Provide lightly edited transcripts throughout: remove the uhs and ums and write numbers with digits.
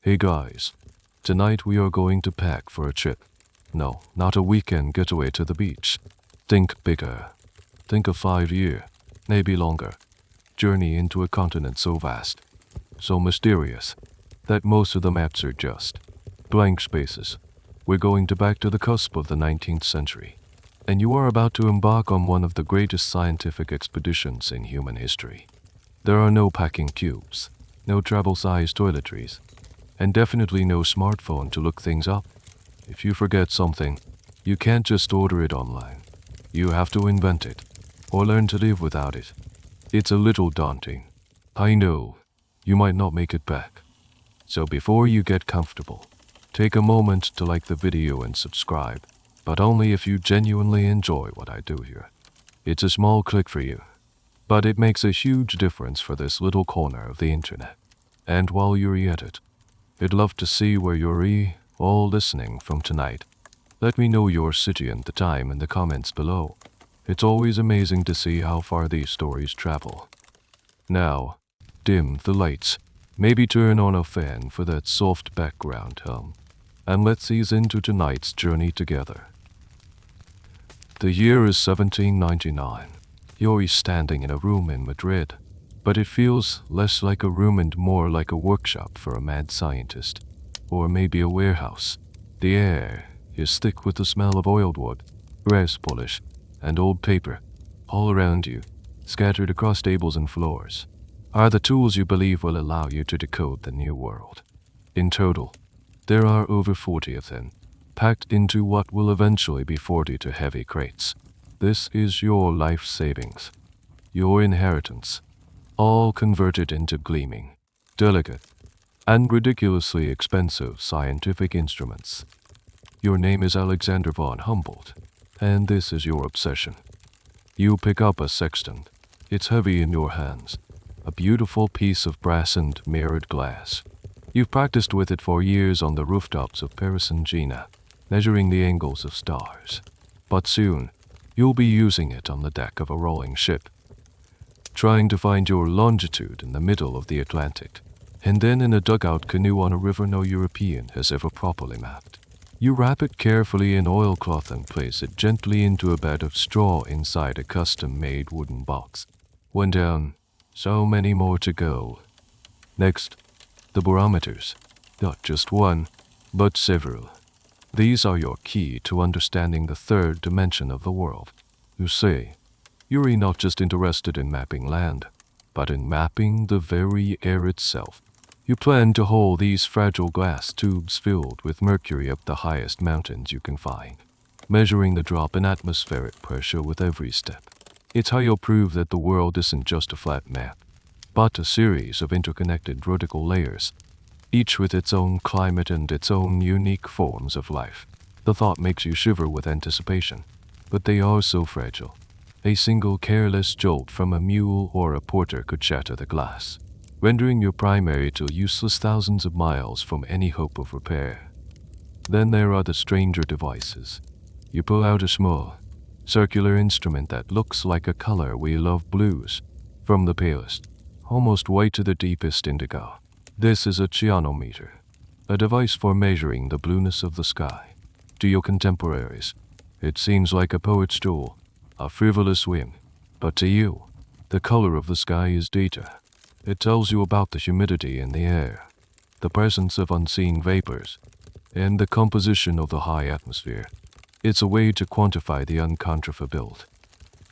Hey guys, tonight we are going to pack for a trip. No, not a weekend getaway to the beach. Think bigger. Think a 5-year, maybe longer, journey into a continent so vast, so mysterious, that most of the maps are just blank spaces. We're going back to the cusp of the 19th century, and you are about to embark on one of the greatest scientific expeditions in human history. There are no packing cubes, no travel-sized toiletries, and definitely no smartphone to look things up. If you forget something, you can't just order it online. You have to invent it, or learn to live without it. It's a little daunting. I know, you might not make it back. So before you get comfortable, take a moment to like the video and subscribe, but only if you genuinely enjoy what I do here. It's a small click for you, but it makes a huge difference for this little corner of the internet. And while you're at it, I'd love to see where you're all listening from tonight. Let me know your city and the time in the comments below. It's always amazing to see how far these stories travel. Now, dim the lights, maybe turn on a fan for that soft background hum, and let's ease into tonight's journey together. The year is 1799. You're standing in a room in Madrid, but it feels less like a room and more like a workshop for a mad scientist, or maybe a warehouse. The air is thick with the smell of oiled wood, grass polish, and old paper. All around you, scattered across tables and floors, are the tools you believe will allow you to decode the new world. In total, there are over 40 of them, packed into what will eventually be 40 to heavy crates. This is your life savings, your inheritance, all converted into gleaming, delicate, and ridiculously expensive scientific instruments. Your name is Alexander von Humboldt, and this is your obsession. You pick up a sextant. It's heavy in your hands, a beautiful piece of brass and mirrored glass. You've practiced with it for years on the rooftops of Paris and Jena, measuring the angles of stars. But soon, you'll be using it on the deck of a rolling ship, trying to find your longitude in the middle of the Atlantic, and then in a dugout canoe on a river no European has ever properly mapped. You wrap it carefully in oilcloth and place it gently into a bed of straw inside a custom-made wooden box. One down, so many more to go. Next, the barometers. Not just one, but several. These are your key to understanding the third dimension of the world. You see, you're not just interested in mapping land, but in mapping the very air itself. You plan to haul these fragile glass tubes filled with mercury up the highest mountains you can find, measuring the drop in atmospheric pressure with every step. It's how you'll prove that the world isn't just a flat map, but a series of interconnected vertical layers, each with its own climate and its own unique forms of life. The thought makes you shiver with anticipation, but they are so fragile. A single careless jolt from a mule or a porter could shatter the glass, rendering your primary tool useless thousands of miles from any hope of repair. Then there are the stranger devices. You pull out a small, circular instrument that looks like a color wheel of blues, from the palest, almost white to the deepest indigo. This is a cyanometer, a device for measuring the blueness of the sky. To your contemporaries, it seems like a poet's tool, a frivolous whim, but to you, the color of the sky is data. It tells you about the humidity in the air, the presence of unseen vapors, and the composition of the high atmosphere. It's a way to quantify the unquantifiable.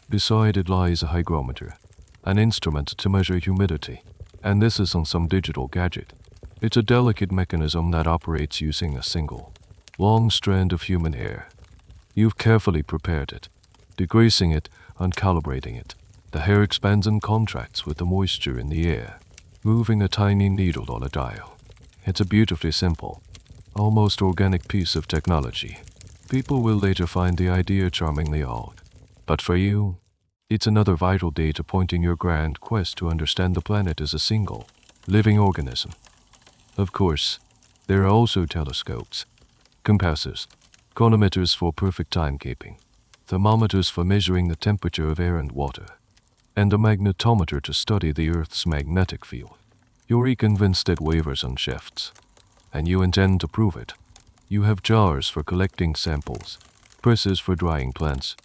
Beside it lies a hygrometer, an instrument to measure humidity, and this isn't some digital gadget. It's a delicate mechanism that operates using a single, long strand of human hair. You've carefully prepared it, degreasing it and calibrating it. The hair expands and contracts with the moisture in the air, moving a tiny needle on a dial. It's a beautifully simple, almost organic piece of technology. People will later find the idea charmingly odd, but for you, it's another vital data point in your grand quest to understand the planet as a single, living organism. Of course, there are also telescopes, compasses, chronometers for perfect timekeeping, thermometers for measuring the temperature of air and water, and a magnetometer to study the Earth's magnetic field. You're convinced it wavers and shifts, and you intend to prove it. You have jars for collecting samples, presses for drying plants,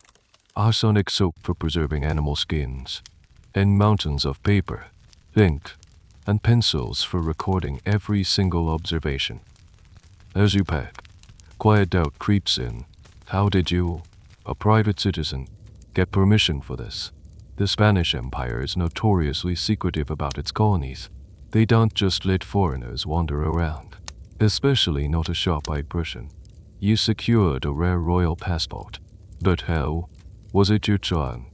arsenic soap for preserving animal skins, and mountains of paper, ink, and pencils for recording every single observation. As you pack, quiet doubt creeps in. How did you, a private citizen, get permission for this? The Spanish Empire is notoriously secretive about its colonies. They don't just let foreigners wander around, especially not a sharp-eyed Persian. You secured a rare royal passport, but how? Was it your charm,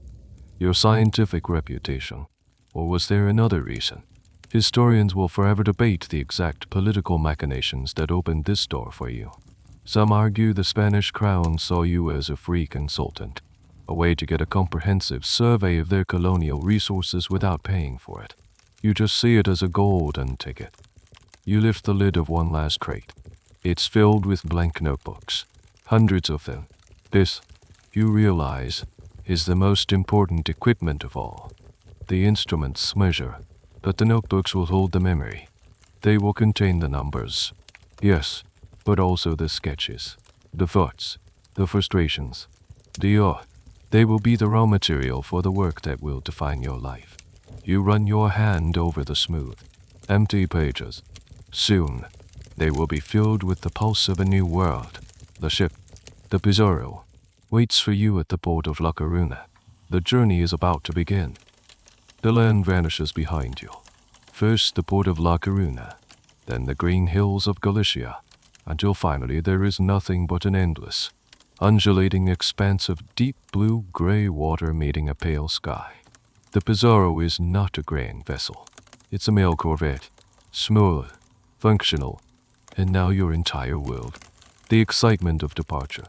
your scientific reputation, or was there another reason? Historians will forever debate the exact political machinations that opened this door for you. Some argue the Spanish crown saw you as a free consultant, a way to get a comprehensive survey of their colonial resources without paying for it. You just see it as a golden ticket. You lift the lid of one last crate. It's filled with blank notebooks, hundreds of them. This, you realize, is the most important equipment of all. The instruments measure, but the notebooks will hold the memory. They will contain the numbers. Yes, but also the sketches, the thoughts, the frustrations, the art. They will be the raw material for the work that will define your life. You run your hand over the smooth, empty pages. Soon, they will be filled with the pulse of a new world. The ship, the Pizarro, waits for you at the port of La Coruna. The journey is about to begin. The land vanishes behind you. First the port of La Coruna, then the green hills of Galicia, until finally there is nothing but an endless, undulating expanse of deep blue-gray water meeting a pale sky. The Pizarro is not a grain vessel. It's a mail corvette, smooth, functional, and now your entire world. The excitement of departure,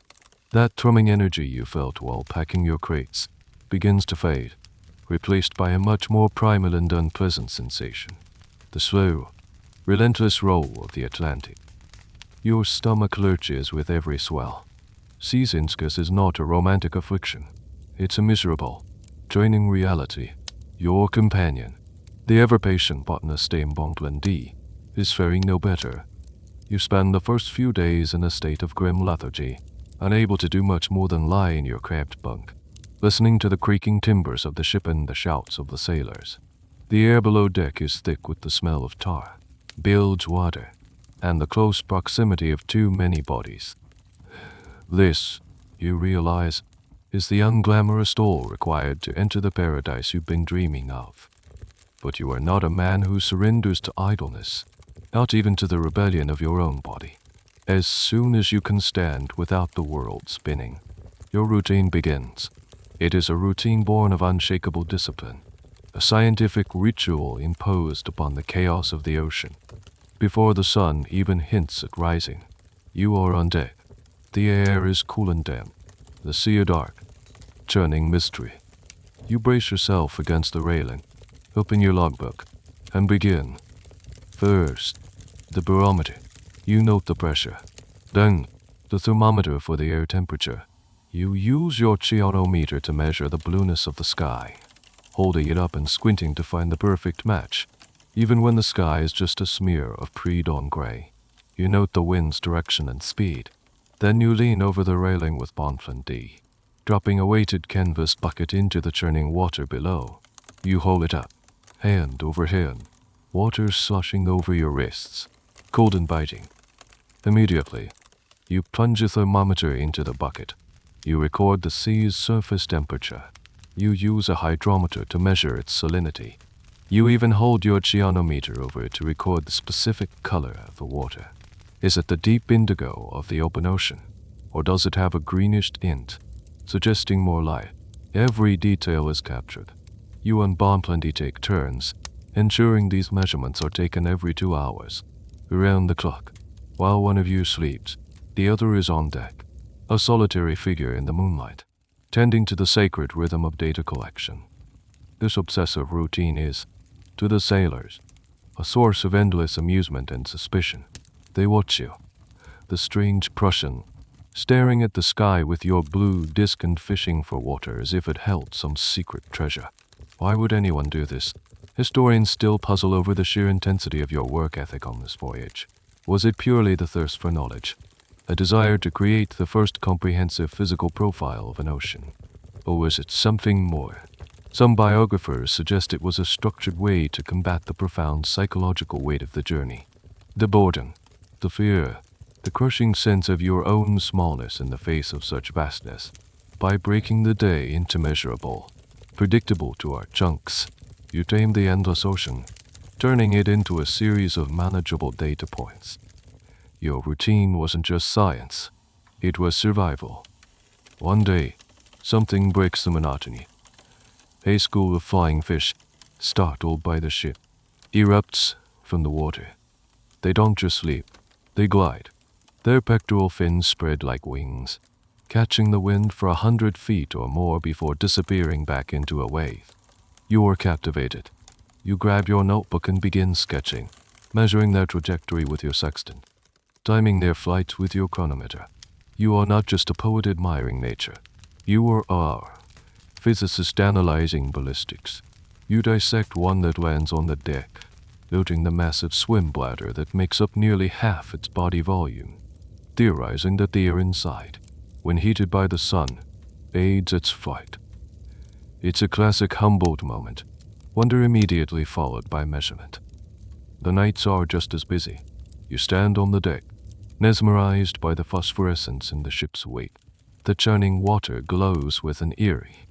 that thrumming energy you felt while packing your crates, begins to fade, replaced by a much more primal and unpleasant sensation. The slow, relentless roll of the Atlantic. Your stomach lurches with every swell. Seasickness is not a romantic affliction. It's a miserable, draining reality. Your companion, the ever-patient botanist Dame Bonpland, is faring no better. You spend the first few days in a state of grim lethargy, unable to do much more than lie in your cramped bunk, listening to the creaking timbers of the ship and the shouts of the sailors. The air below deck is thick with the smell of tar, bilge water, and the close proximity of too many bodies. This, you realize, is the unglamorous toll required to enter the paradise you've been dreaming of. But you are not a man who surrenders to idleness, not even to the rebellion of your own body. As soon as you can stand without the world spinning, your routine begins. It is a routine born of unshakable discipline, a scientific ritual imposed upon the chaos of the ocean. Before the sun even hints at rising, you are on deck. The air is cool and damp, the sea dark, churning mystery. You brace yourself against the railing, open your logbook, and begin. First, the barometer. You note the pressure. Then, the thermometer for the air temperature. You use your chionometer to measure the blueness of the sky, holding it up and squinting to find the perfect match, even when the sky is just a smear of pre-dawn gray. You note the wind's direction and speed. Then you lean over the railing with Bonpland, dropping a weighted canvas bucket into the churning water below. You hold it up, hand over hand, water sloshing over your wrists, cold and biting. Immediately, you plunge a thermometer into the bucket. You record the sea's surface temperature. You use a hydrometer to measure its salinity. You even hold your chionometer over it to record the specific color of the water. Is it the deep indigo of the open ocean, or does it have a greenish tint, suggesting more light? Every detail is captured. You and Bonpland take turns, ensuring these measurements are taken every 2 hours, around the clock. While one of you sleeps, the other is on deck, a solitary figure in the moonlight, tending to the sacred rhythm of data collection. This obsessive routine is, to the sailors, a source of endless amusement and suspicion. They watch you, the strange Prussian, staring at the sky with your blue disc and fishing for water as if it held some secret treasure. Why would anyone do this? Historians still puzzle over the sheer intensity of your work ethic on this voyage. Was it purely the thirst for knowledge, a desire to create the first comprehensive physical profile of an ocean? Or was it something more? Some biographers suggest it was a structured way to combat the profound psychological weight of the journey. The boredom, the fear, the crushing sense of your own smallness in the face of such vastness. By breaking the day into measurable, predictable to our chunks, you tame the endless ocean, turning it into a series of manageable data points. Your routine wasn't just science, it was survival. One day, something breaks the monotony. A school of flying fish, startled by the ship, erupts from the water. They don't just sleep, they glide. Their pectoral fins spread like wings, catching the wind for 100 feet or more before disappearing back into a wave. You are captivated. You grab your notebook and begin sketching, measuring their trajectory with your sextant, timing their flight with your chronometer. You are not just a poet admiring nature. You are physicist analyzing ballistics. You dissect one that lands on the deck, noting the massive swim bladder that makes up nearly half its body volume, theorizing that the air inside, when heated by the sun, aids its flight. It's a classic Humboldt moment, wonder immediately followed by measurement. The nights are just as busy. You stand on the deck, mesmerized by the phosphorescence in the ship's wake. The churning water glows with an eerie,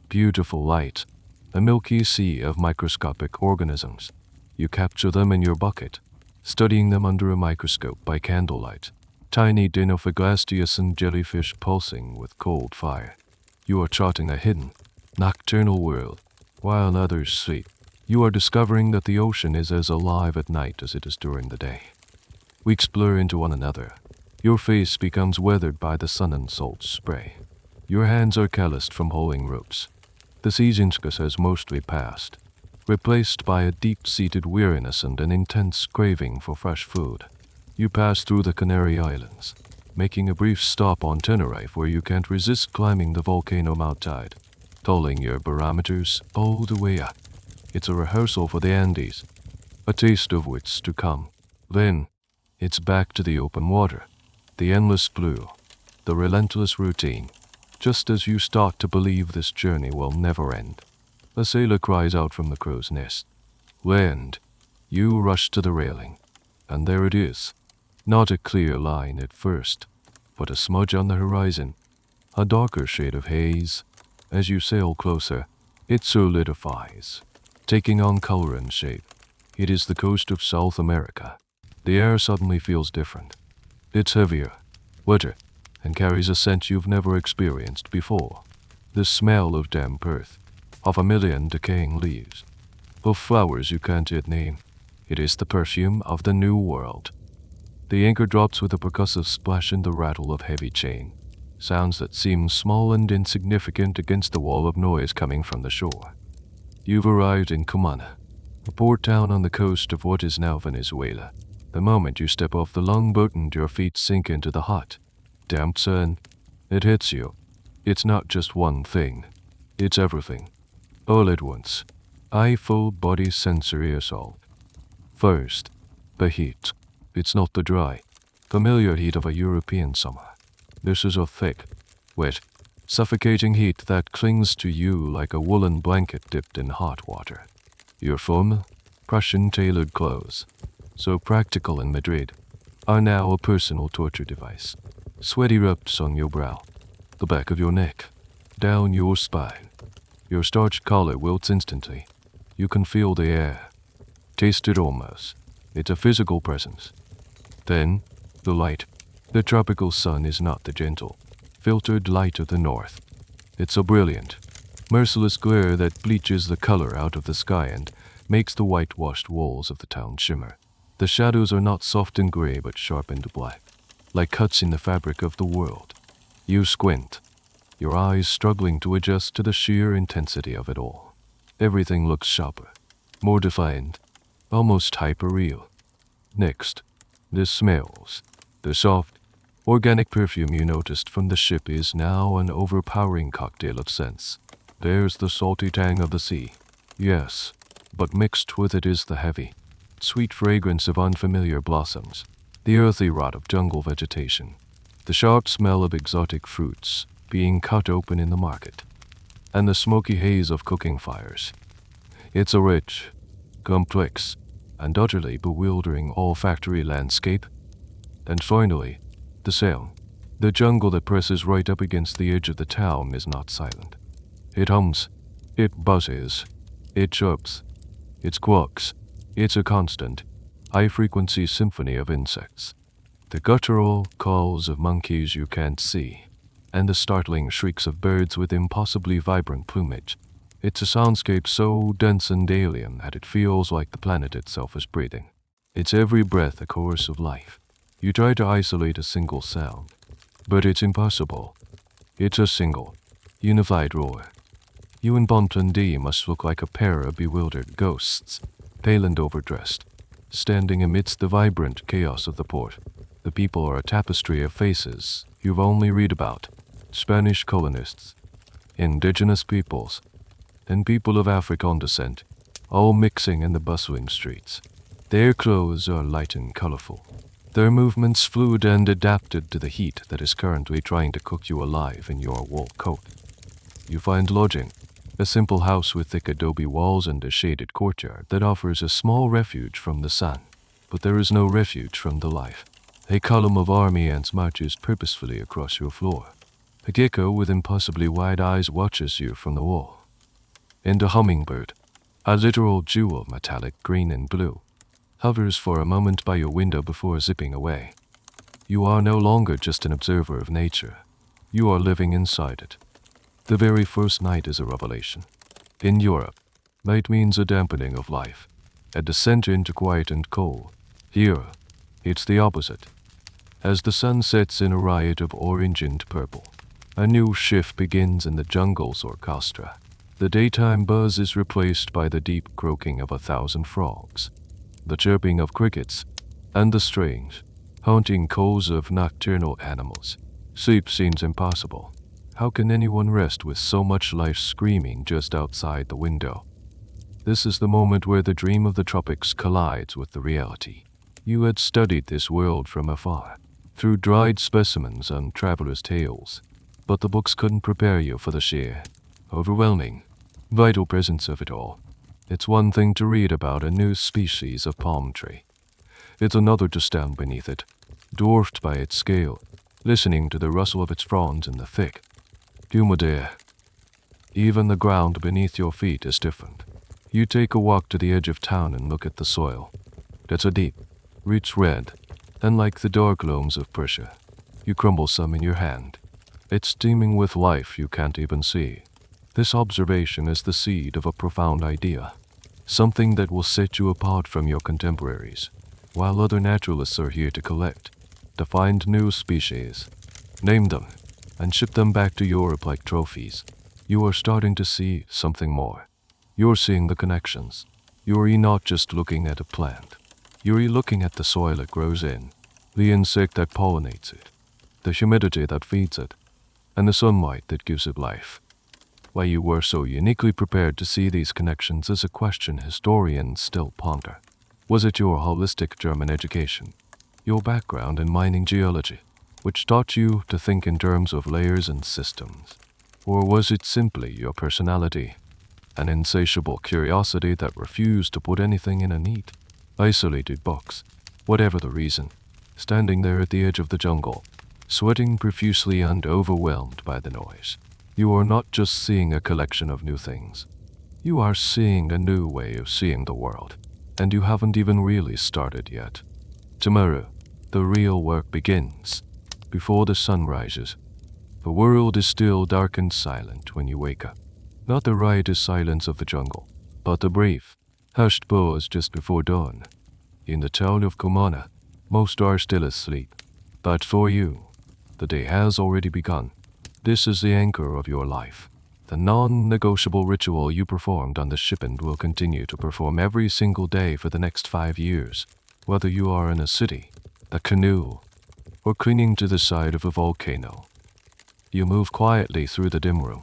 beautiful light, a milky sea of microscopic organisms. You capture them in your bucket, studying them under a microscope by candlelight, tiny dinophagistian jellyfish pulsing with cold fire. You are charting a hidden, nocturnal world, while others sleep. You are discovering that the ocean is as alive at night as it is during the day. Weeks blur into one another. Your face becomes weathered by the sun and salt spray. Your hands are calloused from hauling ropes. The seasonskis has mostly passed, replaced by a deep-seated weariness and an intense craving for fresh food. You pass through the Canary Islands, making a brief stop on Tenerife where you can't resist climbing the volcano Mount Tide, tolling your barometers all the way up. It's a rehearsal for the Andes, a taste of what's to come. Then, it's back to the open water, the endless blue, the relentless routine. Just as you start to believe this journey will never end, a sailor cries out from the crow's nest. Land. You rush to the railing, and there it is. Not a clear line at first, but a smudge on the horizon, a darker shade of haze. As you sail closer, it solidifies, taking on color and shape. It is the coast of South America. The air suddenly feels different. It's heavier, wetter, and carries a scent you've never experienced before. The smell of damp earth, of a million decaying leaves, of flowers you can't yet name. It is the perfume of the New World. The anchor drops with a percussive splash and the rattle of heavy chain, sounds that seem small and insignificant against the wall of noise coming from the shore. You've arrived in Cumana, a port town on the coast of what is now Venezuela. The moment you step off the longboat and your feet sink into the hot, damp sun, it hits you. It's not just one thing. It's everything. All at once. A full-body sensory assault. First, the heat. It's not the dry, familiar heat of a European summer. This is a thick, wet, suffocating heat that clings to you like a woolen blanket dipped in hot water. Your formal, Prussian-tailored clothes, so practical in Madrid, are now a personal torture device. Sweat erupts on your brow, the back of your neck, down your spine. Your starched collar wilts instantly. You can feel the air, taste it almost. It's a physical presence. Then, the light. The tropical sun is not the gentle, filtered light of the north. It's a brilliant, merciless glare that bleaches the color out of the sky and makes the whitewashed walls of the town shimmer. The shadows are not soft and gray but sharp and black, like cuts in the fabric of the world. You squint, your eyes struggling to adjust to the sheer intensity of it all. Everything looks sharper, more defined, almost hyper-real. Next, the smells. The soft, organic perfume you noticed from the ship is now an overpowering cocktail of scents. There's the salty tang of the sea. Yes, but mixed with it is the heavy, sweet fragrance of unfamiliar blossoms. the earthy rot of jungle vegetation, the sharp smell of exotic fruits being cut open in the market, and the smoky haze of cooking fires. It's a rich, complex, and utterly bewildering olfactory landscape. And finally, the sound. The jungle that presses right up against the edge of the town is not silent. It hums, it buzzes, it chirps, it squawks. It's a constant, high-frequency symphony of insects. The guttural calls of monkeys you can't see, and the startling shrieks of birds with impossibly vibrant plumage. It's a soundscape so dense and alien that it feels like the planet itself is breathing. It's every breath a course of life. You try to isolate a single sound, but it's impossible. It's a single, unified roar. You and Bonton-D must look like a pair of bewildered ghosts, pale and overdressed, standing amidst the vibrant chaos of the port. The people are a tapestry of faces you've only read about: Spanish colonists, indigenous peoples, and people of African descent, all mixing in the bustling streets. Their clothes are light and colorful, their movements fluid and adapted to the heat that is currently trying to cook you alive in your wool coat. You find lodging, a simple house with thick adobe walls and a shaded courtyard that offers a small refuge from the sun. But there is no refuge from the life. A column of army ants marches purposefully across your floor. A gecko with impossibly wide eyes watches you from the wall. And a hummingbird, a literal jewel metallic green and blue, hovers for a moment by your window before zipping away. You are no longer just an observer of nature. You are living inside it. The very first night is a revelation. In Europe, night means a dampening of life, a descent into quiet and cold. Here, it's the opposite. As the sun sets in a riot of orange and purple, a new shift begins in the jungles or Castra. The daytime buzz is replaced by the deep croaking of 1,000 frogs, the chirping of crickets, and the strange, haunting calls of nocturnal animals. Sleep seems impossible. How can anyone rest with so much life screaming just outside the window? This is the moment where the dream of the tropics collides with the reality. You had studied this world from afar, through dried specimens and travelers' tales, but the books couldn't prepare you for the sheer, overwhelming, vital presence of it all. It's one thing to read about a new species of palm tree. It's another to stand beneath it, dwarfed by its scale, listening to the rustle of its fronds in the thick, humid air. Even the ground beneath your feet is different. You take a walk to the edge of town and look at the soil. It's a deep, rich red, and like the dark loams of Persia. You crumble some in your hand. It's teeming with life you can't even see. This observation is the seed of a profound idea, something that will set you apart from your contemporaries, while other naturalists are here to collect, to find new species, name them, and ship them back to Europe like trophies. You are starting to see something more. You're seeing the connections. You're not just looking at a plant. You're looking at the soil it grows in, the insect that pollinates it, the humidity that feeds it, and the sunlight that gives it life. Why you were so uniquely prepared to see these connections is a question historians still ponder. Was it your holistic German education, your background in mining geology, which taught you to think in terms of layers and systems? Or was it simply your personality, an insatiable curiosity that refused to put anything in a neat, isolated box? Whatever the reason, standing there at the edge of the jungle, sweating profusely and overwhelmed by the noise, you are not just seeing a collection of new things. You are seeing a new way of seeing the world, and you haven't even really started yet. Tomorrow, the real work begins. Before the sun rises, the world is still dark and silent when you wake up. Not the riotous silence of the jungle, but the brief, hushed pause just before dawn. In the town of Kumana, most are still asleep. But for you, the day has already begun. This is the anchor of your life. The non-negotiable ritual you performed on the ship and will continue to perform every single day for the next 5 years, whether you are in a city, a canoe, or clinging to the side of a volcano. You move quietly through the dim room,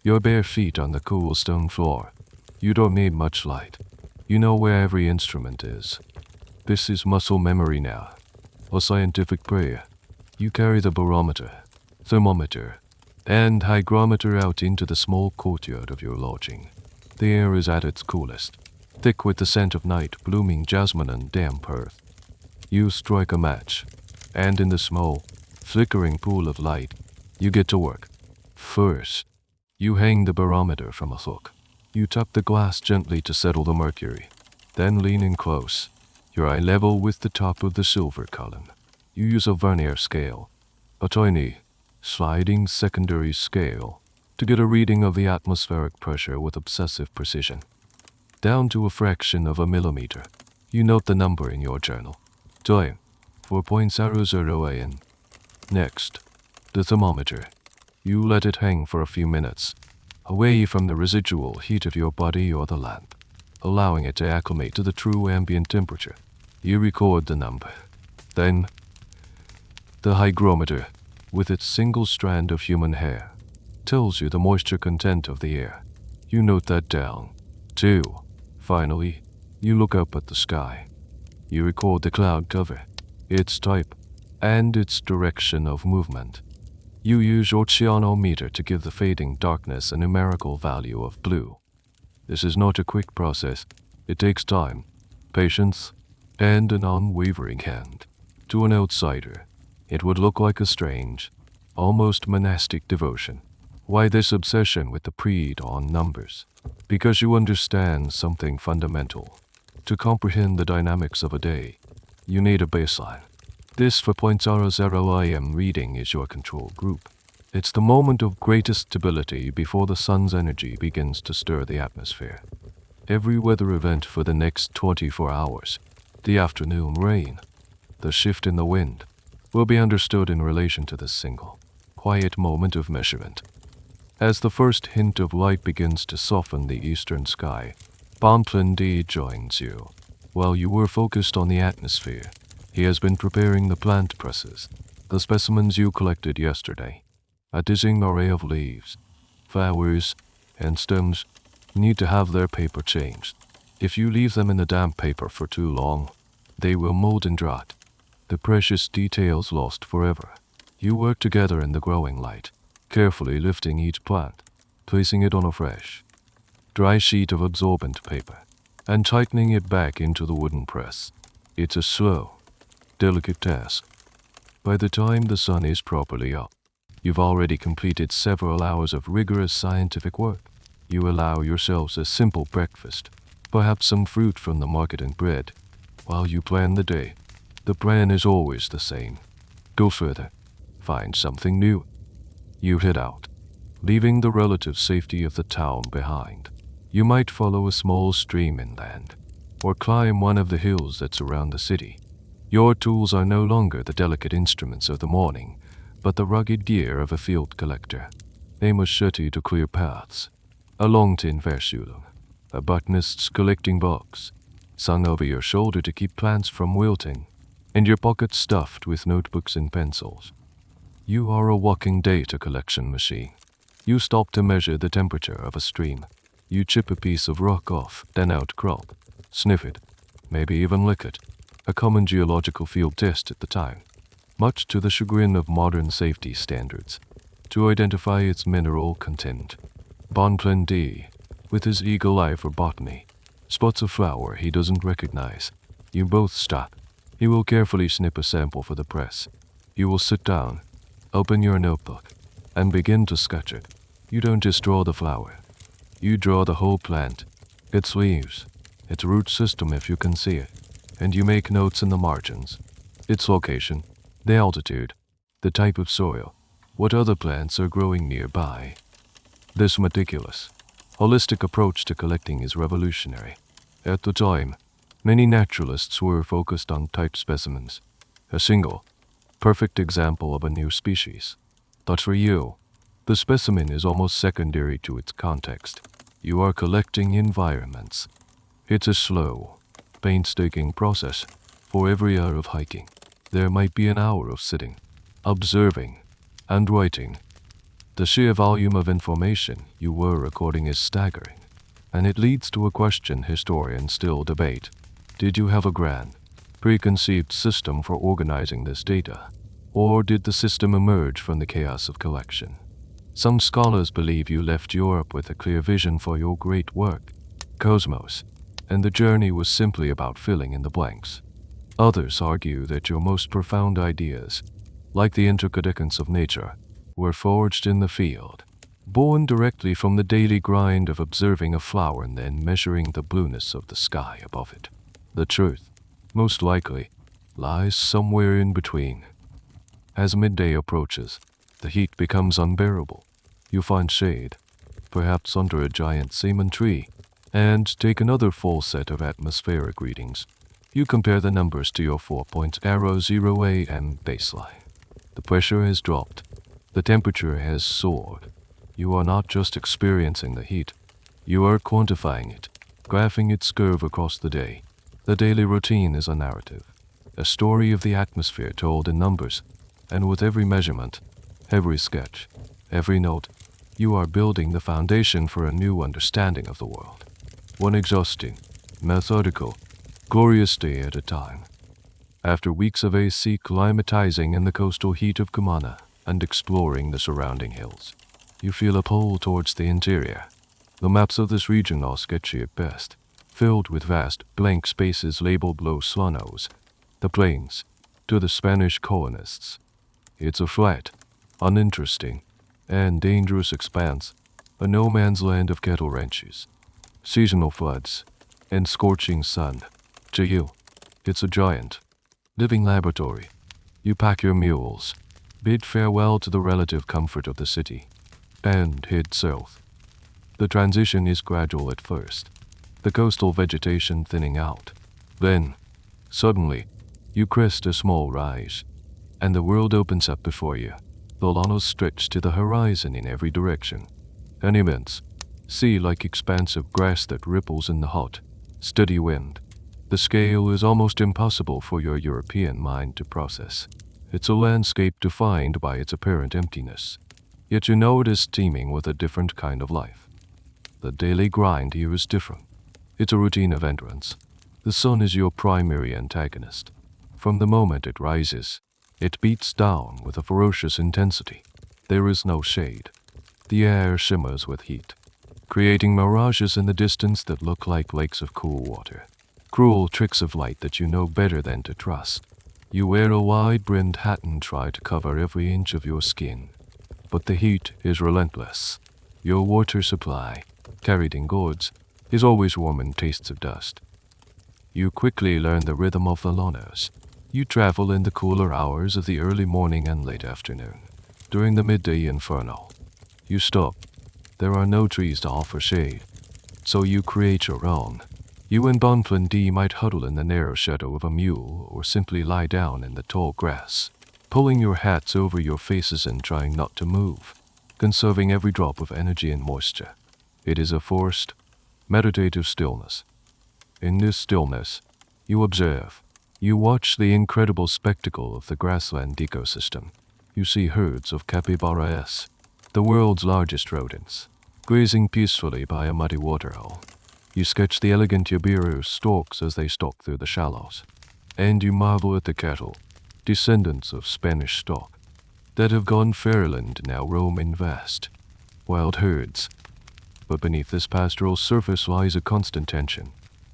your bare feet on the cool stone floor. You don't need much light. You know where every instrument is. This is muscle memory now. a scientific prayer. You carry the barometer, thermometer, and hygrometer out into the small courtyard of your lodging. The air is at its coolest, thick with the scent of night, blooming jasmine and damp earth. You strike a match, and in the small, flickering pool of light, you get to work. First, you hang the barometer from a hook. You tap the glass gently to settle the mercury. Then lean in close, your eye level with the top of the silver column. You use a vernier scale, a tiny, sliding secondary scale, to get a reading of the atmospheric pressure with obsessive precision. Down to a fraction of a millimeter, you note the number in your journal. Time, 4.00 am. Next, the thermometer. You let it hang for a few minutes, away from the residual heat of your body or the lamp, allowing it to acclimate to the true ambient temperature. You record the number. Then, the hygrometer, with its single strand of human hair, tells you the moisture content of the air. You note that down. 2. Finally, you look up at the sky. You record the cloud cover, its type, and its direction of movement. You use your oceanometer to give the fading darkness a numerical value of blue. This is not a quick process. It takes time, patience, and an unwavering hand. To an outsider, it would look like a strange, almost monastic devotion. Why this obsession with the pre-dawn numbers? Because you understand something fundamental. To comprehend the dynamics of a day, you need a baseline. This 4.00 am reading is your control group. It's the moment of greatest stability before the sun's energy begins to stir the atmosphere. Every weather event for the next 24 hours, the afternoon rain, the shift in the wind, will be understood in relation to this single, quiet moment of measurement. As the first hint of light begins to soften the eastern sky, Bonpland D joins you. While you were focused on the atmosphere, he has been preparing the plant presses, the specimens you collected yesterday. A dizzying array of leaves, flowers, and stems need to have their paper changed. If you leave them in the damp paper for too long, they will mold and rot, the precious details lost forever. You work together in the growing light, carefully lifting each plant, placing it on a fresh, dry sheet of absorbent paper, and tightening it back into the wooden press. It's a slow, delicate task. By the time the sun is properly up, you've already completed several hours of rigorous scientific work. You allow yourselves a simple breakfast, perhaps some fruit from the market and bread, while you plan the day. The plan is always the same. Go further. Find something new. You head out, leaving the relative safety of the town behind. You might follow a small stream inland, or climb one of the hills that surround the city. Your tools are no longer the delicate instruments of the morning, but the rugged gear of a field collector. A machete to clear paths, a long tin versulum, a botanist's collecting box, slung over your shoulder to keep plants from wilting, and your pockets stuffed with notebooks and pencils. You are a walking data collection machine. You stop to measure the temperature of a stream. You chip a piece of rock off, then outcrop, sniff it, maybe even lick it. A common geological field test at the time, much to the chagrin of modern safety standards, to identify its mineral content. Bonpland D, with his eagle eye for botany, spots a flower he doesn't recognize. You both stop. He will carefully snip a sample for the press. You will sit down, open your notebook, and begin to sketch it. You don't just draw the flower. You draw the whole plant, its leaves, its root system if you can see it, and you make notes in the margins, its location, the altitude, the type of soil, what other plants are growing nearby. This meticulous, holistic approach to collecting is revolutionary. At the time, many naturalists were focused on type specimens, a single, perfect example of a new species. But for you, the specimen is almost secondary to its context. You are collecting environments. It's a slow, painstaking process. For every hour of hiking, there might be an hour of sitting, observing, and writing. The sheer volume of information you were recording is staggering, and it leads to a question historians still debate. Did you have a grand, preconceived system for organizing this data, or did the system emerge from the chaos of collection? Some scholars believe you left Europe with a clear vision for your great work, Cosmos, and the journey was simply about filling in the blanks. Others argue that your most profound ideas, like the intricate of nature, were forged in the field, born directly from the daily grind of observing a flower and then measuring the blueness of the sky above it. The truth, most likely, lies somewhere in between. As midday approaches, the heat becomes unbearable. You find shade, perhaps under a giant seaman tree, and take another full set of atmospheric readings. You compare the numbers to your 4.0 AM baseline. The pressure has dropped. The temperature has soared. You are not just experiencing the heat. You are quantifying it, graphing its curve across the day. The daily routine is a narrative, a story of the atmosphere told in numbers, and with every measurement, every sketch, every note, you are building the foundation for a new understanding of the world. One exhausting, methodical, glorious day at a time. After weeks of AC climatizing in the coastal heat of Kumana and exploring the surrounding hills, you feel a pull towards the interior. The maps of this region are sketchy at best, filled with vast, blank spaces labeled Los Llanos, the plains, to the Spanish colonists. It's a flat, uninteresting, and dangerous expanse, a no-man's land of cattle ranches, seasonal floods, and scorching sun. To you, it's a giant, living laboratory. You pack your mules, bid farewell to the relative comfort of the city, and head south. The transition is gradual at first, the coastal vegetation thinning out. Then, suddenly, you crest a small rise, and the world opens up before you. The llanos stretch to the horizon in every direction, an immense, sea-like expanse of grass that ripples in the hot, steady wind. The scale is almost impossible for your European mind to process. It's a landscape defined by its apparent emptiness, yet you know it is teeming with a different kind of life. The daily grind here is different. It's a routine of endurance. The sun is your primary antagonist. From the moment it rises, it beats down with a ferocious intensity. There is no shade. The air shimmers with heat, creating mirages in the distance that look like lakes of cool water. Cruel tricks of light that you know better than to trust. You wear a wide-brimmed hat and try to cover every inch of your skin. But the heat is relentless. Your water supply, carried in gourds, is always warm and tastes of dust. You quickly learn the rhythm of the llanos. You travel in the cooler hours of the early morning and late afternoon. During the midday inferno, you stop. There are no trees to offer shade, so you create your own. You and Bonflin D might huddle in the narrow shadow of a mule or simply lie down in the tall grass, pulling your hats over your faces and trying not to move, conserving every drop of energy and moisture. It is a forced, meditative stillness. In this stillness, you observe. You watch the incredible spectacle of the grassland ecosystem. You see herds of capybaras, the world's largest rodents, grazing peacefully by a muddy waterhole. You sketch the elegant jabiru stalks as they stalk through the shallows, and you marvel at the cattle, descendants of Spanish stock, that have gone fairland now roam in vast, wild herds. But beneath this pastoral surface lies a constant tension.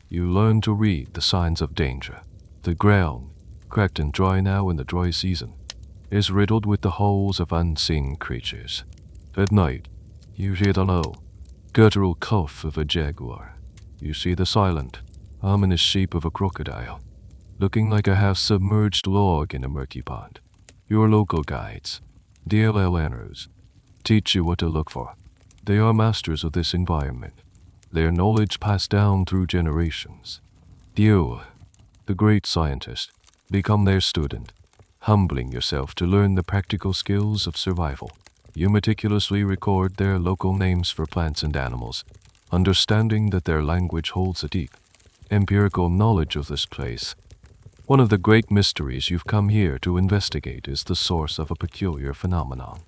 You learn to read the signs of danger. The ground, cracked and dry now in the dry season, is riddled with the holes of unseen creatures. At night, you hear the low, guttural cough of a jaguar. You see the silent, ominous shape of a crocodile, looking like a half-submerged log in a murky pond. Your local guides, DLLNers, teach you what to look for. They are masters of this environment, their knowledge passed down through generations. You, the great scientist, become their student, humbling yourself to learn the practical skills of survival. You meticulously record their local names for plants and animals, understanding that their language holds a deep, empirical knowledge of this place. One of the great mysteries you've come here to investigate is the source of a peculiar phenomenon,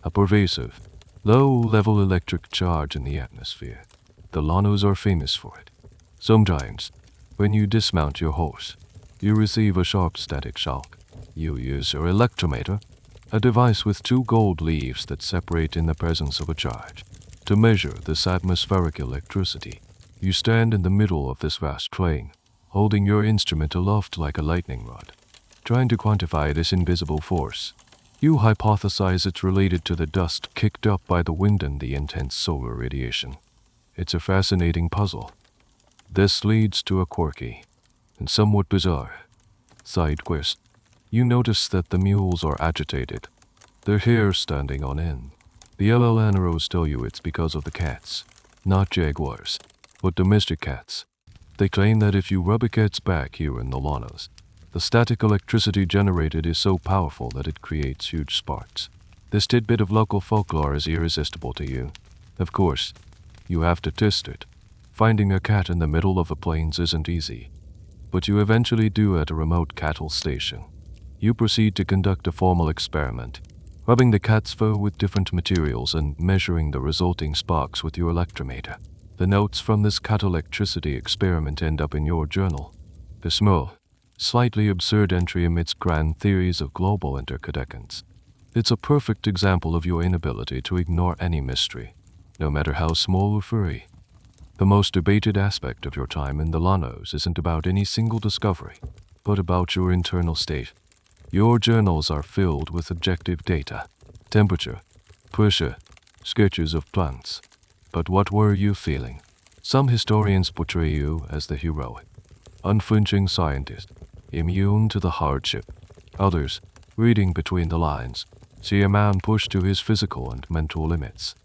a pervasive, low-level electric charge in the atmosphere. The llanos are famous for it. Sometimes, when you dismount your horse, You receive a sharp static shock. You use your electrometer, a device with two gold leaves that separate in the presence of a charge, to measure this atmospheric electricity. You stand in the middle of this vast plane, holding your instrument aloft like a lightning rod, trying to quantify this invisible force. You hypothesize it's related to the dust kicked up by the wind and the intense solar radiation. It's a fascinating puzzle. This leads to a quirky and somewhat bizarre side quest. You notice that the mules are agitated, their hair standing on end. The arrows tell you it's because of the cats, not jaguars, but domestic cats. They claim that if you rub a cat's back here in the llanos, the static electricity generated is so powerful that it creates huge sparks. This tidbit of local folklore is irresistible to you. Of course, you have to test it. Finding a cat in the middle of the plains isn't easy, but you eventually do at a remote cattle station. You proceed to conduct a formal experiment, rubbing the cat's fur with different materials and measuring the resulting sparks with your electrometer. The notes from this cat electricity experiment end up in your journal. The small, slightly absurd entry amidst grand theories of global interdependence. It's a perfect example of your inability to ignore any mystery, no matter how small or furry. The most debated aspect of your time in the llanos isn't about any single discovery, but about your internal state. Your journals are filled with objective data, temperature, pressure, sketches of plants. But what were you feeling? Some historians portray you as the heroic, unflinching scientist, immune to the hardship. Others, reading between the lines, see a man pushed to his physical and mental limits.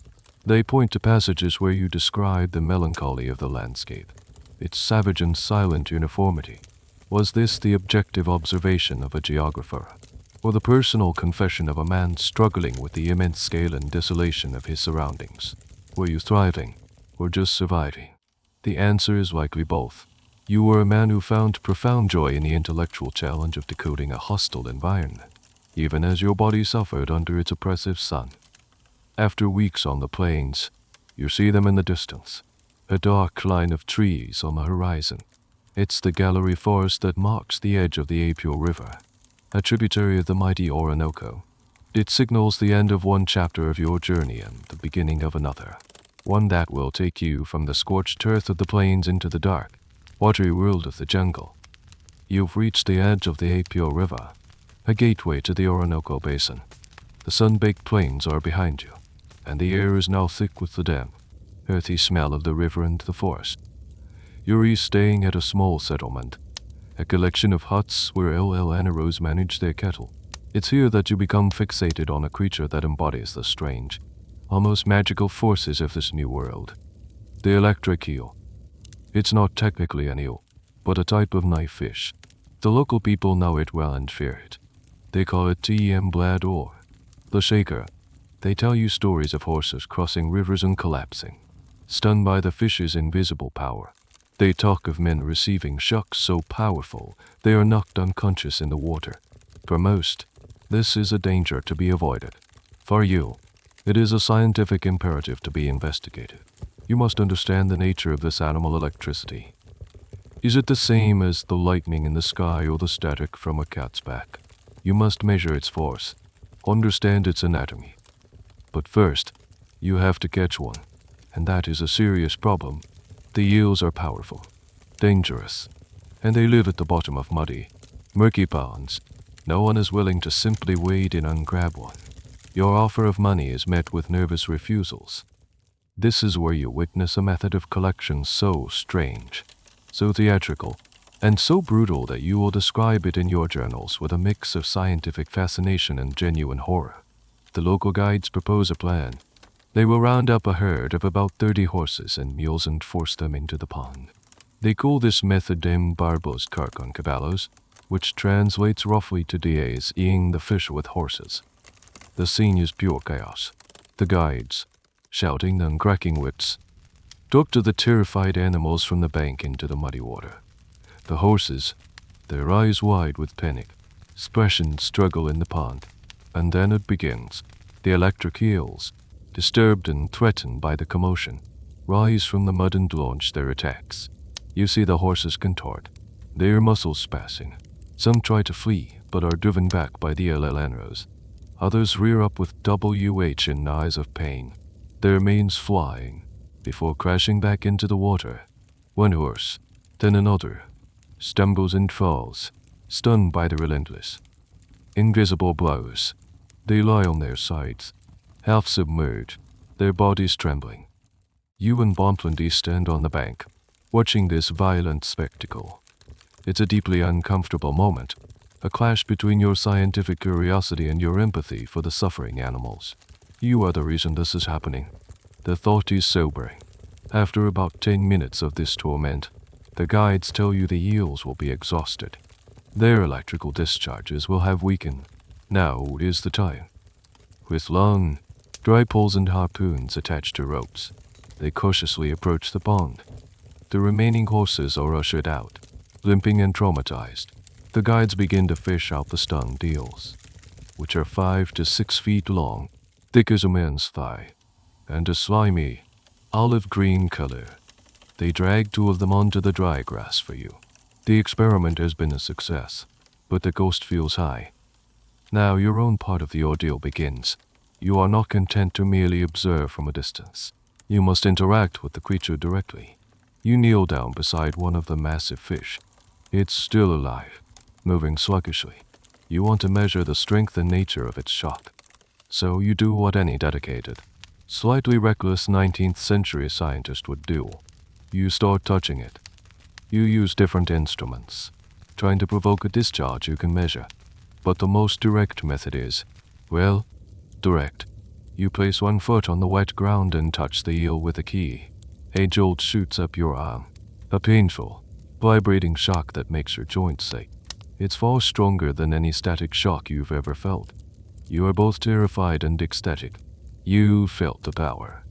They point to passages where you describe the melancholy of the landscape, its savage and silent uniformity. Was this the objective observation of a geographer, or the personal confession of a man struggling with the immense scale and desolation of his surroundings? Were you thriving, or just surviving? The answer is likely both. You were a man who found profound joy in the intellectual challenge of decoding a hostile environment, even as your body suffered under its oppressive sun. After weeks on the plains, you see them in the distance, a dark line of trees on the horizon. It's the gallery forest that marks the edge of the Apio River, a tributary of the mighty Orinoco. It signals the end of one chapter of your journey and the beginning of another, one that will take you from the scorched earth of the plains into the dark, watery world of the jungle. You've reached the edge of the Apio River, a gateway to the Orinoco Basin. The sun-baked plains are behind you, and the air is now thick with the damp, earthy smell of the river and the forest. You're staying at a small settlement, a collection of huts where arrows manage their cattle. It's here that you become fixated on a creature that embodies the strange, almost magical forces of this new world. The electric eel. It's not technically an eel, but a type of knife fish. The local people know it well and fear it. They call it blad or the shaker. They tell you stories of horses crossing rivers and collapsing, stunned by the fish's invisible power. They talk of men receiving shocks so powerful they are knocked unconscious in the water. For most, this is a danger to be avoided. For you, it is a scientific imperative to be investigated. You must understand the nature of this animal electricity. Is it the same as the lightning in the sky or the static from a cat's back? You must measure its force, understand its anatomy. But first, you have to catch one, and that is a serious problem. The eels are powerful, dangerous, and they live at the bottom of muddy, murky ponds. No one is willing to simply wade in and grab one. Your offer of money is met with nervous refusals. This is where you witness a method of collection so strange, so theatrical, and so brutal that you will describe it in your journals with a mix of scientific fascination and genuine horror. The local guides propose a plan. They will round up a herd of about 30 horses and mules and force them into the pond. They call this method barbos con caballos, which translates roughly to DAs eating the fish with horses. The scene is pure chaos. The guides, shouting and cracking whips, took to the terrified animals from the bank into the muddy water. The horses, their eyes wide with panic, expressions struggle in the pond, and then it begins. The electric eels, disturbed and threatened by the commotion, rise from the mud and launch their attacks. You see the horses contort, their muscles passing. Some try to flee, but are driven back by the LLNROs. Others rear up with WH in eyes of pain, their manes flying, before crashing back into the water. One horse, then another, stumbles and falls, stunned by the relentless, invisible blows. They lie on their sides, half submerged, their bodies trembling. You and Bontlandy stand on the bank, watching this violent spectacle. It's a deeply uncomfortable moment, a clash between your scientific curiosity and your empathy for the suffering animals. You are the reason this is happening. The thought is sobering. After about 10 minutes of this torment, the guides tell you the eels will be exhausted. Their electrical discharges will have weakened. Now is the time. With long, dry poles and harpoons attached to ropes, they cautiously approach the pond. The remaining horses are ushered out, limping and traumatized. The guides begin to fish out the stunned eels, which are 5 to 6 feet long, thick as a man's thigh, and a slimy, olive-green color. They drag 2 of them onto the dry grass for you. The experiment has been a success, but the ghost feels high. Now your own part of the ordeal begins. You are not content to merely observe from a distance. You must interact with the creature directly. You kneel down beside one of the massive fish. It's still alive, moving sluggishly. You want to measure the strength and nature of its shock. So you do what any dedicated, slightly reckless 19th century scientist would do. You start touching it. You use different instruments, trying to provoke a discharge you can measure. But the most direct method is, well, direct. You place 1 foot on the wet ground and touch the eel with a key. A jolt shoots up your arm, a painful, vibrating shock that makes your joints ache. It's far stronger than any static shock you've ever felt. You are both terrified and ecstatic. You felt the power.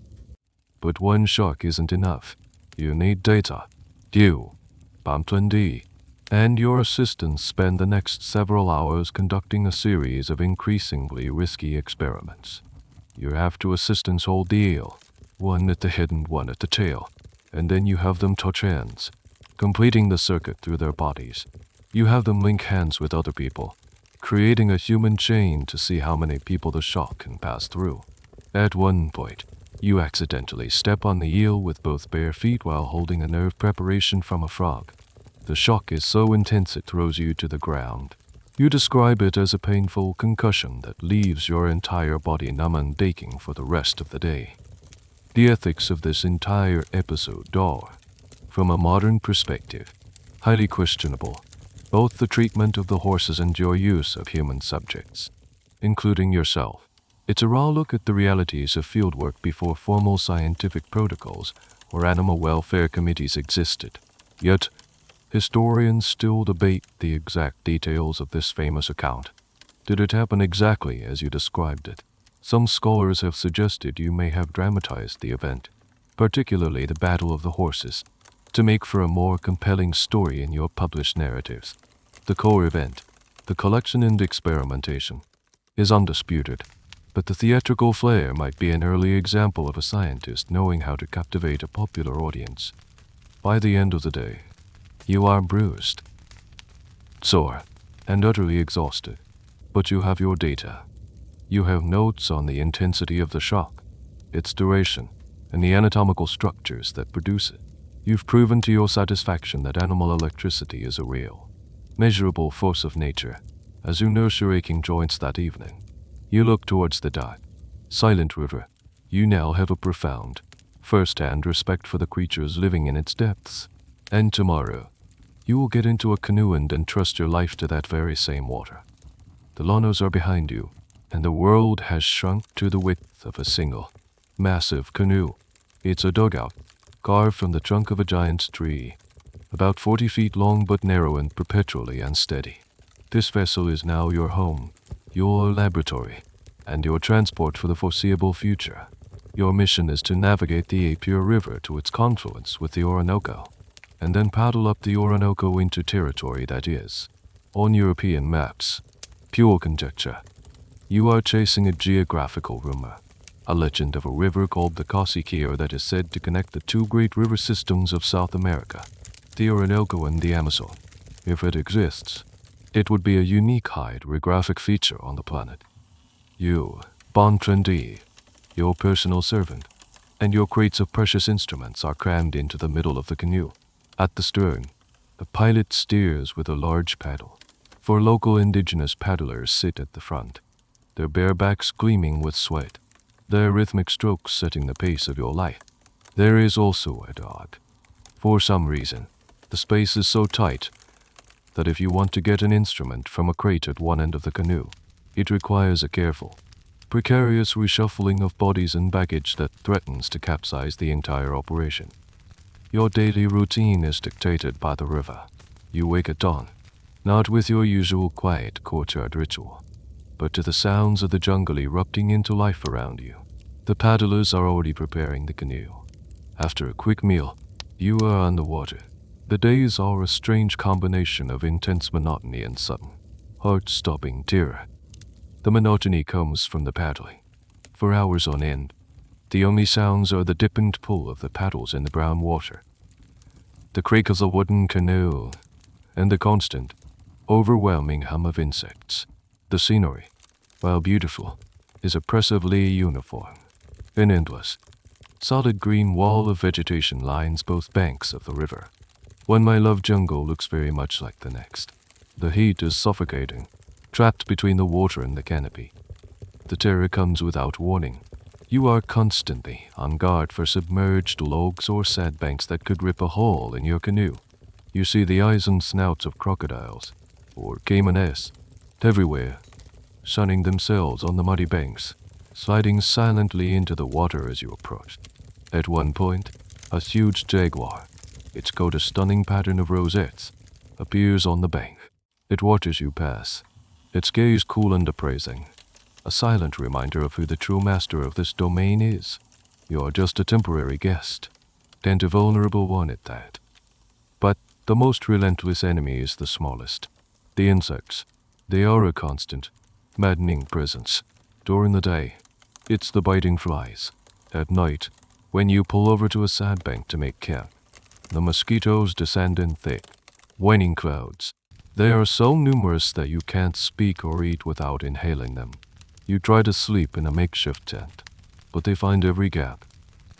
But 1 shock isn't enough. You need data. You, Bontlandy, and your assistants spend the next several hours conducting a series of increasingly risky experiments. You have 2 assistants hold the eel, 1 at the head and 1 at the tail, and then you have them touch hands, completing the circuit through their bodies. You have them link hands with other people, creating a human chain to see how many people the shock can pass through. At one point, you accidentally step on the eel with both bare feet while holding a nerve preparation from a frog. The shock is so intense it throws you to the ground. You describe it as a painful concussion that leaves your entire body numb and aching for the rest of the day. The ethics of this entire episode are, from a modern perspective, highly questionable. Both the treatment of the horses and your use of human subjects, including yourself. It's a raw look at the realities of fieldwork before formal scientific protocols or animal welfare committees existed. Yet, historians still debate the exact details of this famous account. Did it happen exactly as you described it? Some scholars have suggested you may have dramatized the event, particularly the Battle of the Horses, to make for a more compelling story in your published narratives. The core event, the collection and experimentation, is undisputed, but the theatrical flair might be an early example of a scientist knowing how to captivate a popular audience. By the end of the day, you are bruised, sore, and utterly exhausted, but you have your data. You have notes on the intensity of the shock, its duration, and the anatomical structures that produce it. You've proven to your satisfaction that animal electricity is a real, measurable force of nature. As you nurse your aching joints that evening, you look towards the dark, silent river. You now have a profound, first-hand respect for the creatures living in its depths. And tomorrow, you will get into a canoe and entrust your life to that very same water. The Lanos are behind you, and the world has shrunk to the width of a single, massive canoe. It's a dugout, carved from the trunk of a giant tree, about 40 feet long but narrow and perpetually unsteady. This vessel is now your home, your laboratory, and your transport for the foreseeable future. Your mission is to navigate the Apure River to its confluence with the Orinoco, and then paddle up the Orinoco into territory that is, on European maps, pure conjecture. You are chasing a geographical rumor, a legend of a river called the Caciquir that is said to connect the 2 great river systems of South America, the Orinoco and the Amazon. If it exists, it would be a unique hydrographic feature on the planet. You, bon trendy, your personal servant, and your crates of precious instruments are crammed into the middle of the canoe. At the stern, the pilot steers with a large paddle. Four local indigenous paddlers sit at the front, their bare backs gleaming with sweat, their rhythmic strokes setting the pace of your life. There is also a dog. For some reason, the space is so tight that if you want to get an instrument from a crate at one end of the canoe, it requires a careful, precarious reshuffling of bodies and baggage that threatens to capsize the entire operation. Your daily routine is dictated by the river. You wake at dawn, not with your usual quiet courtyard ritual, but to the sounds of the jungle erupting into life around you. The paddlers are already preparing the canoe. After a quick meal, you are on the water. The days are a strange combination of intense monotony and sudden, heart-stopping terror. The monotony comes from the paddling. For hours on end, the only sounds are the dip and pull of the paddles in the brown water, the creak of the wooden canoe, and the constant, overwhelming hum of insects. The scenery, while beautiful, is oppressively uniform. An endless, solid green wall of vegetation lines both banks of the river. One my love jungle looks very much like the next. The heat is suffocating, trapped between the water and the canopy. The terror comes without warning. You are constantly on guard for submerged logs or sandbanks that could rip a hole in your canoe. You see the eyes and snouts of crocodiles, or caimanes, everywhere, sunning themselves on the muddy banks, sliding silently into the water as you approach. At one point, a huge jaguar, its coat a stunning pattern of rosettes, appears on the bank. It watches you pass, its gaze cool and appraising, a silent reminder of who the true master of this domain is. You are just a temporary guest, and a vulnerable one at that. But the most relentless enemy is the smallest, the insects. They are a constant, maddening presence. During the day, it's the biting flies. At night, when you pull over to a sandbank to make camp, the mosquitoes descend in thick, whining clouds. They are so numerous that you can't speak or eat without inhaling them. You try to sleep in a makeshift tent, but they find every gap.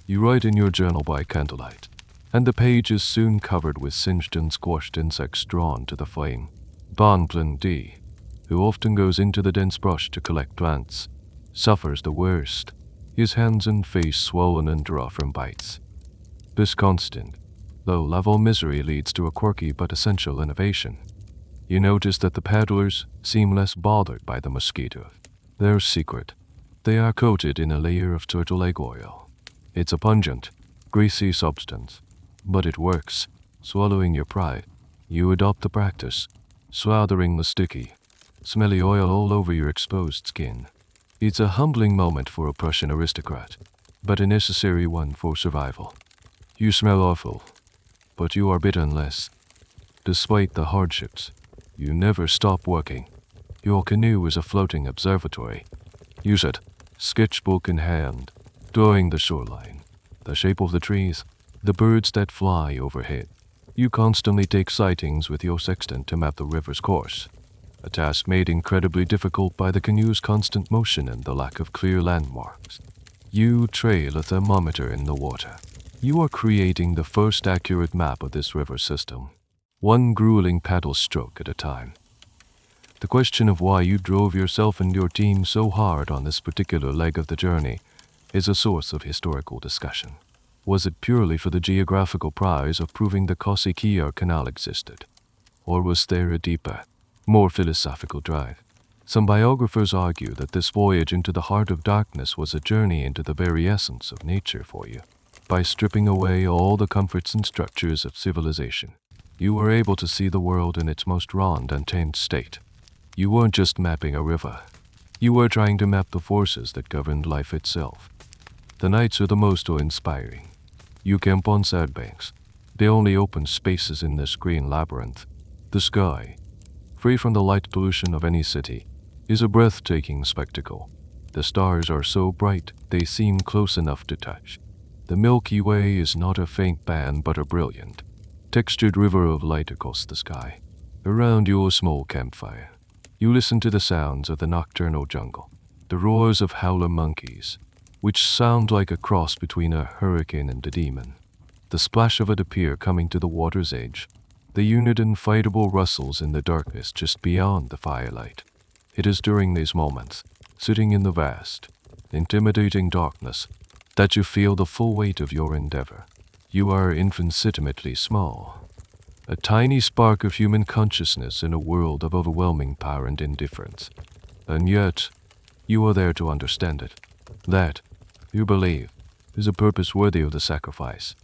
You write in your journal by candlelight, and the page is soon covered with singed and squashed insects drawn to the flame. Bonplin D, who often goes into the dense brush to collect plants, suffers the worst, his hands and face swollen and raw from bites. This constant, low-level misery leads to a quirky but essential innovation. You notice that the paddlers seem less bothered by the mosquitoes. Their secret, they are coated in a layer of turtle egg oil. It's a pungent, greasy substance, but it works. Swallowing your pride, you adopt the practice, slathering the sticky, smelly oil all over your exposed skin. It's a humbling moment for a Prussian aristocrat, but a necessary one for survival. You smell awful, but you are bitten less. Despite the hardships, you never stop working. Your canoe is a floating observatory. You sit, sketchbook in hand, drawing the shoreline, the shape of the trees, the birds that fly overhead. You constantly take sightings with your sextant to map the river's course, a task made incredibly difficult by the canoe's constant motion and the lack of clear landmarks. You trail a thermometer in the water. You are creating the first accurate map of this river system, one grueling paddle stroke at a time. The question of why you drove yourself and your team so hard on this particular leg of the journey is a source of historical discussion. Was it purely for the geographical prize of proving the Cossiquia Canal existed? Or was there a deeper, more philosophical drive? Some biographers argue that this voyage into the heart of darkness was a journey into the very essence of nature for you. By stripping away all the comforts and structures of civilization, you were able to see the world in its most raw and untamed state. You weren't just mapping a river. You were trying to map the forces that governed life itself. The nights are the most awe-inspiring. You camp on sandbanks, the only open spaces in this green labyrinth. The sky, free from the light pollution of any city, is a breathtaking spectacle. The stars are so bright they seem close enough to touch. The Milky Way is not a faint band but a brilliant, textured river of light across the sky. Around your small campfire, you listen to the sounds of the nocturnal jungle, the roars of howler monkeys, which sound like a cross between a hurricane and a demon, the splash of a tapir coming to the water's edge, the unidentifiable rustles in the darkness just beyond the firelight. It is during these moments, sitting in the vast, intimidating darkness, that you feel the full weight of your endeavor. You are infinitesimally small, a tiny spark of human consciousness in a world of overwhelming power and indifference. And yet, you are there to understand it. That, you believe, is a purpose worthy of the sacrifice.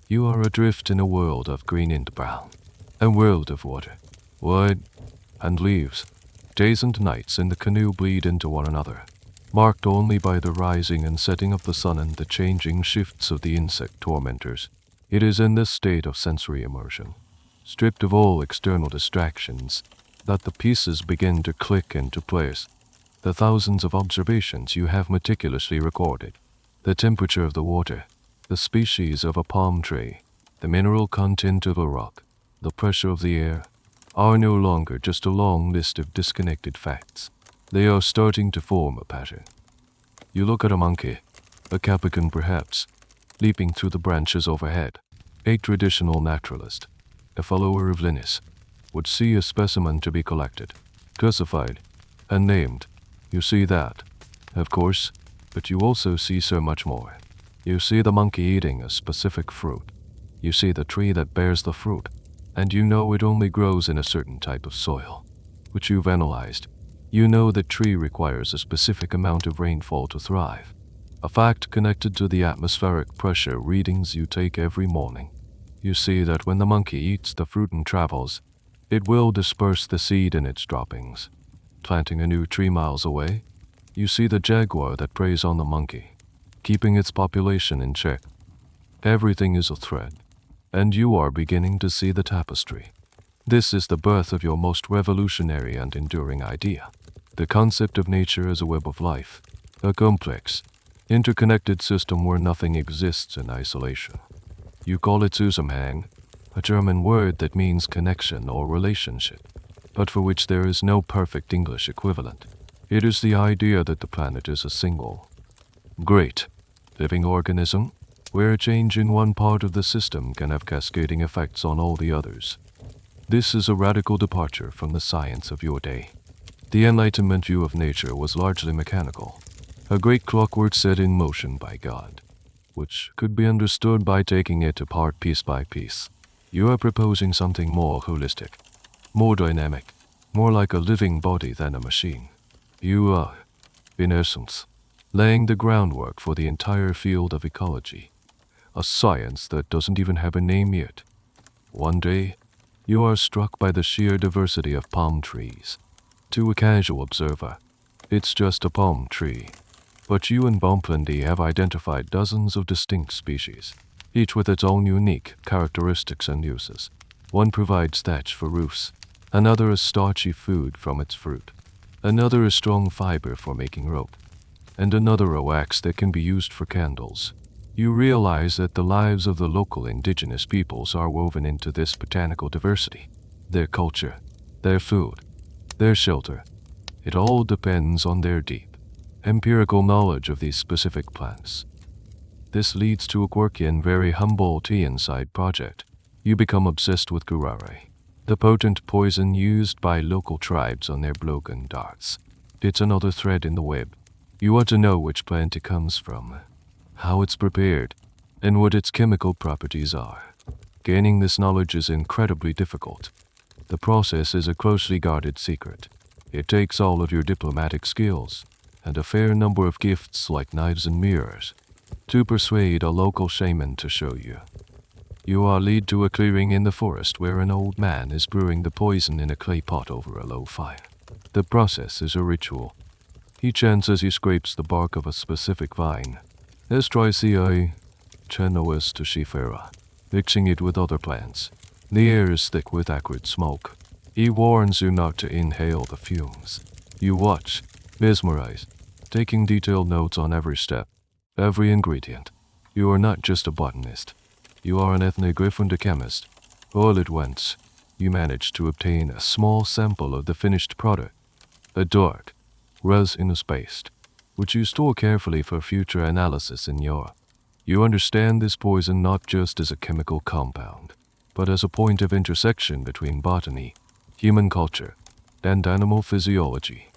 You are adrift in a world of green and brown, a world of water, wood, and leaves. Days and nights in the canoe bleed into one another, marked only by the rising and setting of the sun and the changing shifts of the insect tormentors. It is in this state of sensory immersion, stripped of all external distractions, that the pieces begin to click into place. The thousands of observations you have meticulously recorded, the temperature of the water, the species of a palm tree, the mineral content of a rock, the pressure of the air, are no longer just a long list of disconnected facts. They are starting to form a pattern. You look at a monkey, a capuchin perhaps, leaping through the branches overhead. A traditional naturalist, a follower of Linnaeus, would see a specimen to be collected, classified, and named. You see that, of course, but you also see so much more. You see the monkey eating a specific fruit. You see the tree that bears the fruit, and you know it only grows in a certain type of soil, which you've analyzed. You know the tree requires a specific amount of rainfall to thrive, a fact connected to the atmospheric pressure readings you take every morning. You see that when the monkey eats the fruit and travels, it will disperse the seed in its droppings. Planting a new tree miles away, you see the jaguar that preys on the monkey, keeping its population in check. Everything is a thread, and you are beginning to see the tapestry. This is the birth of your most revolutionary and enduring idea, the concept of nature as a web of life, a complex, interconnected system where nothing exists in isolation. You call it Zusammenhang, a German word that means connection or relationship, but for which there is no perfect English equivalent. It is the idea that the planet is a single, great, living organism, where a change in one part of the system can have cascading effects on all the others. This is a radical departure from the science of your day. The Enlightenment view of nature was largely mechanical, a great clockwork set in motion by God, which could be understood by taking it apart piece by piece. You are proposing something more holistic, more dynamic, more like a living body than a machine. You are, in essence, laying the groundwork for the entire field of ecology, a science that doesn't even have a name yet. One day, you are struck by the sheer diversity of palm trees. To a casual observer, it's just a palm tree. But you and Bonplandy have identified dozens of distinct species, each with its own unique characteristics and uses. One provides thatch for roofs, another is starchy food from its fruit, another is strong fiber for making rope, and another a wax that can be used for candles. You realize that the lives of the local indigenous peoples are woven into this botanical diversity. Their culture, their food, their shelter, it all depends on their deep, empirical knowledge of these specific plants. This leads to a quirky and very Humboldtian side project. You become obsessed with curare, the potent poison used by local tribes on their blogan darts. It's another thread in the web. You want to know which plant it comes from, how it's prepared, and what its chemical properties are. Gaining this knowledge is incredibly difficult. The process is a closely guarded secret. It takes all of your diplomatic skills, and a fair number of gifts like knives and mirrors, to persuade a local shaman to show you. You are led to a clearing in the forest where an old man is brewing the poison in a clay pot over a low fire. The process is a ritual. He chants as he scrapes the bark of a specific vine, Estriciae Chenois tuschifera, mixing it with other plants. The air is thick with acrid smoke. He warns you not to inhale the fumes. You watch, mesmerized, taking detailed notes on every step, every ingredient. You are not just a botanist. You are an ethnographer and a chemist. All at once, you manage to obtain a small sample of the finished product, a dark, resinous paste, which you store carefully for future analysis in your. You understand this poison not just as a chemical compound, but as a point of intersection between botany, human culture, and animal physiology.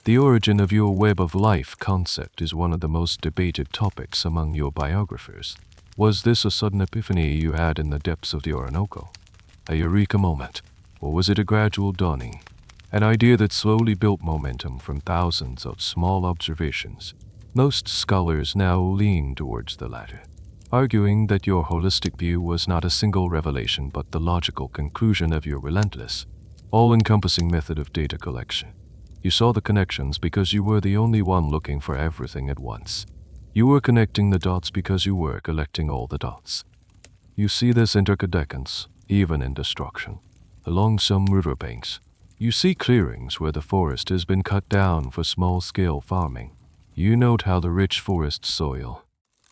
The origin of your web of life concept is one of the most debated topics among your biographers. Was this a sudden epiphany you had in the depths of the Orinoco? A eureka moment? Or was it a gradual dawning? An idea that slowly built momentum from thousands of small observations. Most scholars now lean towards the latter, arguing that your holistic view was not a single revelation but the logical conclusion of your relentless, all-encompassing method of data collection. You saw the connections because you were the only one looking for everything at once. You were connecting the dots because you were collecting all the dots. You see this interconnections, even in destruction. Along some riverbanks, you see clearings where the forest has been cut down for small-scale farming. You note how the rich forest soil,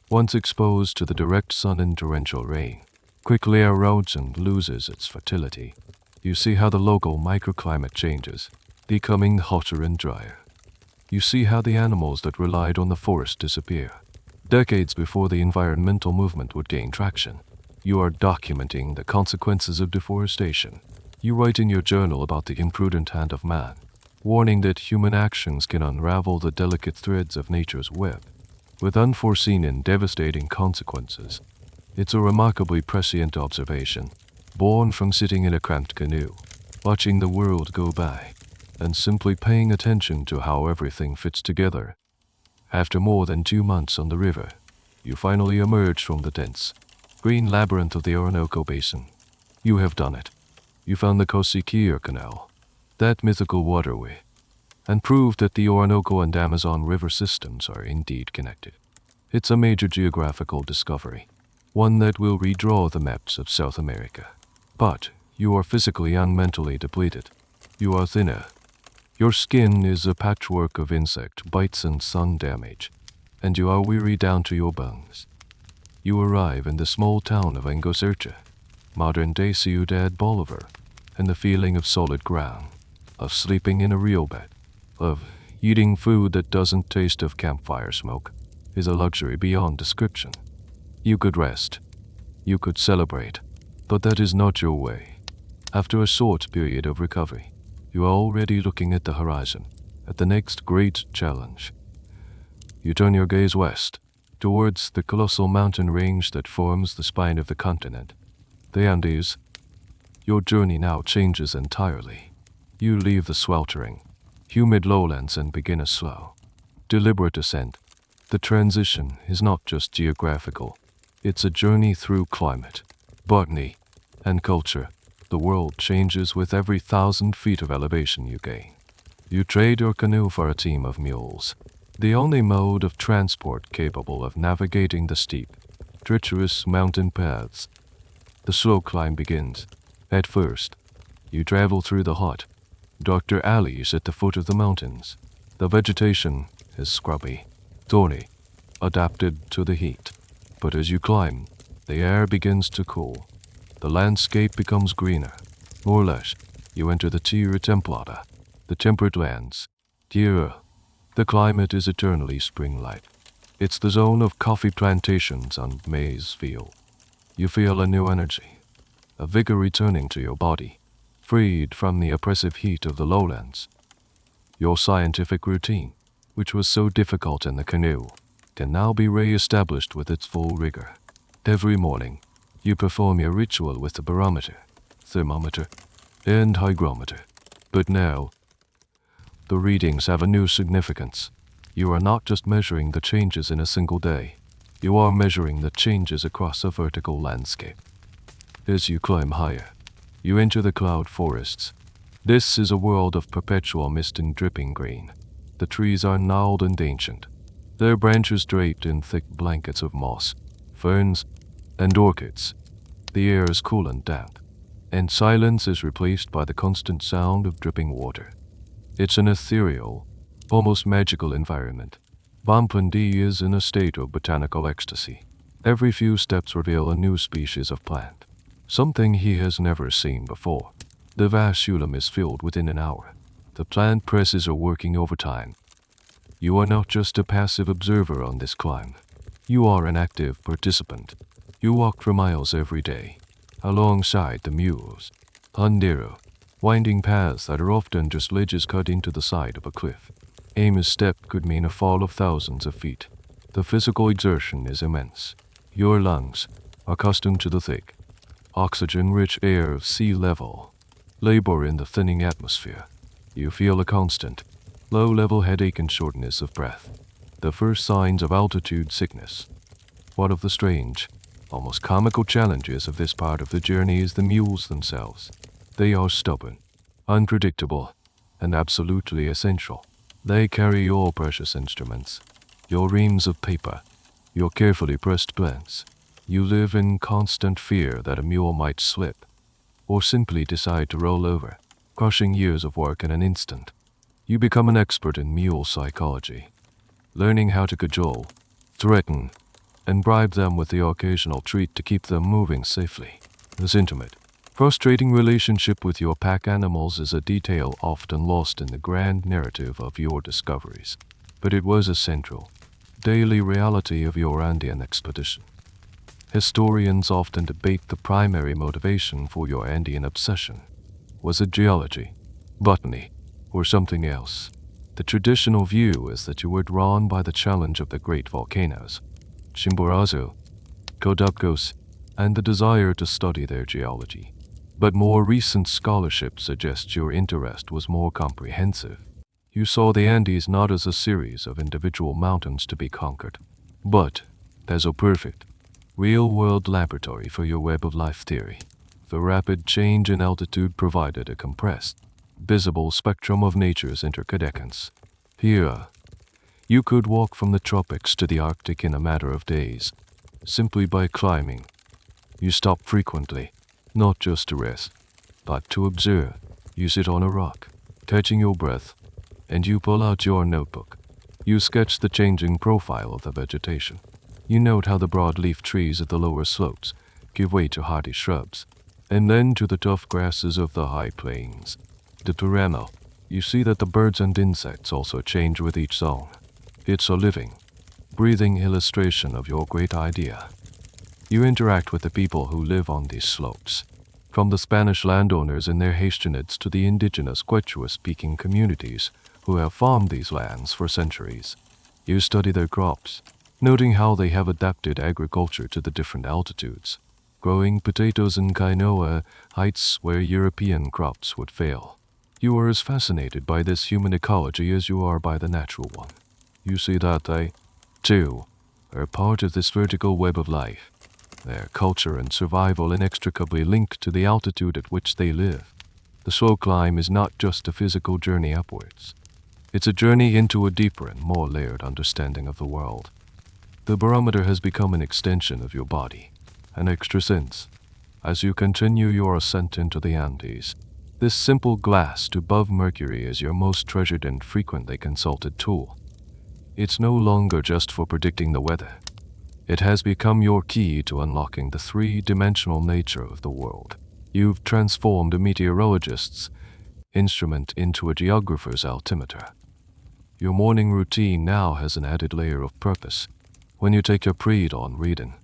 once exposed to the direct sun and torrential rain, quickly erodes and loses its fertility. You see how the local microclimate changes, becoming hotter and drier. You see how the animals that relied on the forest disappear. Decades before the environmental movement would gain traction, you are documenting the consequences of deforestation. You write in your journal about the imprudent hand of man, warning that human actions can unravel the delicate threads of nature's web, with unforeseen and devastating consequences. It's a remarkably prescient observation, born from sitting in a cramped canoe, watching the world go by, and simply paying attention to how everything fits together. After more than 2 months on the river, you finally emerge from the dense, green labyrinth of the Orinoco Basin. You have done it. You found the Cosiquia Canal, that mythical waterway, and proved that the Orinoco and Amazon river systems are indeed connected. It's a major geographical discovery, one that will redraw the maps of South America. But you are physically and mentally depleted. You are thinner. Your skin is a patchwork of insect bites and sun damage, and you are weary down to your bones. You arrive in the small town of Angosercha, modern-day Ciudad Bolivar, and the feeling of solid ground, of sleeping in a real bed, of eating food that doesn't taste of campfire smoke, is a luxury beyond description. You could rest. You could celebrate, but that is not your way. After a short period of recovery, you are already looking at the horizon, at the next great challenge. You turn your gaze west, towards the colossal mountain range that forms the spine of the continent, the Andes. Your journey now changes entirely. You leave the sweltering, humid lowlands and begin a slow, deliberate ascent. The transition is not just geographical, it's a journey through climate, botany, and culture. The world changes with every 1,000 feet of elevation you gain. You trade your canoe for a team of mules, the only mode of transport capable of navigating the steep, treacherous mountain paths. The slow climb begins. At first, you travel through the hot, dark alleys at the foot of the mountains. The vegetation is scrubby, thorny, adapted to the heat. But as you climb, the air begins to cool. The landscape becomes greener. More or less, you enter the Tierra Templata, the temperate lands. Tierra, the climate is eternally spring-like. It's the zone of coffee plantations and maize field. You feel a new energy, a vigor returning to your body, freed from the oppressive heat of the lowlands. Your scientific routine, which was so difficult in the canoe, can now be re-established with its full rigor. Every morning, you perform your ritual with the barometer, thermometer, and hygrometer. But now, the readings have a new significance. You are not just measuring the changes in a single day. You are measuring the changes across a vertical landscape. As you climb higher, you enter the cloud forests. This is a world of perpetual mist and dripping green. The trees are gnarled and ancient, their branches draped in thick blankets of moss, ferns, and orchids. The air is cool and damp, and silence is replaced by the constant sound of dripping water. It's an ethereal, almost magical environment. Bonpandi is in a state of botanical ecstasy. Every few steps reveal a new species of plant, something he has never seen before. The vasculum is filled within an hour. The plant presses are working overtime. You are not just a passive observer on this climb. You are an active participant. You walk for miles every day, alongside the mules. Andrea, winding paths that are often just ledges cut into the side of a cliff. A misstep could mean a fall of thousands of feet. The physical exertion is immense. Your lungs, accustomed to the thick, oxygen-rich air of sea level, labor in the thinning atmosphere. You feel a constant, low-level headache and shortness of breath. The first signs of altitude sickness. One of the strange, almost comical challenges of this part of the journey is the mules themselves. They are stubborn, unpredictable, and absolutely essential. They carry your precious instruments, your reams of paper, your carefully pressed plans. You live in constant fear that a mule might slip, or simply decide to roll over, crushing years of work in an instant. You become an expert in mule psychology, learning how to cajole, threaten, and bribe them with the occasional treat to keep them moving safely. This intimate, frustrating relationship with your pack animals is a detail often lost in the grand narrative of your discoveries, but it was a central, daily reality of your Andean expedition. Historians often debate the primary motivation for your Andean obsession. Was it geology, botany, or something else? The traditional view is that you were drawn by the challenge of the great volcanoes, Chimborazo, Coatzacoalcos, and the desire to study their geology. But more recent scholarship suggests your interest was more comprehensive. You saw the Andes not as a series of individual mountains to be conquered, but as a perfect, real-world laboratory for your web of life theory. The rapid change in altitude provided a compressed, visible spectrum of nature's interconnections. Here, you could walk from the tropics to the Arctic in a matter of days, simply by climbing. You stop frequently, not just to rest, but to observe. You sit on a rock, catching your breath, and you pull out your notebook. You sketch the changing profile of the vegetation. You note how the broadleaf trees of the lower slopes give way to hardy shrubs, and then to the tough grasses of the high plains. The terreno, you see that the birds and insects also change with each zone. It's a living, breathing illustration of your great idea. You interact with the people who live on these slopes, from the Spanish landowners in their haystenids to the indigenous Quechua-speaking communities who have farmed these lands for centuries. You study their crops, noting how they have adapted agriculture to the different altitudes, growing potatoes in quinoa heights where European crops would fail. You are as fascinated by this human ecology as you are by the natural one. You see that they, too, are part of this vertical web of life, their culture and survival inextricably linked to the altitude at which they live. The slow climb is not just a physical journey upwards. It's a journey into a deeper and more layered understanding of the world. The barometer has become an extension of your body, an extra sense. As you continue your ascent into the Andes, this simple glass above Mercury is your most treasured and frequently consulted tool. It's no longer just for predicting the weather. It has become your key to unlocking the three-dimensional nature of the world. You've transformed a meteorologist's instrument into a geographer's altimeter. Your morning routine now has an added layer of purpose. When you take your pre-dawn reading,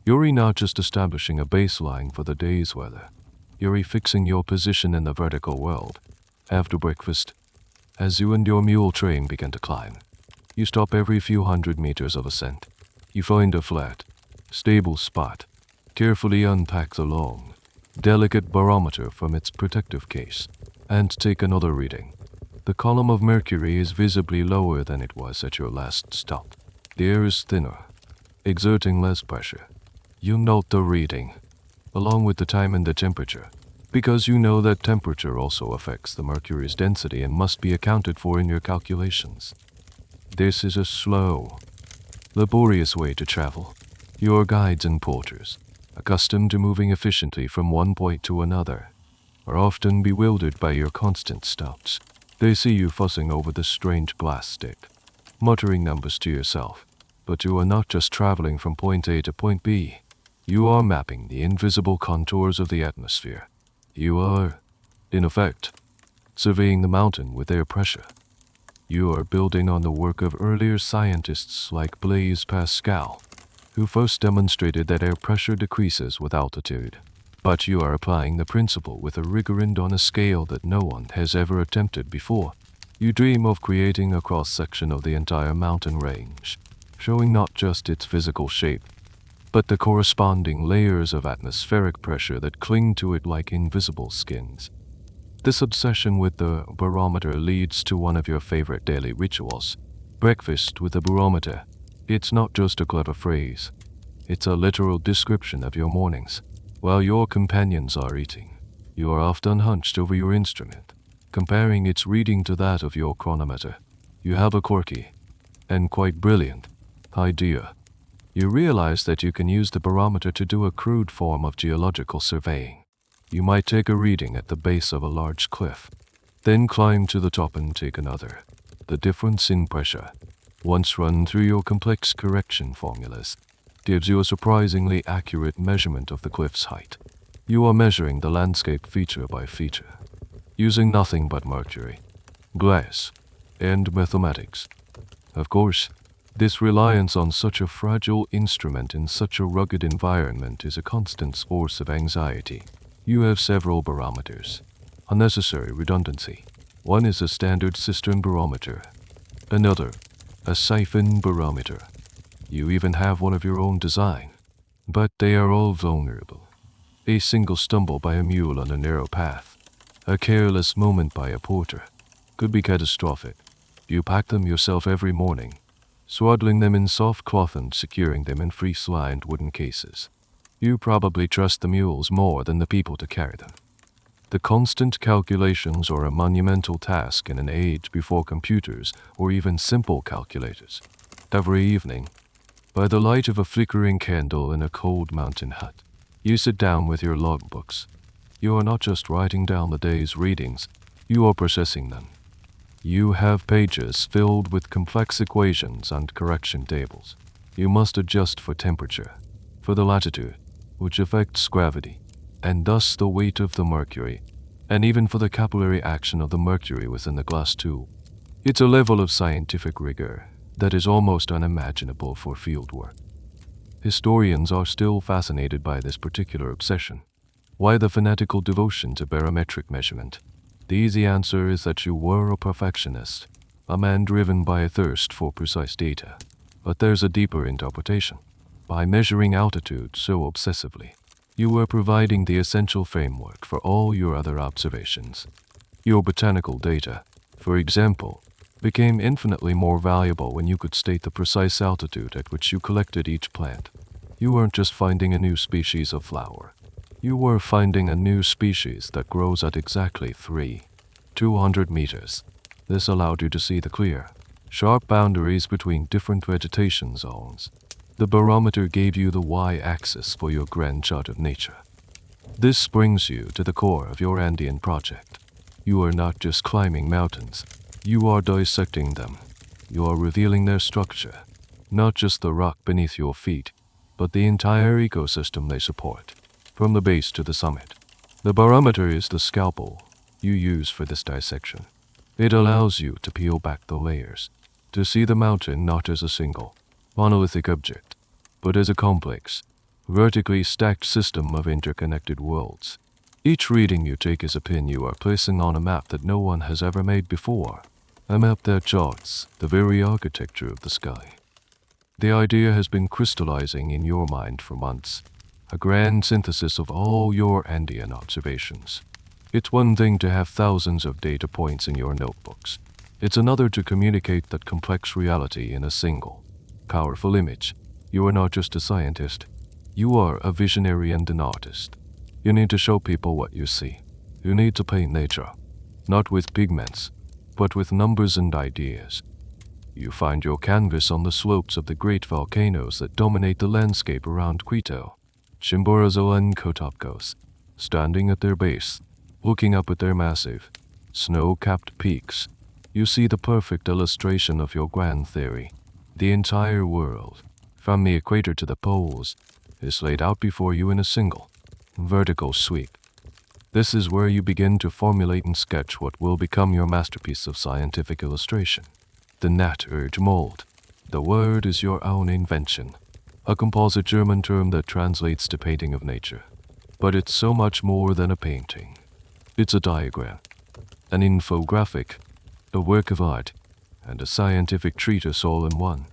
you're not just establishing a baseline for the day's weather. You're fixing your position in the vertical world. After breakfast, as you and your mule train begin to climb, you stop every few hundred meters of ascent. You find a flat, stable spot, carefully unpack the long, delicate barometer from its protective case, and take another reading. The column of mercury is visibly lower than it was at your last stop. The air is thinner, exerting less pressure. You note the reading, along with the time and the temperature, because you know that temperature also affects the mercury's density and must be accounted for in your calculations. This is a slow, laborious way to travel. Your guides and porters, accustomed to moving efficiently from one point to another, are often bewildered by your constant stops. They see you fussing over the strange glass stick, muttering numbers to yourself. But you are not just traveling from point A to point B. You are mapping the invisible contours of the atmosphere. You are, in effect, surveying the mountain with air pressure. You are building on the work of earlier scientists like Blaise Pascal, who first demonstrated that air pressure decreases with altitude. But you are applying the principle with a rigor and on a scale that no one has ever attempted before. You dream of creating a cross-section of the entire mountain range, showing not just its physical shape, but the corresponding layers of atmospheric pressure that cling to it like invisible skins. This obsession with the barometer leads to one of your favorite daily rituals, breakfast with a barometer. It's not just a clever phrase. It's a literal description of your mornings. While your companions are eating, you are often hunched over your instrument, comparing its reading to that of your chronometer. You have a quirky, and quite brilliant, idea. You realize that you can use the barometer to do a crude form of geological surveying. You might take a reading at the base of a large cliff, then climb to the top and take another. The difference in pressure, once run through your complex correction formulas, gives you a surprisingly accurate measurement of the cliff's height. You are measuring the landscape feature by feature, using nothing but mercury, glass, and mathematics. Of course, this reliance on such a fragile instrument in such a rugged environment is a constant source of anxiety. You have several barometers. Unnecessary redundancy. One is a standard cistern barometer. Another, a siphon barometer. You even have one of your own design. But they are all vulnerable. A single stumble by a mule on a narrow path, a careless moment by a porter, could be catastrophic. You pack them yourself every morning, swaddling them in soft cloth and securing them in fleece-lined wooden cases. You probably trust the mules more than the people to carry them. The constant calculations are a monumental task in an age before computers or even simple calculators. Every evening, by the light of a flickering candle in a cold mountain hut, you sit down with your logbooks. You are not just writing down the day's readings, you are processing them. You have pages filled with complex equations and correction tables. You must adjust for temperature, for the latitude, which affects gravity, and thus the weight of the mercury, and even for the capillary action of the mercury within the glass tube. It's a level of scientific rigor that is almost unimaginable for fieldwork. Historians are still fascinated by this particular obsession. Why the fanatical devotion to barometric measurement? The easy answer is that you were a perfectionist, a man driven by a thirst for precise data. But there's a deeper interpretation. By measuring altitude so obsessively, you were providing the essential framework for all your other observations. Your botanical data, for example, became infinitely more valuable when you could state the precise altitude at which you collected each plant. You weren't just finding a new species of flower. You were finding a new species that grows at exactly 200 meters. This allowed you to see the clear, sharp boundaries between different vegetation zones. The barometer gave you the y-axis for your grand chart of nature. This brings you to the core of your Andean project. You are not just climbing mountains. You are dissecting them. You are revealing their structure, not just the rock beneath your feet, but the entire ecosystem they support, from the base to the summit. The barometer is the scalpel you use for this dissection. It allows you to peel back the layers, to see the mountain not as a single, monolithic object, but as a complex, vertically stacked system of interconnected worlds. Each reading you take is a pin you are placing on a map that no one has ever made before, a map that charts the very architecture of the sky. The idea has been crystallizing in your mind for months, a grand synthesis of all your Andean observations. It's one thing to have thousands of data points in your notebooks. It's another to communicate that complex reality in a single, powerful image. You are not just a scientist. You are a visionary and an artist. You need to show people what you see. You need to paint nature, not with pigments, but with numbers and ideas. You find your canvas on the slopes of the great volcanoes that dominate the landscape around Quito, Chimborazo and Cotopcos. Standing at their base, looking up at their massive, snow-capped peaks, you see the perfect illustration of your grand theory. The entire world, from the equator to the poles, is laid out before you in a single, vertical sweep. This is where you begin to formulate and sketch what will become your masterpiece of scientific illustration, the gnat-urge mold. The word is your own invention, a composite German term that translates to painting of nature. But it's so much more than a painting. It's a diagram, an infographic, a work of art, and a scientific treatise all in one.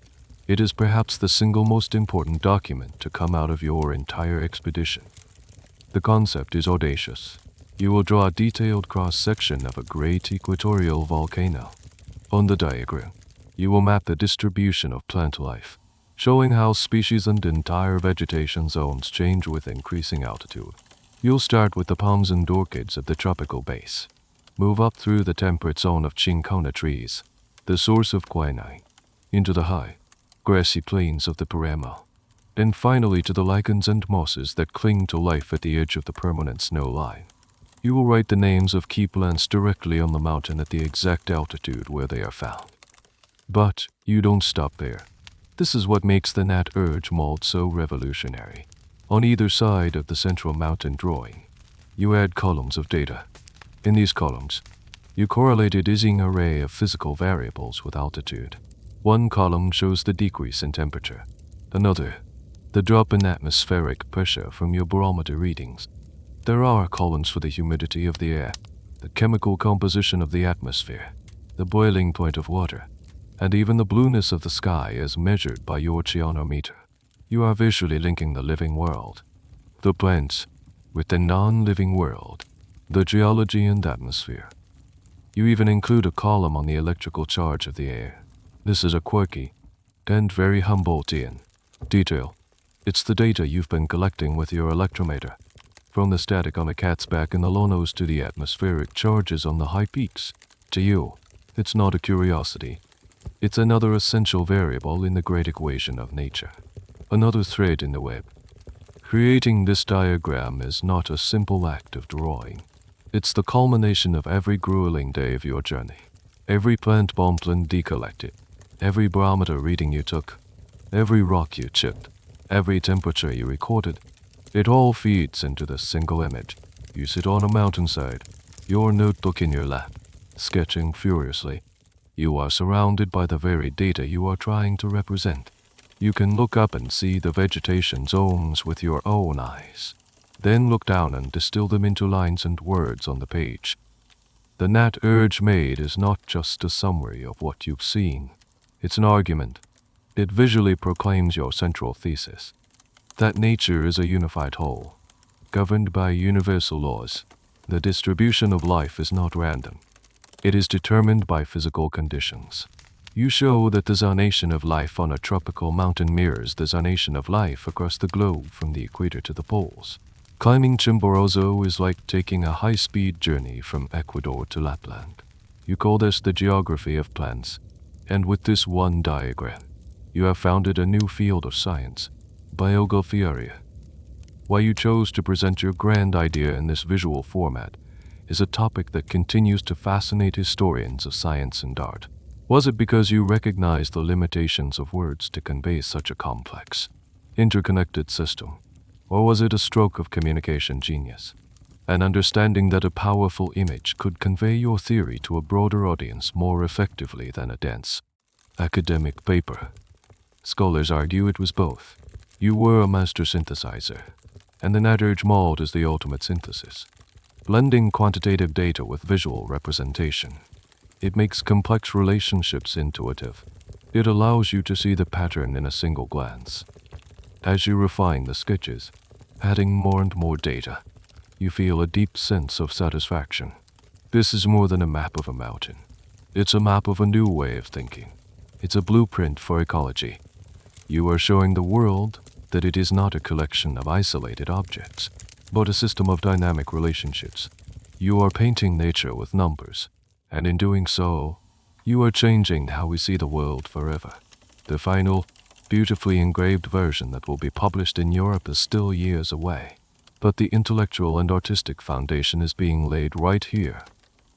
It is perhaps the single most important document to come out of your entire expedition. The concept is audacious. You will draw a detailed cross-section of a great equatorial volcano. On the diagram, you will map the distribution of plant life, showing how species and entire vegetation zones change with increasing altitude. You'll start with the palms and orchids at the tropical base, move up through the temperate zone of cinchona trees, the source of quinine, into the high, grassy plains of the Paramo, and finally to the lichens and mosses that cling to life at the edge of the permanent snow line. You will write the names of key plants directly on the mountain at the exact altitude where they are found. But you don't stop there. This is what makes the gnat-urge mold so revolutionary. On either side of the central mountain drawing, you add columns of data. In these columns, you correlate a dizzying array of physical variables with altitude. One column shows the decrease in temperature. Another, the drop in atmospheric pressure from your barometer readings. There are columns for the humidity of the air, the chemical composition of the atmosphere, the boiling point of water, and even the blueness of the sky as measured by your oceanometer. You are visually linking the living world, the plants, with the non-living world, the geology and atmosphere. You even include a column on the electrical charge of the air. This is a quirky and very Humboldtian detail. It's the data you've been collecting with your electrometer, from the static on a cat's back in the low-nose to the atmospheric charges on the high peaks. To you, it's not a curiosity. It's another essential variable in the great equation of nature, another thread in the web. Creating this diagram is not a simple act of drawing. It's the culmination of every grueling day of your journey, every plant bomblin decollected, every barometer reading you took, every rock you chipped, every temperature you recorded. It all feeds into the single image. You sit on a mountainside, your notebook in your lap, sketching furiously. You are surrounded by the very data you are trying to represent. You can look up and see the vegetation zones with your own eyes, then look down and distill them into lines and words on the page. The gnat-urge made is not just a summary of what you've seen. It's an argument. It visually proclaims your central thesis, that nature is a unified whole, governed by universal laws. The distribution of life is not random. It is determined by physical conditions. You show that the zonation of life on a tropical mountain mirrors the zonation of life across the globe from the equator to the poles. Climbing Chimborazo is like taking a high-speed journey from Ecuador to Lapland. You call this the geography of plants, and with this one diagram, you have founded a new field of science, biography. Why you chose to present your grand idea in this visual format is a topic that continues to fascinate historians of science and art. Was it because you recognized the limitations of words to convey such a complex, interconnected system? Or was it a stroke of communication genius, an understanding that a powerful image could convey your theory to a broader audience more effectively than a dense, academic paper? Scholars argue it was both. You were a master synthesizer, and the gnat-urge mold is the ultimate synthesis, blending quantitative data with visual representation. It makes complex relationships intuitive. It allows you to see the pattern in a single glance. As you refine the sketches, adding more and more data, you feel a deep sense of satisfaction. This is more than a map of a mountain. It's a map of a new way of thinking. It's a blueprint for ecology. You are showing the world that it is not a collection of isolated objects, but a system of dynamic relationships. You are painting nature with numbers, and in doing so, you are changing how we see the world forever. The final, beautifully engraved version that will be published in Europe is still years away, but the intellectual and artistic foundation is being laid right here,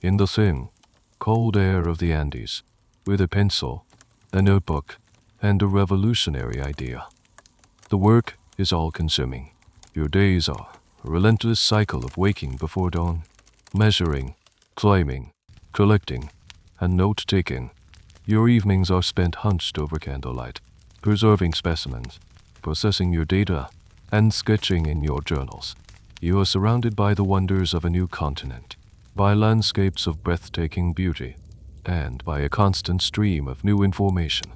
in the thin, cold air of the Andes, with a pencil, a notebook, and a revolutionary idea. The work is all-consuming. Your days are a relentless cycle of waking before dawn, measuring, climbing, collecting, and note-taking. Your evenings are spent hunched over candlelight, preserving specimens, processing your data, and sketching in your journals. You are surrounded by the wonders of a new continent, by landscapes of breathtaking beauty, and by a constant stream of new information.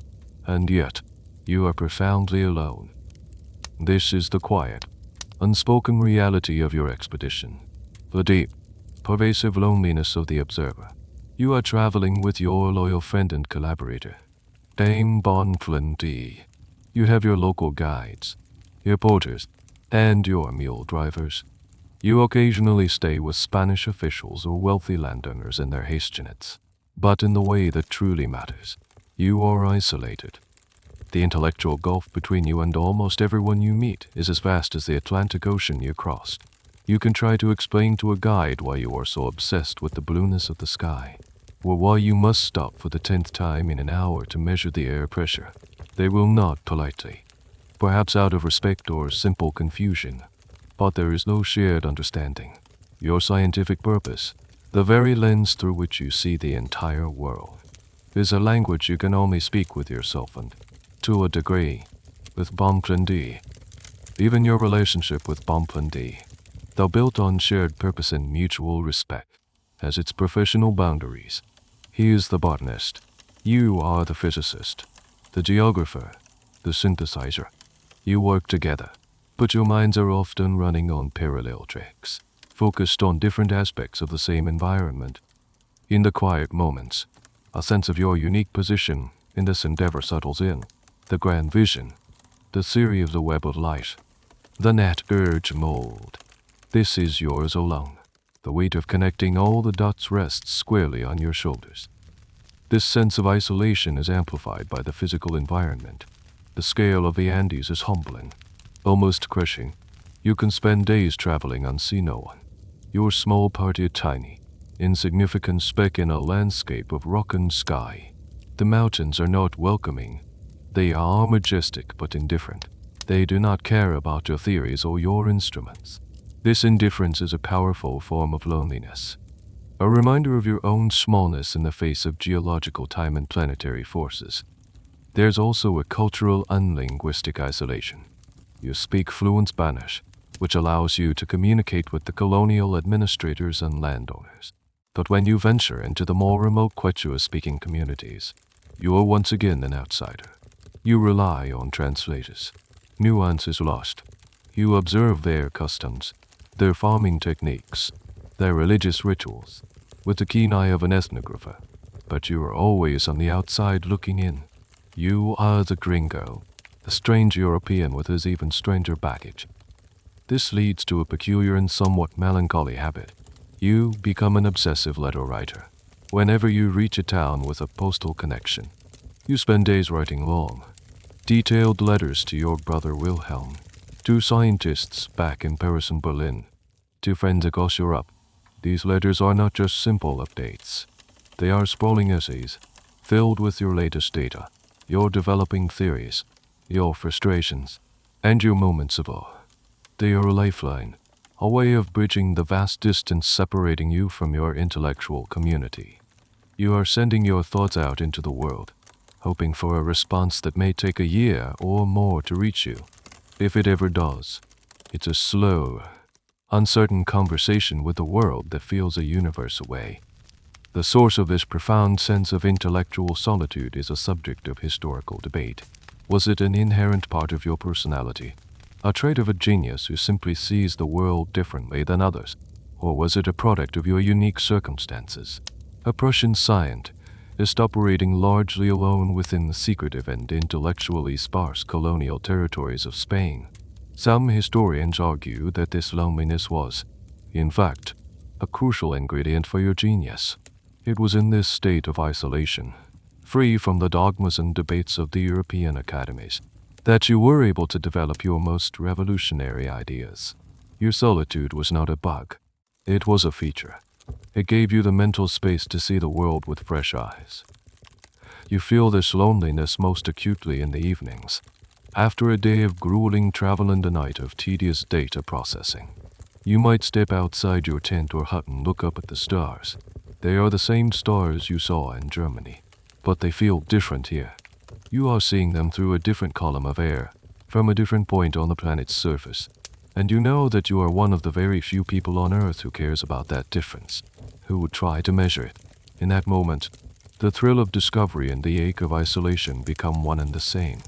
And yet, you are profoundly alone. This is the quiet, unspoken reality of your expedition, the deep, pervasive loneliness of the observer. You are traveling with your loyal friend and collaborator, Dame Bonplenty. You have your local guides, your porters, and your mule drivers. You occasionally stay with Spanish officials or wealthy landowners in their haystonnets. But in the way that truly matters, you are isolated. The intellectual gulf between you and almost everyone you meet is as vast as the Atlantic Ocean you crossed. You can try to explain to a guide why you are so obsessed with the blueness of the sky, or why you must stop for the 10th time in an hour to measure the air pressure. They will not politely, perhaps out of respect or simple confusion, but there is no shared understanding. Your scientific purpose, the very lens through which you see the entire world, is a language you can only speak with yourself and, to a degree, with Bonplenty. Even your relationship with Bonplenty, though built on shared purpose and mutual respect, has its professional boundaries. He is the botanist. You are the physicist, the geographer, the synthesizer. You work together, but your minds are often running on parallel tracks, focused on different aspects of the same environment. In the quiet moments, a sense of your unique position in this endeavor settles in. The grand vision, the theory of the web of light, the net urge mold. This is yours alone. The weight of connecting all the dots rests squarely on your shoulders. This sense of isolation is amplified by the physical environment. The scale of the Andes is humbling, almost crushing. You can spend days traveling and see no one. Your small party a tiny, insignificant speck in a landscape of rock and sky. The mountains are not welcoming. They are majestic but indifferent. They do not care about your theories or your instruments. This indifference is a powerful form of loneliness, a reminder of your own smallness in the face of geological time and planetary forces. There's also a cultural unlinguistic isolation. You speak fluent Spanish, which allows you to communicate with the colonial administrators and landowners. But when you venture into the more remote Quechua-speaking communities, you are once again an outsider. You rely on translators. Nuance is lost. You observe their customs, their farming techniques, their religious rituals, with the keen eye of an ethnographer. But you are always on the outside looking in. You are the gringo, the strange European with his even stranger baggage. This leads to a peculiar and somewhat melancholy habit. You become an obsessive letter writer. Whenever you reach a town with a postal connection, you spend days writing long, detailed letters to your brother Wilhelm, to scientists back in Paris and Berlin, to friends across Europe. These letters are not just simple updates. They are sprawling essays, filled with your latest data, your developing theories, your frustrations, and your moments of awe. They are a lifeline, a way of bridging the vast distance separating you from your intellectual community. You are sending your thoughts out into the world, hoping for a response that may take a year or more to reach you. If it ever does, it's a slow, uncertain conversation with the world that feels a universe away. The source of this profound sense of intellectual solitude is a subject of historical debate. Was it an inherent part of your personality, a trait of a genius who simply sees the world differently than others, or was it a product of your unique circumstances? A Prussian scientist operating largely alone within the secretive and intellectually sparse colonial territories of Spain. Some historians argue that this loneliness was, in fact, a crucial ingredient for your genius. It was in this state of isolation, free from the dogmas and debates of the European academies, that you were able to develop your most revolutionary ideas. Your solitude was not a bug. It was a feature. It gave you the mental space to see the world with fresh eyes. You feel this loneliness most acutely in the evenings. After a day of grueling travel and a night of tedious data processing, you might step outside your tent or hut and look up at the stars. They are the same stars you saw in Germany, but they feel different here. You are seeing them through a different column of air, from a different point on the planet's surface, and you know that you are one of the very few people on Earth who cares about that difference, who would try to measure it. In that moment, the thrill of discovery and the ache of isolation become one and the same.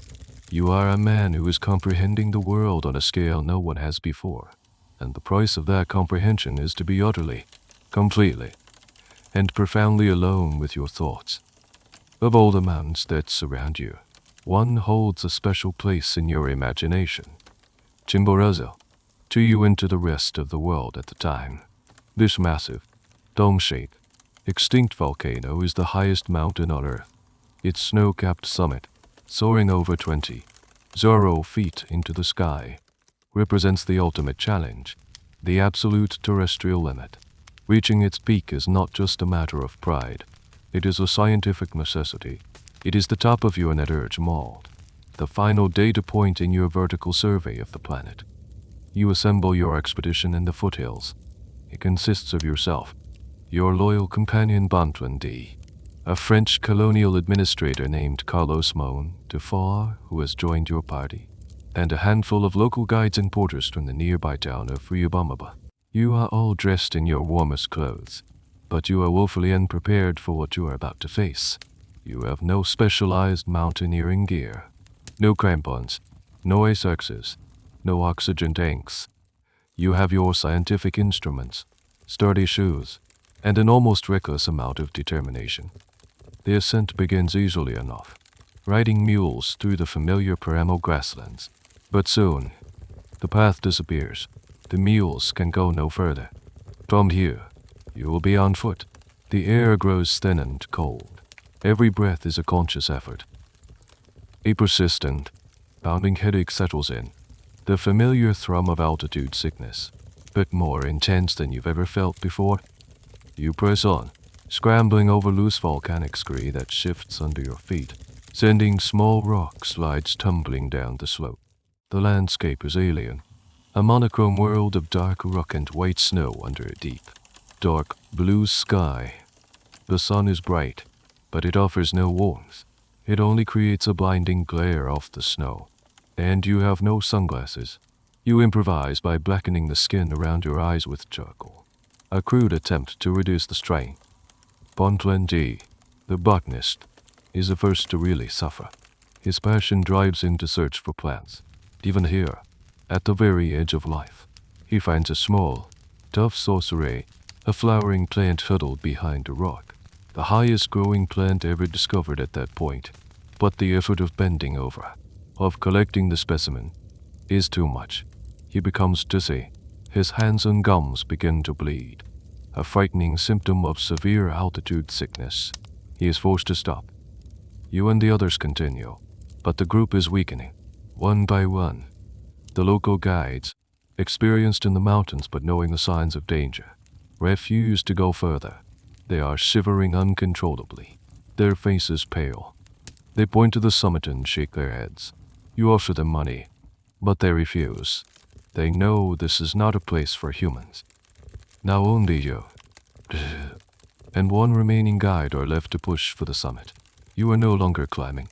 You are a man who is comprehending the world on a scale no one has before, and the price of that comprehension is to be utterly, completely, and profoundly alone with your thoughts. Of all the mountains that surround you, one holds a special place in your imagination. Chimborazo, to you and to the rest of the world at the time. This massive, dome-shaped, extinct volcano is the highest mountain on Earth. Its snow-capped summit, soaring over 20 feet into the sky, represents the ultimate challenge, the absolute terrestrial limit. Reaching its peak is not just a matter of pride. It is a scientific necessity. It is the top of your net mold, the final data point in your vertical survey of the planet. You assemble your expedition in the foothills. It consists of yourself, your loyal companion Bontlin D., a French colonial administrator named Carlos Mon Dufour, who has joined your party, and a handful of local guides and porters from the nearby town of Riobamba. You are all dressed in your warmest clothes, but you are woefully unprepared for what you are about to face. You have no specialized mountaineering gear, no crampons, no ice axes, no oxygen tanks. You have your scientific instruments, sturdy shoes, and an almost reckless amount of determination. The ascent begins easily enough, riding mules through the familiar perennial grasslands. But soon, the path disappears. The mules can go no further. From here, you will be on foot. The air grows thin and cold. Every breath is a conscious effort. A persistent, pounding headache settles in. The familiar thrum of altitude sickness, but more intense than you've ever felt before. You press on, scrambling over loose volcanic scree that shifts under your feet, sending small rock slides tumbling down the slope. The landscape is alien, a monochrome world of dark rock and white snow under a deep, dark blue sky. The sun is bright, but it offers no warmth. It only creates a blinding glare off the snow. And you have no sunglasses. You improvise by blackening the skin around your eyes with charcoal, a crude attempt to reduce the strain. Bontlin D., the botanist, is the first to really suffer. His passion drives him to search for plants. Even here, at the very edge of life, he finds a small, tough sorcerer, a flowering plant huddled behind a rock, the highest growing plant ever discovered at that point. But the effort of bending over, of collecting the specimen, is too much. He becomes dizzy. His hands and gums begin to bleed, a frightening symptom of severe altitude sickness. He is forced to stop. You and the others continue, but the group is weakening, one by one. The local guides, experienced in the mountains but knowing the signs of danger, refuse to go further. They are shivering uncontrollably, their faces pale. They point to the summit and shake their heads. You offer them money, but they refuse. They know this is not a place for humans. Now only you and one remaining guide are left to push for the summit. You are no longer climbing.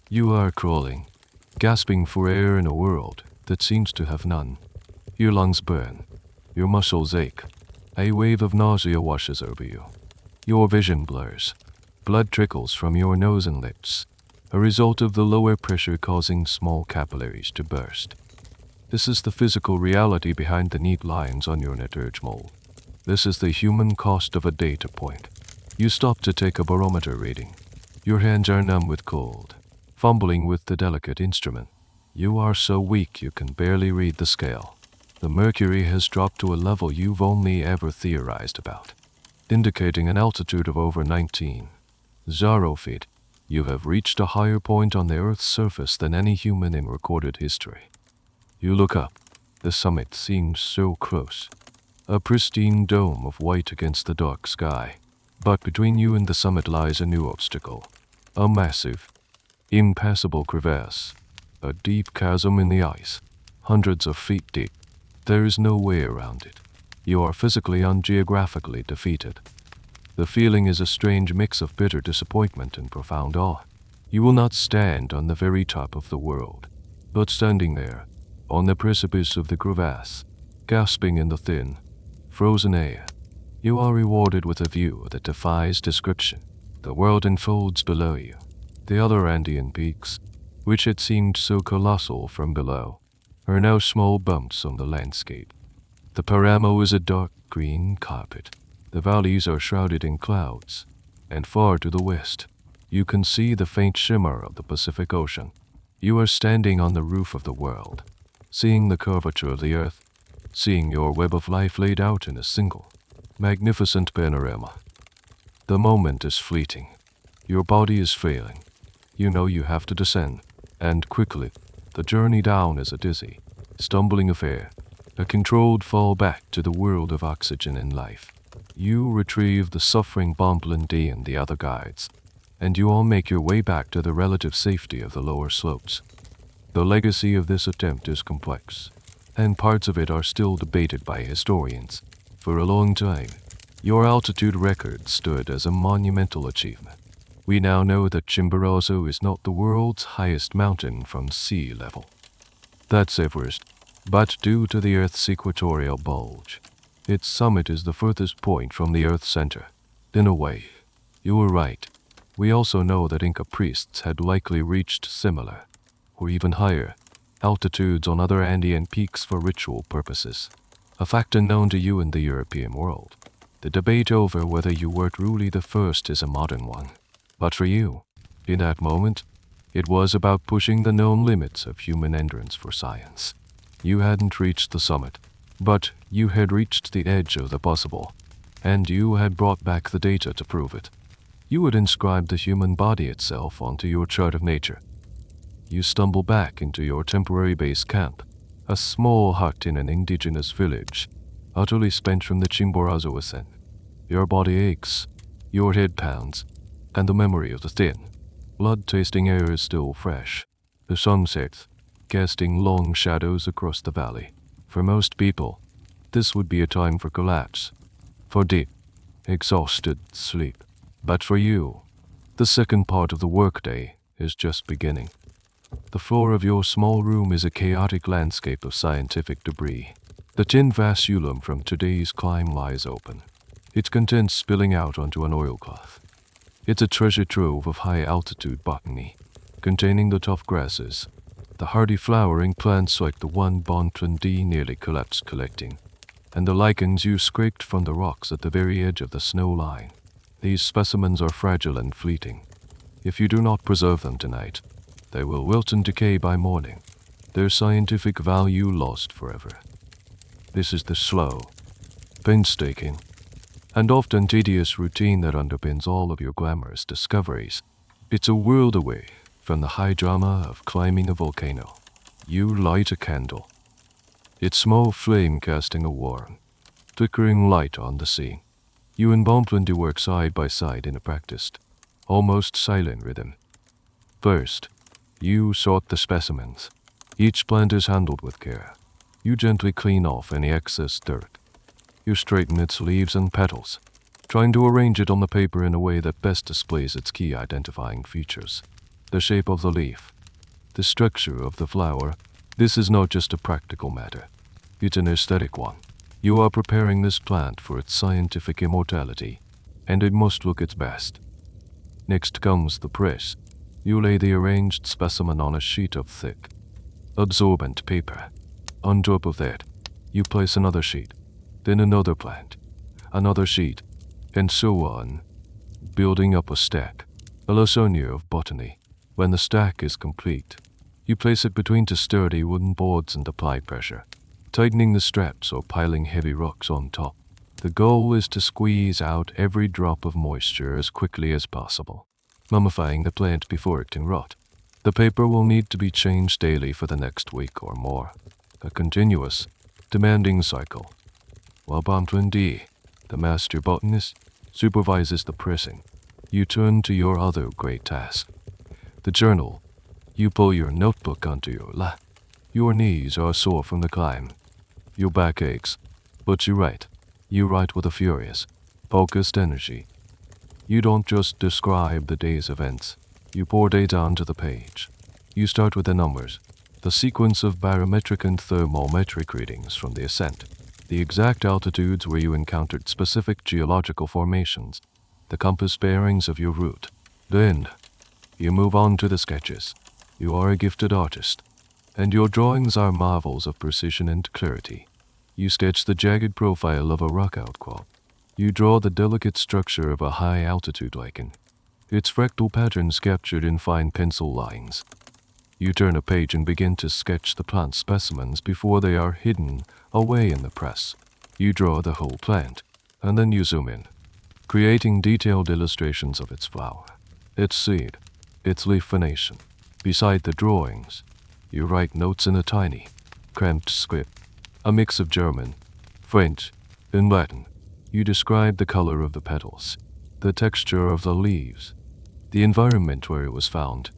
You are crawling, gasping for air in a world that seems to have none. Your lungs burn. Your muscles ache. A wave of nausea washes over you. Your vision blurs. Blood trickles from your nose and lips, a result of the lower pressure causing small capillaries to burst. This is the physical reality behind the neat lines on your net mold. This is the human cost of a data point. You stop to take a barometer reading. Your hands are numb with cold, fumbling with the delicate instrument. You are so weak you can barely read the scale. The mercury has dropped to a level you've only ever theorized about, indicating an altitude of over 19 feet. You have reached a higher point on the Earth's surface than any human in recorded history. You look up. The summit seems so close. A pristine dome of white against the dark sky. But between you and the summit lies a new obstacle. A massive, impassable crevasse. a deep chasm in the ice, hundreds of feet deep. There is no way around it. You are physically and geographically defeated. The feeling is a strange mix of bitter disappointment and profound awe. You will not stand on the very top of the world, but standing there, on the precipice of the crevasse, gasping in the thin, frozen air, you are rewarded with a view that defies description. The world unfolds below you. The other Andean peaks, which had seemed so colossal from below, are now small bumps on the landscape. The Paramo is a dark green carpet. The valleys are shrouded in clouds, and far to the west, you can see the faint shimmer of the Pacific Ocean. You are standing on the roof of the world, seeing the curvature of the earth, seeing your web of life laid out in a single, magnificent panorama. The moment is fleeting. Your body is failing. You know you have to descend, and quickly, the journey down is a dizzy, stumbling affair, a controlled fall back to the world of oxygen and life. You retrieve the suffering Bomblin D and the other guides, and you all make your way back to the relative safety of the lower slopes. The legacy of this attempt is complex, and parts of it are still debated by historians. For a long time, your altitude record stood as a monumental achievement. We now know that Chimborazo is not the world's highest mountain from sea level. That's Everest, but due to the Earth's equatorial bulge, its summit is the furthest point from the Earth's center. In a way, you were right. We also know that Inca priests had likely reached similar, or even higher, altitudes on other Andean peaks for ritual purposes, a fact unknown to you in the European world. The debate over whether you were truly the first is a modern one. But for you, in that moment, it was about pushing the known limits of human endurance for science. You hadn't reached the summit, but you had reached the edge of the possible, and you had brought back the data to prove it. You had inscribed the human body itself onto your chart of nature. You stumble back into your temporary base camp, a small hut in an indigenous village, utterly spent from the Chimborazo ascent. Your body aches, your head pounds, and the memory of the thin, blood-tasting air is still fresh. The sun sets, casting long shadows across the valley. For most people, this would be a time for collapse, for deep, exhausted sleep. But for you, the second part of the workday is just beginning. The floor of your small room is a chaotic landscape of scientific debris. The tin vasulum from today's climb lies open, its contents spilling out onto an oilcloth. It's a treasure trove of high-altitude botany, containing the tough grasses, the hardy flowering plants like the one Bonton D nearly collapsed collecting, and the lichens you scraped from the rocks at the very edge of the snow line. These specimens are fragile and fleeting. If you do not preserve them tonight, they will wilt and decay by morning, their scientific value lost forever. This is the slow, painstaking, and often tedious routine that underpins all of your glamorous discoveries. It's a world away from the high drama of climbing a volcano. You light a candle, its small flame casting a warm, flickering light on the scene. You and Bomplin work side by side in a practiced, almost silent rhythm. First, you sort the specimens. Each plant is handled with care. You gently clean off any excess dirt. You straighten its leaves and petals, trying to arrange it on the paper in a way that best displays its key identifying features. The shape of the leaf, the structure of the flower. This is not just a practical matter. It's an aesthetic one. You are preparing this plant for its scientific immortality, and it must look its best. Next comes the press. You lay the arranged specimen on a sheet of thick, absorbent paper. On top of that, you place another sheet, then another plant, another sheet, and so on, building up a stack, a lasagna of botany. When the stack is complete, you place it between two sturdy wooden boards and apply pressure, tightening the straps or piling heavy rocks on top. The goal is to squeeze out every drop of moisture as quickly as possible, mummifying the plant before it can rot. The paper will need to be changed daily for the next week or more, a continuous, demanding cycle. While Bomplin D, the master botanist, supervises the pressing, you turn to your other great task, the journal. You pull your notebook onto your lap. Your knees are sore from the climb. Your back aches. But you write. You write with a furious, focused energy. You don't just describe the day's events. You pour data onto the page. You start with the numbers, the sequence of barometric and thermometric readings from the ascent, the exact altitudes where you encountered specific geological formations, the compass bearings of your route. Then, you move on to the sketches. You are a gifted artist, and your drawings are marvels of precision and clarity. You sketch the jagged profile of a rock outcrop. You draw the delicate structure of a high-altitude lichen, its fractal patterns captured in fine pencil lines. You turn a page and begin to sketch the plant specimens before they are hidden away in the press. You draw the whole plant, and then you zoom in, creating detailed illustrations of its flower, its seed, its leaf venation. Beside the drawings, you write notes in a tiny, cramped script, a mix of German, French, and Latin. You describe the color of the petals, the texture of the leaves, the environment where it was found.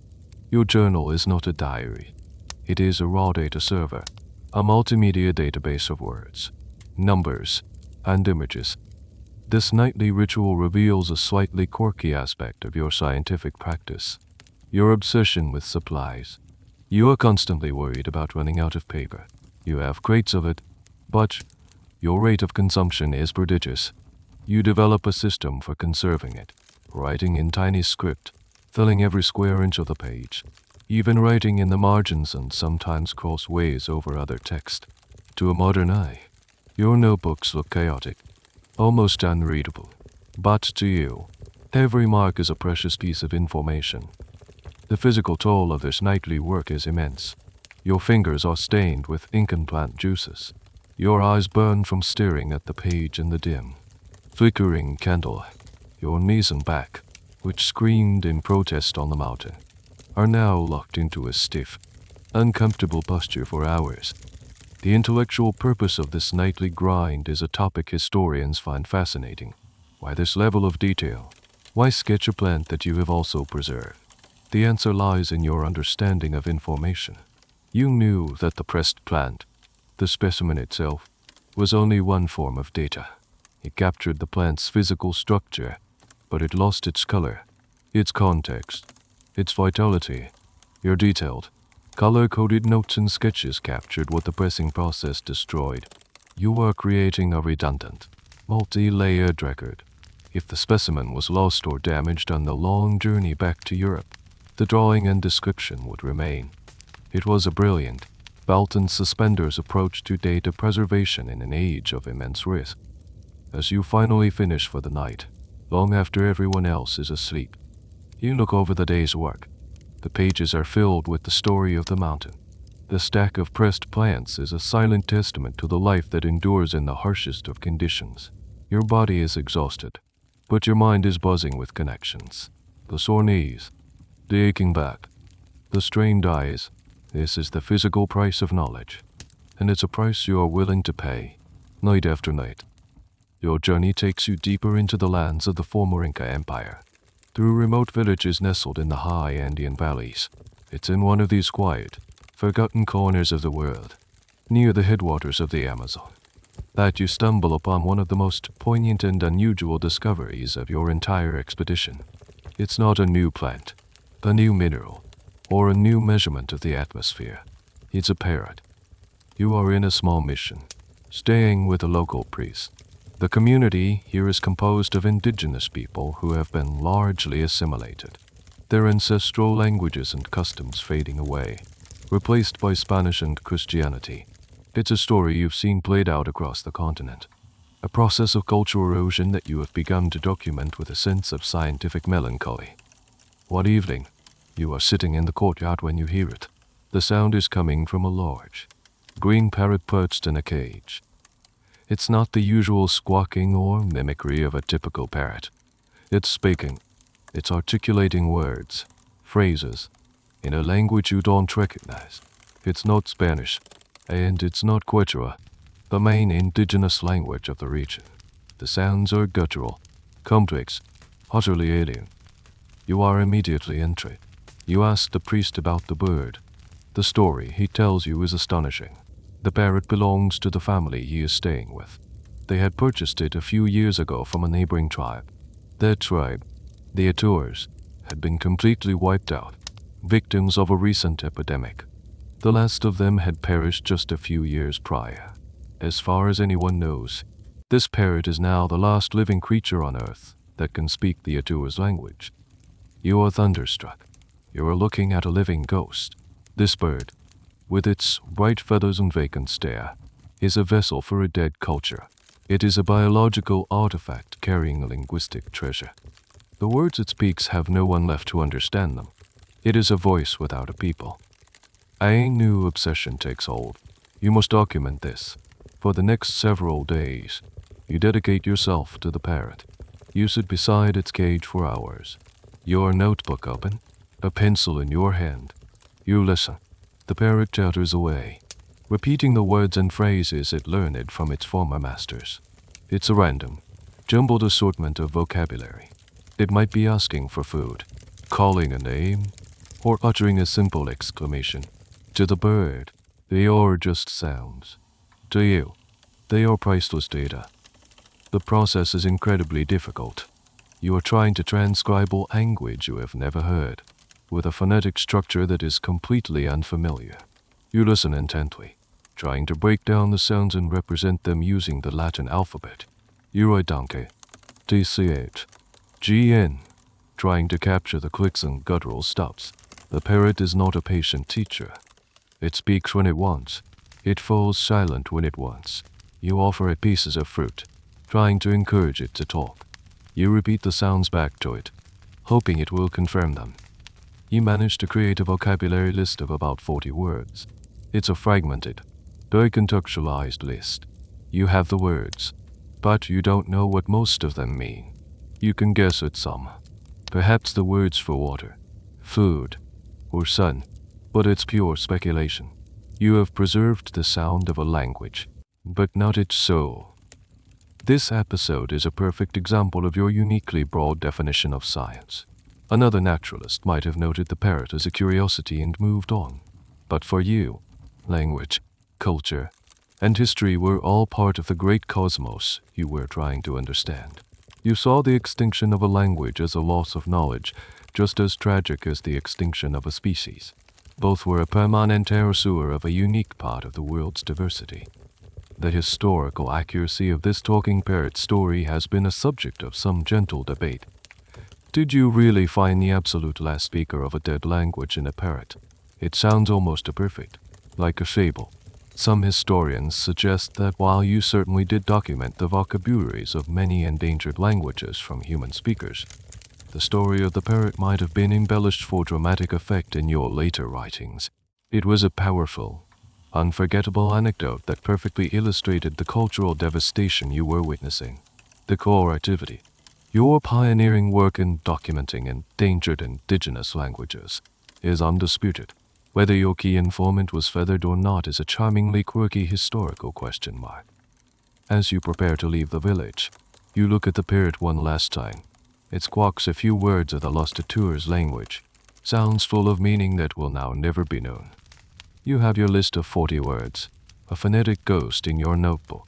Your journal is not a diary. It is a raw data server, a multimedia database of words, numbers, and images. This nightly ritual reveals a slightly quirky aspect of your scientific practice, your obsession with supplies. You are constantly worried about running out of paper. You have crates of it, but your rate of consumption is prodigious. You develop a system for conserving it, writing in tiny script, filling every square inch of the page, even writing in the margins and sometimes crossways over other text. To a modern eye, your notebooks look chaotic, almost unreadable. But to you, every mark is a precious piece of information. The physical toll of this nightly work is immense. Your fingers are stained with ink and plant juices. Your eyes burn from staring at the page in the dim, flickering candle. Your knees and back, which screamed in protest on the mountain, are now locked into a stiff, uncomfortable posture for hours. The intellectual purpose of this nightly grind is a topic historians find fascinating. Why this level of detail? Why sketch a plant that you have also preserved? The answer lies in your understanding of information. You knew that the pressed plant, the specimen itself, was only one form of data. It captured the plant's physical structure, but it lost its color, its context, its vitality. Your detailed, color-coded notes and sketches captured what the pressing process destroyed. You are creating a redundant, multi-layered record. If the specimen was lost or damaged on the long journey back to Europe, the drawing and description would remain. It was a brilliant, belt and suspenders approach to data preservation in an age of immense risk. As you finally finish for the night, long after everyone else is asleep, you look over the day's work. The pages are filled with the story of the mountain. The stack of pressed plants is a silent testament to the life that endures in the harshest of conditions. Your body is exhausted, but your mind is buzzing with connections. The sore knees, the aching back, the strained eyes. This is the physical price of knowledge, and it's a price you are willing to pay, night after night. Your journey takes you deeper into the lands of the former Inca Empire, through remote villages nestled in the high Andean valleys. It's in one of these quiet, forgotten corners of the world, near the headwaters of the Amazon, that you stumble upon one of the most poignant and unusual discoveries of your entire expedition. It's not a new plant, a new mineral, or a new measurement of the atmosphere. It's a parrot. You are in a small mission, staying with a local priest. The community here is composed of indigenous people who have been largely assimilated, their ancestral languages and customs fading away, replaced by Spanish and Christianity. It's a story you've seen played out across the continent, a process of cultural erosion that you have begun to document with a sense of scientific melancholy. One evening, you are sitting in the courtyard when you hear it. The sound is coming from a large, green parrot perched in a cage. It's not the usual squawking or mimicry of a typical parrot. It's speaking. It's articulating words, phrases, in a language you don't recognize. It's not Spanish, and it's not Quechua, the main indigenous language of the region. The sounds are guttural, complex, utterly alien. You are immediately intrigued. You ask the priest about the bird. The story he tells you is astonishing. The parrot belongs to the family he is staying with. They had purchased it a few years ago from a neighboring tribe. Their tribe, the Atours, had been completely wiped out, victims of a recent epidemic. The last of them had perished just a few years prior. As far as anyone knows, this parrot is now the last living creature on Earth that can speak the Atours language. You are thunderstruck. You are looking at a living ghost. This bird, with its bright feathers and vacant stare, is a vessel for a dead culture. It is a biological artifact carrying a linguistic treasure. The words it speaks have no one left to understand them. It is a voice without a people. A new obsession takes hold. You must document this. For the next several days, you dedicate yourself to the parrot. You sit beside its cage for hours. Your notebook open, a pencil in your hand. You listen. The parrot chatters away, repeating the words and phrases it learned from its former masters. It's a random, jumbled assortment of vocabulary. It might be asking for food, calling a name, or uttering a simple exclamation. To the bird, they are just sounds. To you, they are priceless data. The process is incredibly difficult. You are trying to transcribe a language you have never heard, with a phonetic structure that is completely unfamiliar. You listen intently, trying to break down the sounds and represent them using the Latin alphabet. You write donkey, TCH, GN, trying to capture the clicks and guttural stops. The parrot is not a patient teacher. It speaks when it wants. It falls silent when it wants. You offer it pieces of fruit, trying to encourage it to talk. You repeat the sounds back to it, hoping it will confirm them. You manage to create a vocabulary list of about 40 words. It's a fragmented, very contextualized list. You have the words, but you don't know what most of them mean. You can guess at some. Perhaps the words for water, food, or sun, but it's pure speculation. You have preserved the sound of a language, but not its soul. This episode is a perfect example of your uniquely broad definition of science. Another naturalist might have noted the parrot as a curiosity and moved on. But for you, language, culture, and history were all part of the great cosmos you were trying to understand. You saw the extinction of a language as a loss of knowledge, just as tragic as the extinction of a species. Both were a permanent erasure of a unique part of the world's diversity. The historical accuracy of this talking parrot story has been a subject of some gentle debate. Did you really find the absolute last speaker of a dead language in a parrot? It sounds almost perfect, like a fable. Some historians suggest that while you certainly did document the vocabularies of many endangered languages from human speakers, the story of the parrot might have been embellished for dramatic effect in your later writings. It was a powerful, unforgettable anecdote that perfectly illustrated the cultural devastation you were witnessing. The core activity. Your pioneering work in documenting endangered indigenous languages is undisputed. Whether your key informant was feathered or not is a charmingly quirky historical question mark. As you prepare to leave the village, you look at the parrot one last time. It squawks a few words of the lost Atours language, sounds full of meaning that will now never be known. You have your list of 40 words, a phonetic ghost in your notebook.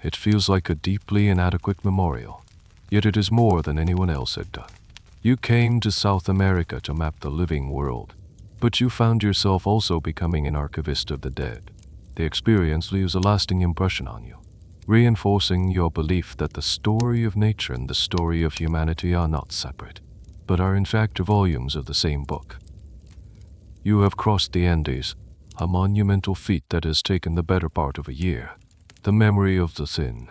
It feels like a deeply inadequate memorial. Yet it is more than anyone else had done. You came to South America to map the living world, but you found yourself also becoming an archivist of the dead. The experience leaves a lasting impression on you, reinforcing your belief that the story of nature and the story of humanity are not separate, but are in fact volumes of the same book. You have crossed the Andes, a monumental feat that has taken the better part of a year. The memory of the thin,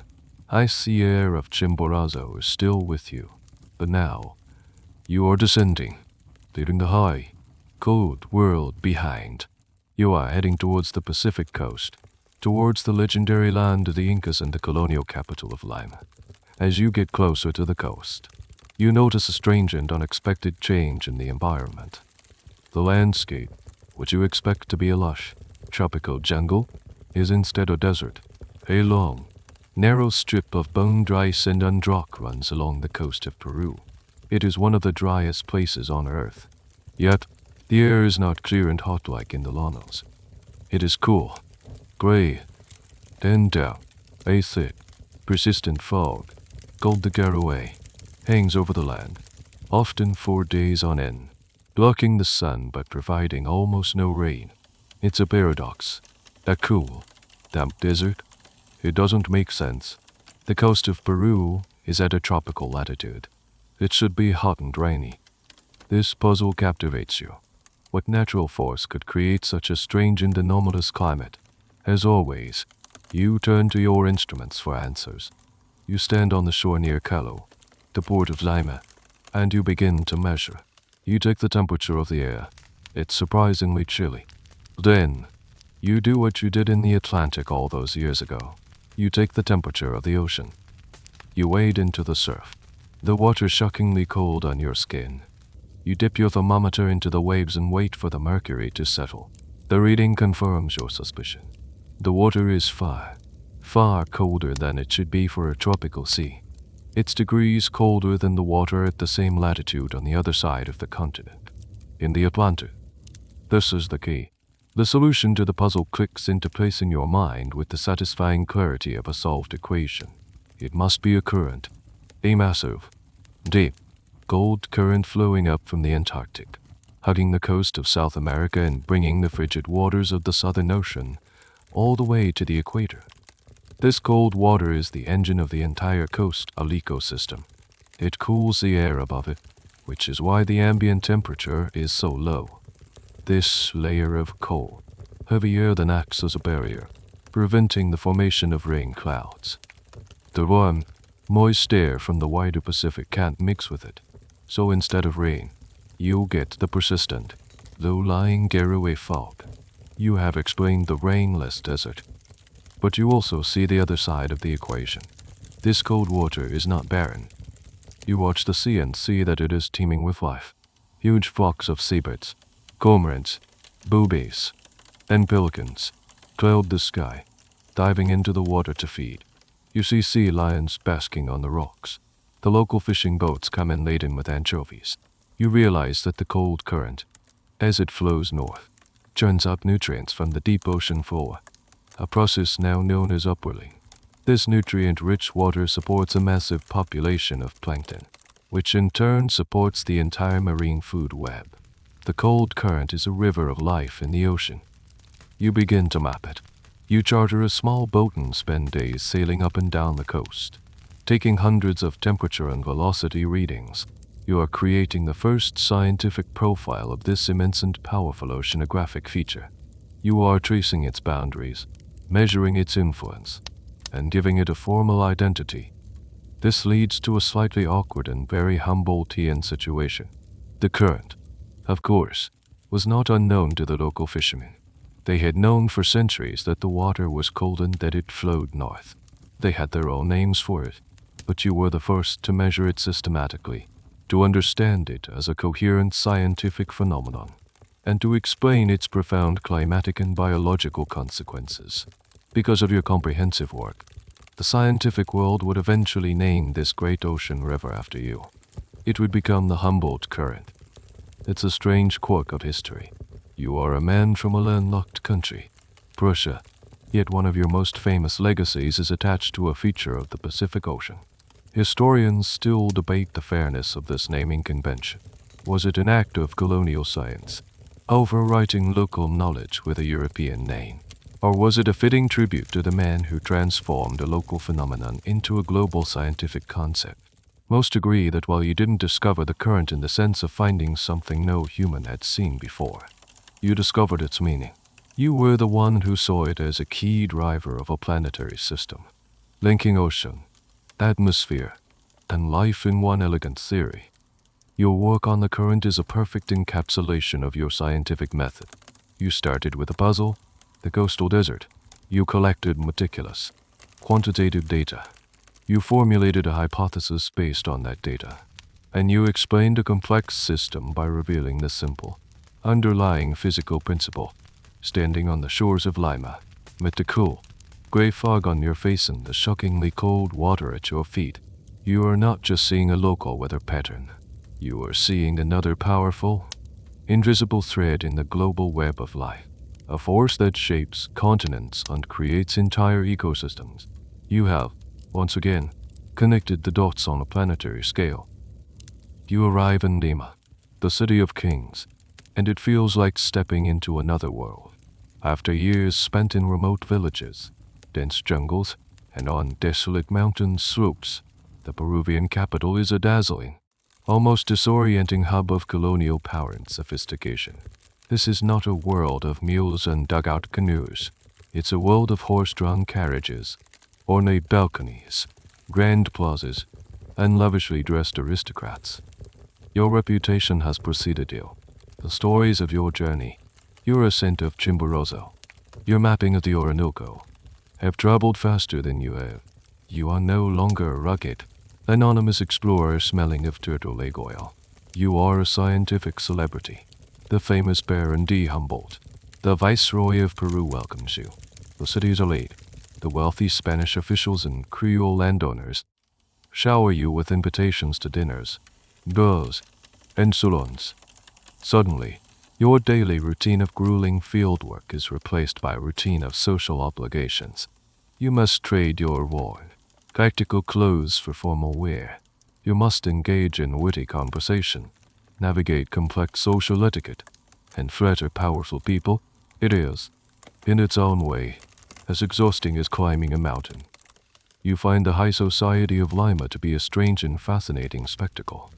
icy air of Chimborazo is still with you, but now you are descending, leaving the high, cold world behind. You are heading towards the Pacific coast, towards the legendary land of the Incas and the colonial capital of Lima. As you get closer to the coast, you notice a strange and unexpected change in the environment. The landscape, which you expect to be a lush, tropical jungle, is instead a desert. A long, narrow strip of bone-dry sand and rock runs along the coast of Peru. It is one of the driest places on Earth. Yet, The air is not clear and hot like in the llanos. It is cool, gray, and down. A thick, persistent fog, called the caraway, hangs over the land, often for days on end, blocking the sun but providing almost no rain. It's a paradox. A cool, damp desert? It doesn't make sense. The coast of Peru is at a tropical latitude. It should be hot and rainy. This puzzle captivates you. What natural force could create such a strange and anomalous climate? As always, you turn to your instruments for answers. You stand on the shore near Calo, the port of Lima, and you begin to measure. You take the temperature of the air. It's surprisingly chilly. Then, you do what you did in the Atlantic all those years ago. You take the temperature of the ocean. You wade into the surf. The water shockingly cold on your skin. You dip your thermometer into the waves and wait for the mercury to settle. The reading confirms your suspicion. The water is far, far colder than it should be for a tropical sea. It's degrees colder than the water at the same latitude on the other side of the continent, in the Atlantic. This is the key. The solution to the puzzle clicks into place in your mind with the satisfying clarity of a solved equation. It must be a current, a massive, deep, cold current flowing up from the Antarctic, hugging the coast of South America and bringing the frigid waters of the Southern Ocean all the way to the equator. This cold water is the engine of the entire coastal ecosystem. It cools the air above it, which is why the ambient temperature is so low. This layer of cold, heavy air then acts as a barrier, preventing the formation of rain clouds. The warm, moist air from the wider Pacific can't mix with it, so instead of rain, you get the persistent, low-lying caraway fog. You have explained the rainless desert. But you also see the other side of the equation. This cold water is not barren. You watch the sea and see that it is teeming with life. Huge flocks of seabirds, cormorants, boobies, and pelicans cloud the sky, diving into the water to feed. You see sea lions basking on the rocks. The local fishing boats come in laden with anchovies. You realize that the cold current, as it flows north, churns up nutrients from the deep ocean floor, a process now known as upwelling. This nutrient-rich water supports a massive population of plankton, which in turn supports the entire marine food web. The cold current is a river of life in the ocean. You begin to map it. You charter a small boat and spend days sailing up and down the coast, taking hundreds of temperature and velocity readings. You are creating the first scientific profile of this immense and powerful oceanographic feature. You are tracing its boundaries, measuring its influence, and giving it a formal identity. This leads to a slightly awkward and very Humboldtian situation. The current, of course, was not unknown to the local fishermen. They had known for centuries that the water was cold and that it flowed north. They had their own names for it, but you were the first to measure it systematically, to understand it as a coherent scientific phenomenon, and to explain its profound climatic and biological consequences. Because of your comprehensive work, the scientific world would eventually name this great ocean river after you. It would become the Humboldt Current. It's a strange quirk of history. You are a man from a landlocked country, Prussia, yet one of your most famous legacies is attached to a feature of the Pacific Ocean. Historians still debate the fairness of this naming convention. Was it an act of colonial science, overwriting local knowledge with a European name? Or was it a fitting tribute to the man who transformed a local phenomenon into a global scientific concept? Most agree that while you didn't discover the current in the sense of finding something no human had seen before, you discovered its meaning. You were the one who saw it as a key driver of a planetary system, linking ocean, atmosphere, and life in one elegant theory. Your work on the current is a perfect encapsulation of your scientific method. You started with a puzzle, the coastal desert. You collected meticulous, quantitative data. You formulated a hypothesis based on that data, and you explained a complex system by revealing the simple, underlying physical principle. Standing on the shores of Lima, with the cool, gray fog on your face and the shockingly cold water at your feet, you are not just seeing a local weather pattern. You are seeing another powerful, invisible thread in the global web of life, a force that shapes continents and creates entire ecosystems. You have, once again, connected the dots on a planetary scale. You arrive in Lima, the city of kings, and it feels like stepping into another world. After years spent in remote villages, dense jungles, and on desolate mountain slopes, the Peruvian capital is a dazzling, almost disorienting hub of colonial power and sophistication. This is not a world of mules and dugout canoes. It's a world of horse-drawn carriages, ornate balconies, grand plazas, and lavishly dressed aristocrats. Your reputation has preceded you. The stories of your journey, your ascent of Chimborazo, your mapping of the Orinoco, have traveled faster than you have. You are no longer a rugged, anonymous explorer smelling of turtle egg oil. You are a scientific celebrity. The famous Baron de Humboldt, the Viceroy of Peru, welcomes you. The city's elite, the wealthy Spanish officials and Creole landowners, shower you with invitations to dinners, balls, and salons. Suddenly, your daily routine of grueling fieldwork is replaced by a routine of social obligations. You must trade your worn, practical clothes for formal wear. You must engage in witty conversation, navigate complex social etiquette, and flatter powerful people. It is, in its own way, as exhausting as climbing a mountain. You find the high society of Lima to be a strange and fascinating spectacle.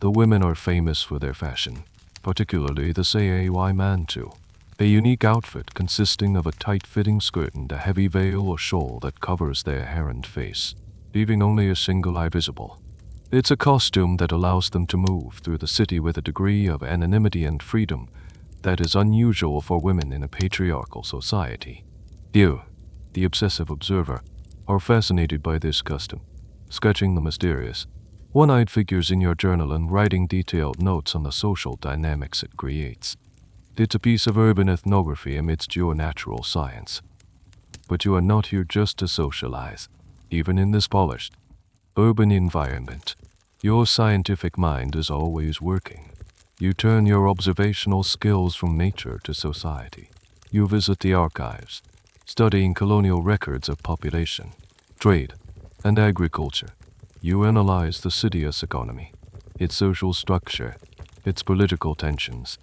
The women are famous for their fashion, particularly the Say mantu, a unique outfit consisting of a tight-fitting skirt and a heavy veil or shawl that covers their hair and face, leaving only a single eye visible. It's a costume that allows them to move through the city with a degree of anonymity and freedom that is unusual for women in a patriarchal society. You, the obsessive observer, are fascinated by this custom, sketching the mysterious, one-eyed figures in your journal and writing detailed notes on the social dynamics it creates. It's a piece of urban ethnography amidst your natural science. But you are not here just to socialize. Even in this polished, urban environment, your scientific mind is always working. You turn your observational skills from nature to society. You visit the archives, studying colonial records of population, trade, and agriculture. You analyze the city's economy, its social structure, its political tensions.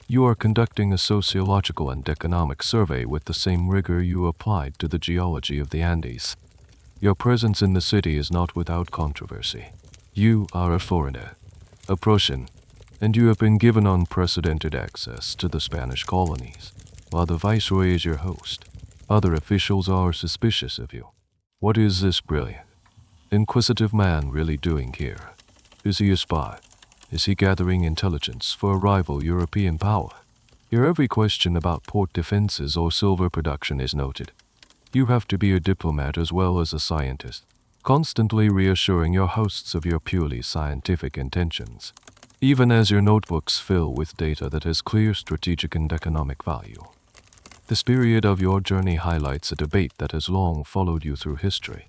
You are conducting a sociological and economic survey with the same rigor you applied to the geology of the Andes. Your presence in the city is not without controversy. You are a foreigner, a Prussian, and you have been given unprecedented access to the Spanish colonies. While the Viceroy is your host, other officials are suspicious of you. What is this brilliant, inquisitive man really doing here? Is he a spy? Is he gathering intelligence for a rival European power? Here every question about port defenses or silver production is noted. You have to be a diplomat as well as a scientist, constantly reassuring your hosts of your purely scientific intentions, even as your notebooks fill with data that has clear strategic and economic value. This period of your journey highlights a debate that has long followed you through history.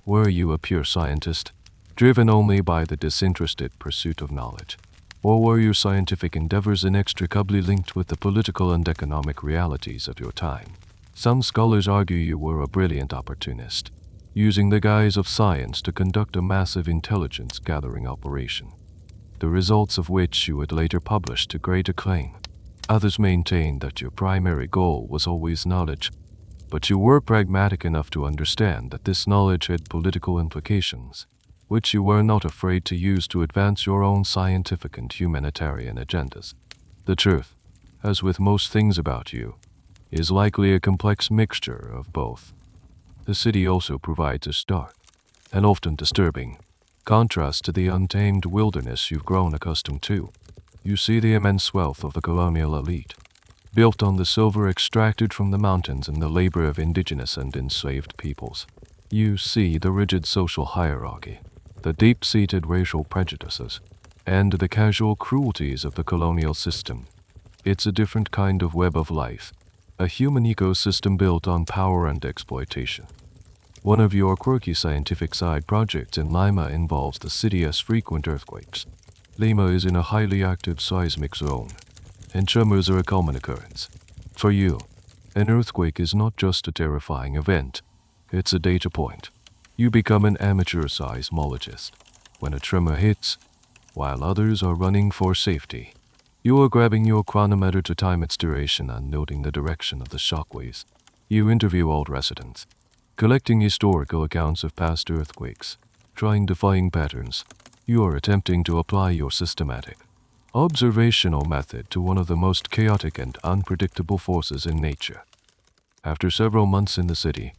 Were you a pure scientist, driven only by the disinterested pursuit of knowledge? Or were your scientific endeavors inextricably linked with the political and economic realities of your time? Some scholars argue you were a brilliant opportunist, using the guise of science to conduct a massive intelligence-gathering operation, the results of which you would later publish to great acclaim. Others maintain that your primary goal was always knowledge, but you were pragmatic enough to understand that this knowledge had political implications, which you were not afraid to use to advance your own scientific and humanitarian agendas. The truth, as with most things about you, is likely a complex mixture of both. The city also provides a stark, and often disturbing, contrast to the untamed wilderness you've grown accustomed to. You see the immense wealth of the colonial elite, built on the silver extracted from the mountains and the labor of indigenous and enslaved peoples. You see the rigid social hierarchy, the deep-seated racial prejudices, and the casual cruelties of the colonial system. It's a different kind of web of life, a human ecosystem built on power and exploitation. One of your quirky scientific side projects in Lima involves the city's frequent earthquakes. Lima is in a highly active seismic zone, and tremors are a common occurrence. For you, an earthquake is not just a terrifying event, it's a data point. You become an amateur seismologist. When a tremor hits, while others are running for safety, you are grabbing your chronometer to time its duration and noting the direction of the shockwaves. You interview old residents, collecting historical accounts of past earthquakes, trying to find patterns. You are attempting to apply your systematic, observational method to one of the most chaotic and unpredictable forces in nature. After several months in the city,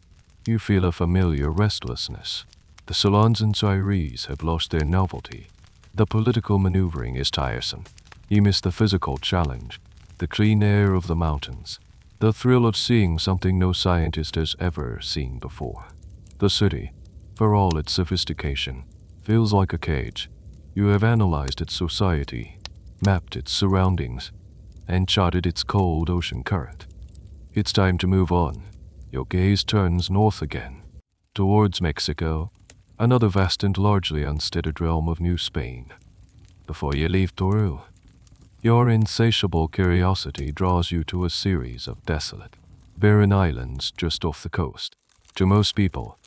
you feel a familiar restlessness. The salons and soirees have lost their novelty. The political maneuvering is tiresome. You miss the physical challenge, the clean air of the mountains, the thrill of seeing something no scientist has ever seen before. The city, for all its sophistication, feels like a cage. You have analyzed its society, mapped its surroundings, and charted its cold ocean current. It's time to move on. Your gaze turns north again, towards Mexico, another vast and largely unstudied realm of New Spain. Before you leave Peru, your insatiable curiosity draws you to a series of desolate, barren islands just off the coast. To most people,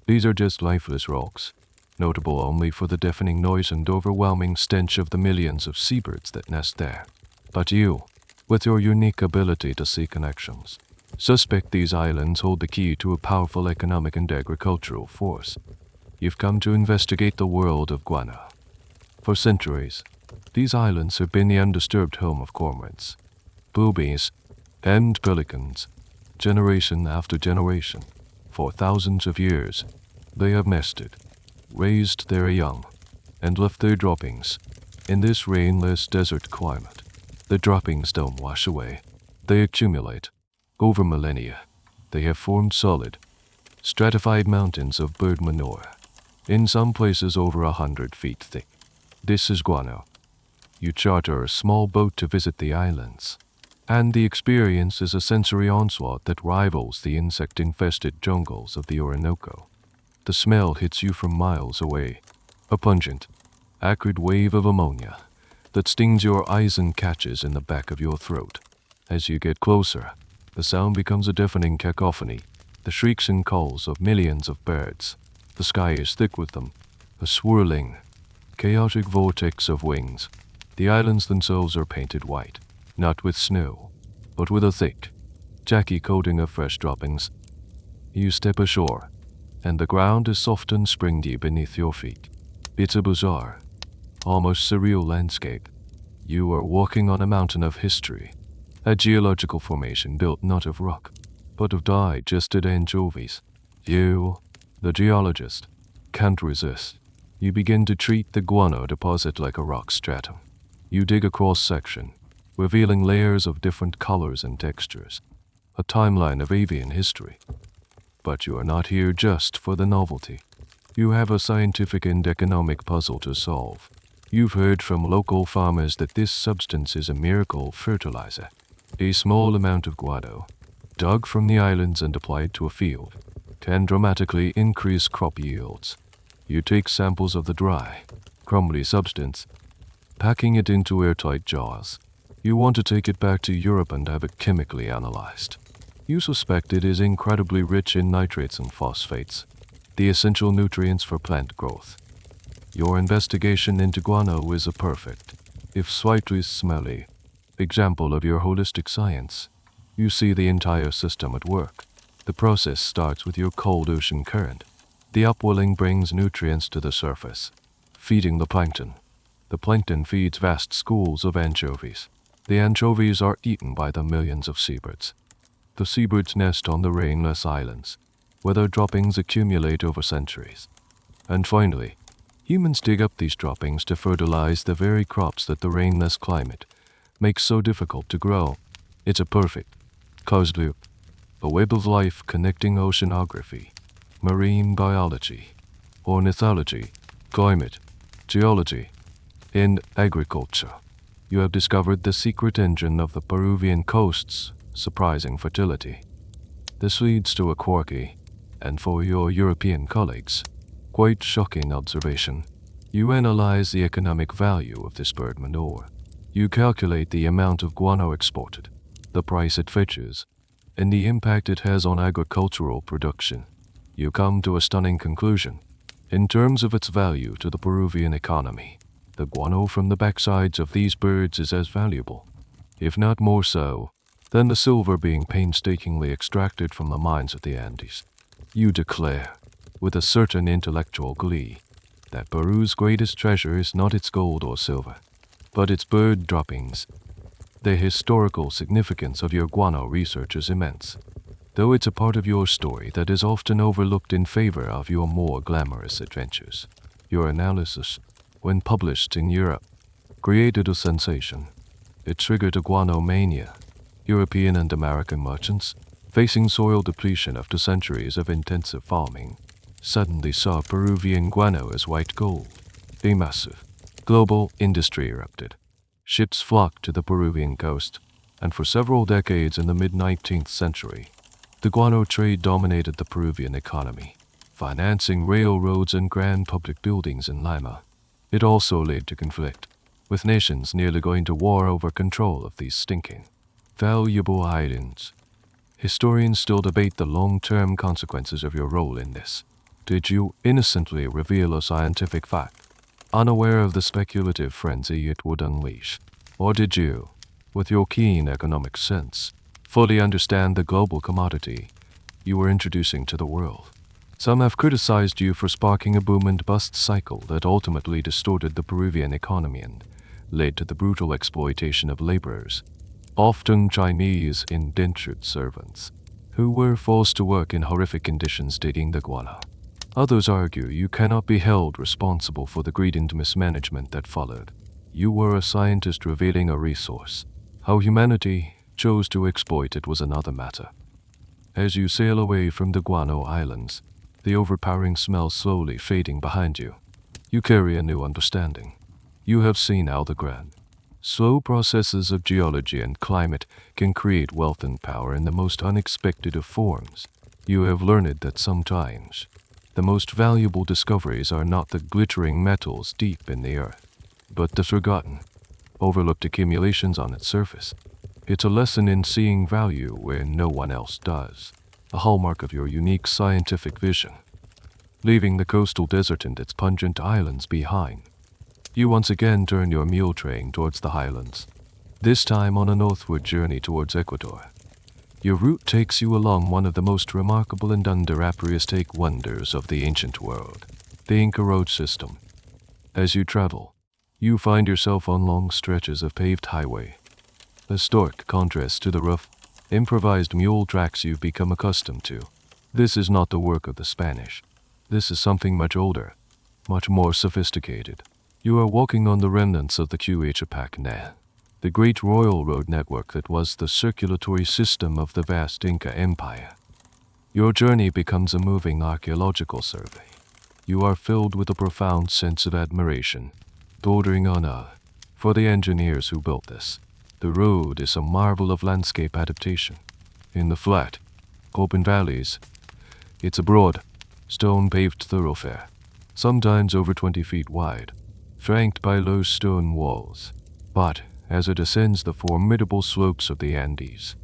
these are just lifeless rocks, notable only for the deafening noise and overwhelming stench of the millions of seabirds that nest there. But you, with your unique ability to see connections, suspect these islands hold the key to a powerful economic and agricultural force. You've come to investigate the world of guano. For centuries, these islands have been the undisturbed home of cormorants, boobies, and pelicans, generation after generation. For thousands of years, they have nested, raised their young, and left their droppings in this rainless desert climate. The droppings don't wash away. They accumulate. Over millennia, they have formed solid, stratified mountains of bird manure, in some places over 100 feet thick. This is guano. You charter a small boat to visit the islands, and the experience is a sensory onslaught that rivals the insect-infested jungles of the Orinoco. The smell hits you from miles away, a pungent, acrid wave of ammonia that stings your eyes and catches in the back of your throat. As you get closer, the sound becomes a deafening cacophony, the shrieks and calls of millions of birds. The sky is thick with them, a swirling, chaotic vortex of wings. The islands themselves are painted white, not with snow, but with a thick, tacky coating of fresh droppings. You step ashore, and the ground is soft and springy beneath your feet. It's a bizarre, almost surreal landscape. You are walking on a mountain of history, a geological formation built not of rock, but of digested anchovies. You, the geologist, can't resist. You begin to treat the guano deposit like a rock stratum. You dig a cross-section, revealing layers of different colors and textures, a timeline of avian history. But you are not here just for the novelty. You have a scientific and economic puzzle to solve. You've heard from local farmers that this substance is a miracle fertilizer. A small amount of guano, dug from the islands and applied to a field, can dramatically increase crop yields. You take samples of the dry, crumbly substance, packing it into airtight jars. You want to take it back to Europe and have it chemically analyzed. You suspect it is incredibly rich in nitrates and phosphates, the essential nutrients for plant growth. Your investigation into guano is a perfect, if slightly smelly, example of your holistic science. You see the entire system at work. The process starts with your cold ocean current. The upwelling brings nutrients to the surface, feeding the plankton. The plankton feeds vast schools of anchovies. The anchovies are eaten by the millions of seabirds. The seabirds nest on the rainless islands, where their droppings accumulate over centuries. And finally, humans dig up these droppings to fertilize the very crops that the rainless climate makes so difficult to grow. It's a perfect, closed loop, a web of life connecting oceanography, marine biology, ornithology, climate, geology, and agriculture. You have discovered the secret engine of the Peruvian coast's surprising fertility. This leads to a quirky, and for your European colleagues, quite shocking observation. You analyze the economic value of this bird manure. You calculate the amount of guano exported, the price it fetches, and the impact it has on agricultural production. You come to a stunning conclusion. In terms of its value to the Peruvian economy, the guano from the backsides of these birds is as valuable, if not more so, than the silver being painstakingly extracted from the mines of the Andes. You declare, with a certain intellectual glee, that Peru's greatest treasure is not its gold or silver, but its bird droppings. The historical significance of your guano research is immense, though it's a part of your story that is often overlooked in favor of your more glamorous adventures. Your analysis, when published in Europe, created a sensation. It triggered a guano mania. European and American merchants, facing soil depletion after centuries of intensive farming, suddenly saw Peruvian guano as white gold. A massive, global industry erupted. Ships flocked to the Peruvian coast, and for several decades in the mid-19th century, the guano trade dominated the Peruvian economy, financing railroads and grand public buildings in Lima. It also led to conflict, with nations nearly going to war over control of these stinking, valuable islands. Historians still debate the long-term consequences of your role in this. Did you innocently reveal a scientific fact, unaware of the speculative frenzy it would unleash? Or did you, with your keen economic sense, fully understand the global commodity you were introducing to the world? Some have criticized you for sparking a boom and bust cycle that ultimately distorted the Peruvian economy and led to the brutal exploitation of laborers, often Chinese indentured servants, who were forced to work in horrific conditions digging the guano. Others argue you cannot be held responsible for the greed and mismanagement that followed. You were a scientist revealing a resource. How humanity chose to exploit it was another matter. As you sail away from the Guano Islands, the overpowering smell slowly fading behind you, you carry a new understanding. You have seen how the grand, slow processes of geology and climate can create wealth and power in the most unexpected of forms. You have learned that sometimes the most valuable discoveries are not the glittering metals deep in the earth, but the forgotten, overlooked accumulations on its surface. It's a lesson in seeing value where no one else does, a hallmark of your unique scientific vision. Leaving the coastal desert and its pungent islands behind, you once again turn your mule train towards the highlands, this time on a northward journey towards Ecuador. Your route takes you along one of the most remarkable and under-appreciated wonders of the ancient world, the Inca road system. As you travel, you find yourself on long stretches of paved highway, a stark contrast to the rough, improvised mule tracks you've become accustomed to. This is not the work of the Spanish. This is something much older, much more sophisticated. You are walking on the remnants of the Quehuachapac, the great royal road network that was the circulatory system of the vast Inca Empire. Your journey becomes a moving archaeological survey. You are filled with a profound sense of admiration, bordering on awe, for the engineers who built this. The road is a marvel of landscape adaptation. In the flat, open valleys, it's a broad, stone-paved thoroughfare, sometimes over 20 feet wide, flanked by low stone walls. But as it ascends the formidable slopes of the Andes,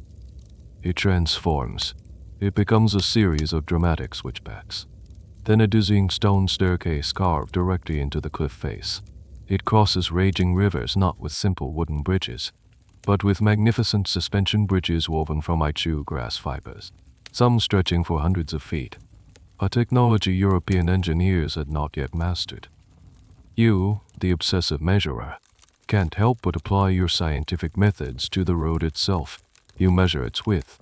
it transforms. It becomes a series of dramatic switchbacks, then a dizzying stone staircase carved directly into the cliff face. It crosses raging rivers not with simple wooden bridges, but with magnificent suspension bridges woven from ichu grass fibers, some stretching for hundreds of feet, a technology European engineers had not yet mastered. You, the obsessive measurer, can't help but apply your scientific methods to the road itself. You measure its width,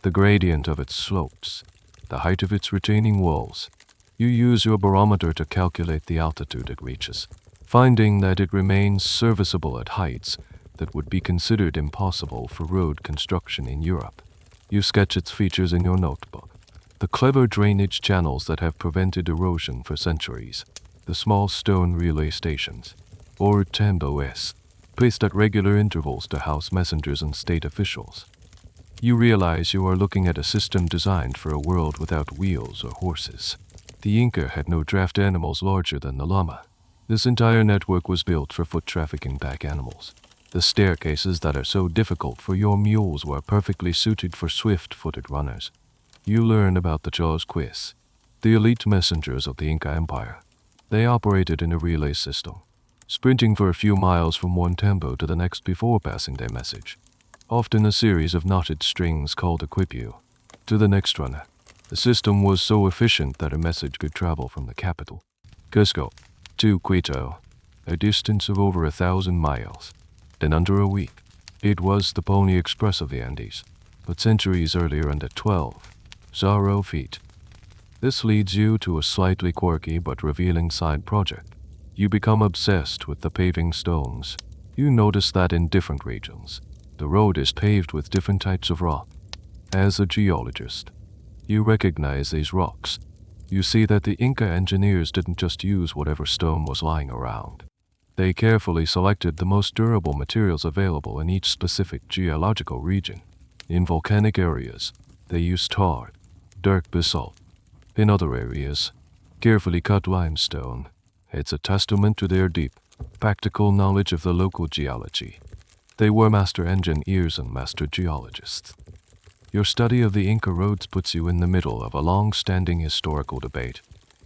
the gradient of its slopes, the height of its retaining walls. You use your barometer to calculate the altitude it reaches, finding that it remains serviceable at heights that would be considered impossible for road construction in Europe. You sketch its features in your notebook, the clever drainage channels that have prevented erosion for centuries, the small stone relay stations, or tamboes, placed at regular intervals to house messengers and state officials. You realize you are looking at a system designed for a world without wheels or horses. The Inca had no draft animals larger than the llama. This entire network was built for foot traffic and pack animals. The staircases that are so difficult for your mules were perfectly suited for swift-footed runners. You learn about the Jaws quiz, the elite messengers of the Inca Empire. They operated in a relay system, sprinting for a few miles from one tempo to the next before passing their message. Often a series of knotted strings called equipu to the next runner. The system was so efficient that a message could travel from the capital, Cusco, to Quito, a distance of over 1,000 miles, in under a week. It was the Pony Express of the Andes, but centuries earlier and at 12 feet. This leads you to a slightly quirky but revealing side project. You become obsessed with the paving stones. You notice that in different regions, the road is paved with different types of rock. As a geologist, you recognize these rocks. You see that the Inca engineers didn't just use whatever stone was lying around. They carefully selected the most durable materials available in each specific geological region. In volcanic areas, they used hard, dark basalt. In other areas, carefully cut limestone. It's a testament to their deep, practical knowledge of the local geology. They were master engineers and master geologists. Your study of the Inca roads puts you in the middle of a long-standing historical debate.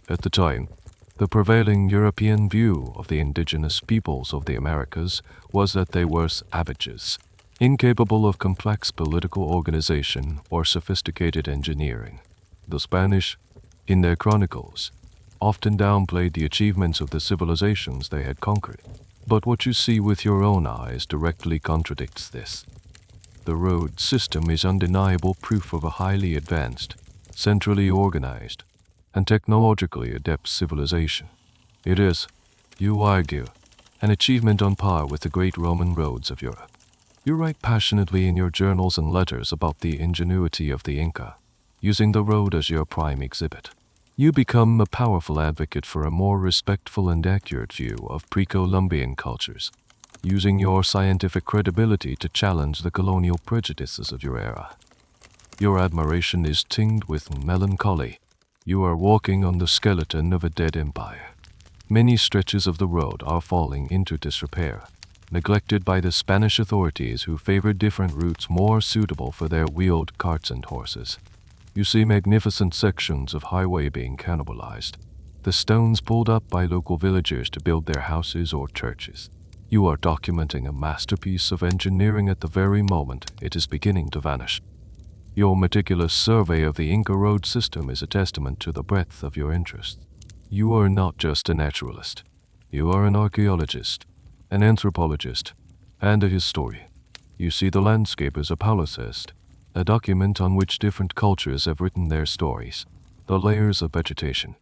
At the time, the prevailing European view of the indigenous peoples of the Americas was that they were savages, incapable of complex political organization or sophisticated engineering. The Spanish, in their chronicles, often downplayed the achievements of the civilizations they had conquered. But what you see with your own eyes directly contradicts this. The road system is undeniable proof of a highly advanced, centrally organized, and technologically adept civilization. It is, you argue, an achievement on par with the great Roman roads of Europe. You write passionately in your journals and letters about the ingenuity of the Inca, using the road as your prime exhibit. You become a powerful advocate for a more respectful and accurate view of pre-Columbian cultures, using your scientific credibility to challenge the colonial prejudices of your era. Your admiration is tinged with melancholy. You are walking on the skeleton of a dead empire. Many stretches of the road are falling into disrepair, neglected by the Spanish authorities who favored different routes more suitable for their wheeled carts and horses. You see magnificent sections of highway being cannibalized, the stones pulled up by local villagers to build their houses or churches. You are documenting a masterpiece of engineering at the very moment it is beginning to vanish. Your meticulous survey of the Inca road system is a testament to the breadth of your interests. You are not just a naturalist. You are an archaeologist, an anthropologist, and a historian. You see the landscape as a palimpsest, a document on which different cultures have written their stories. The layers of vegetation,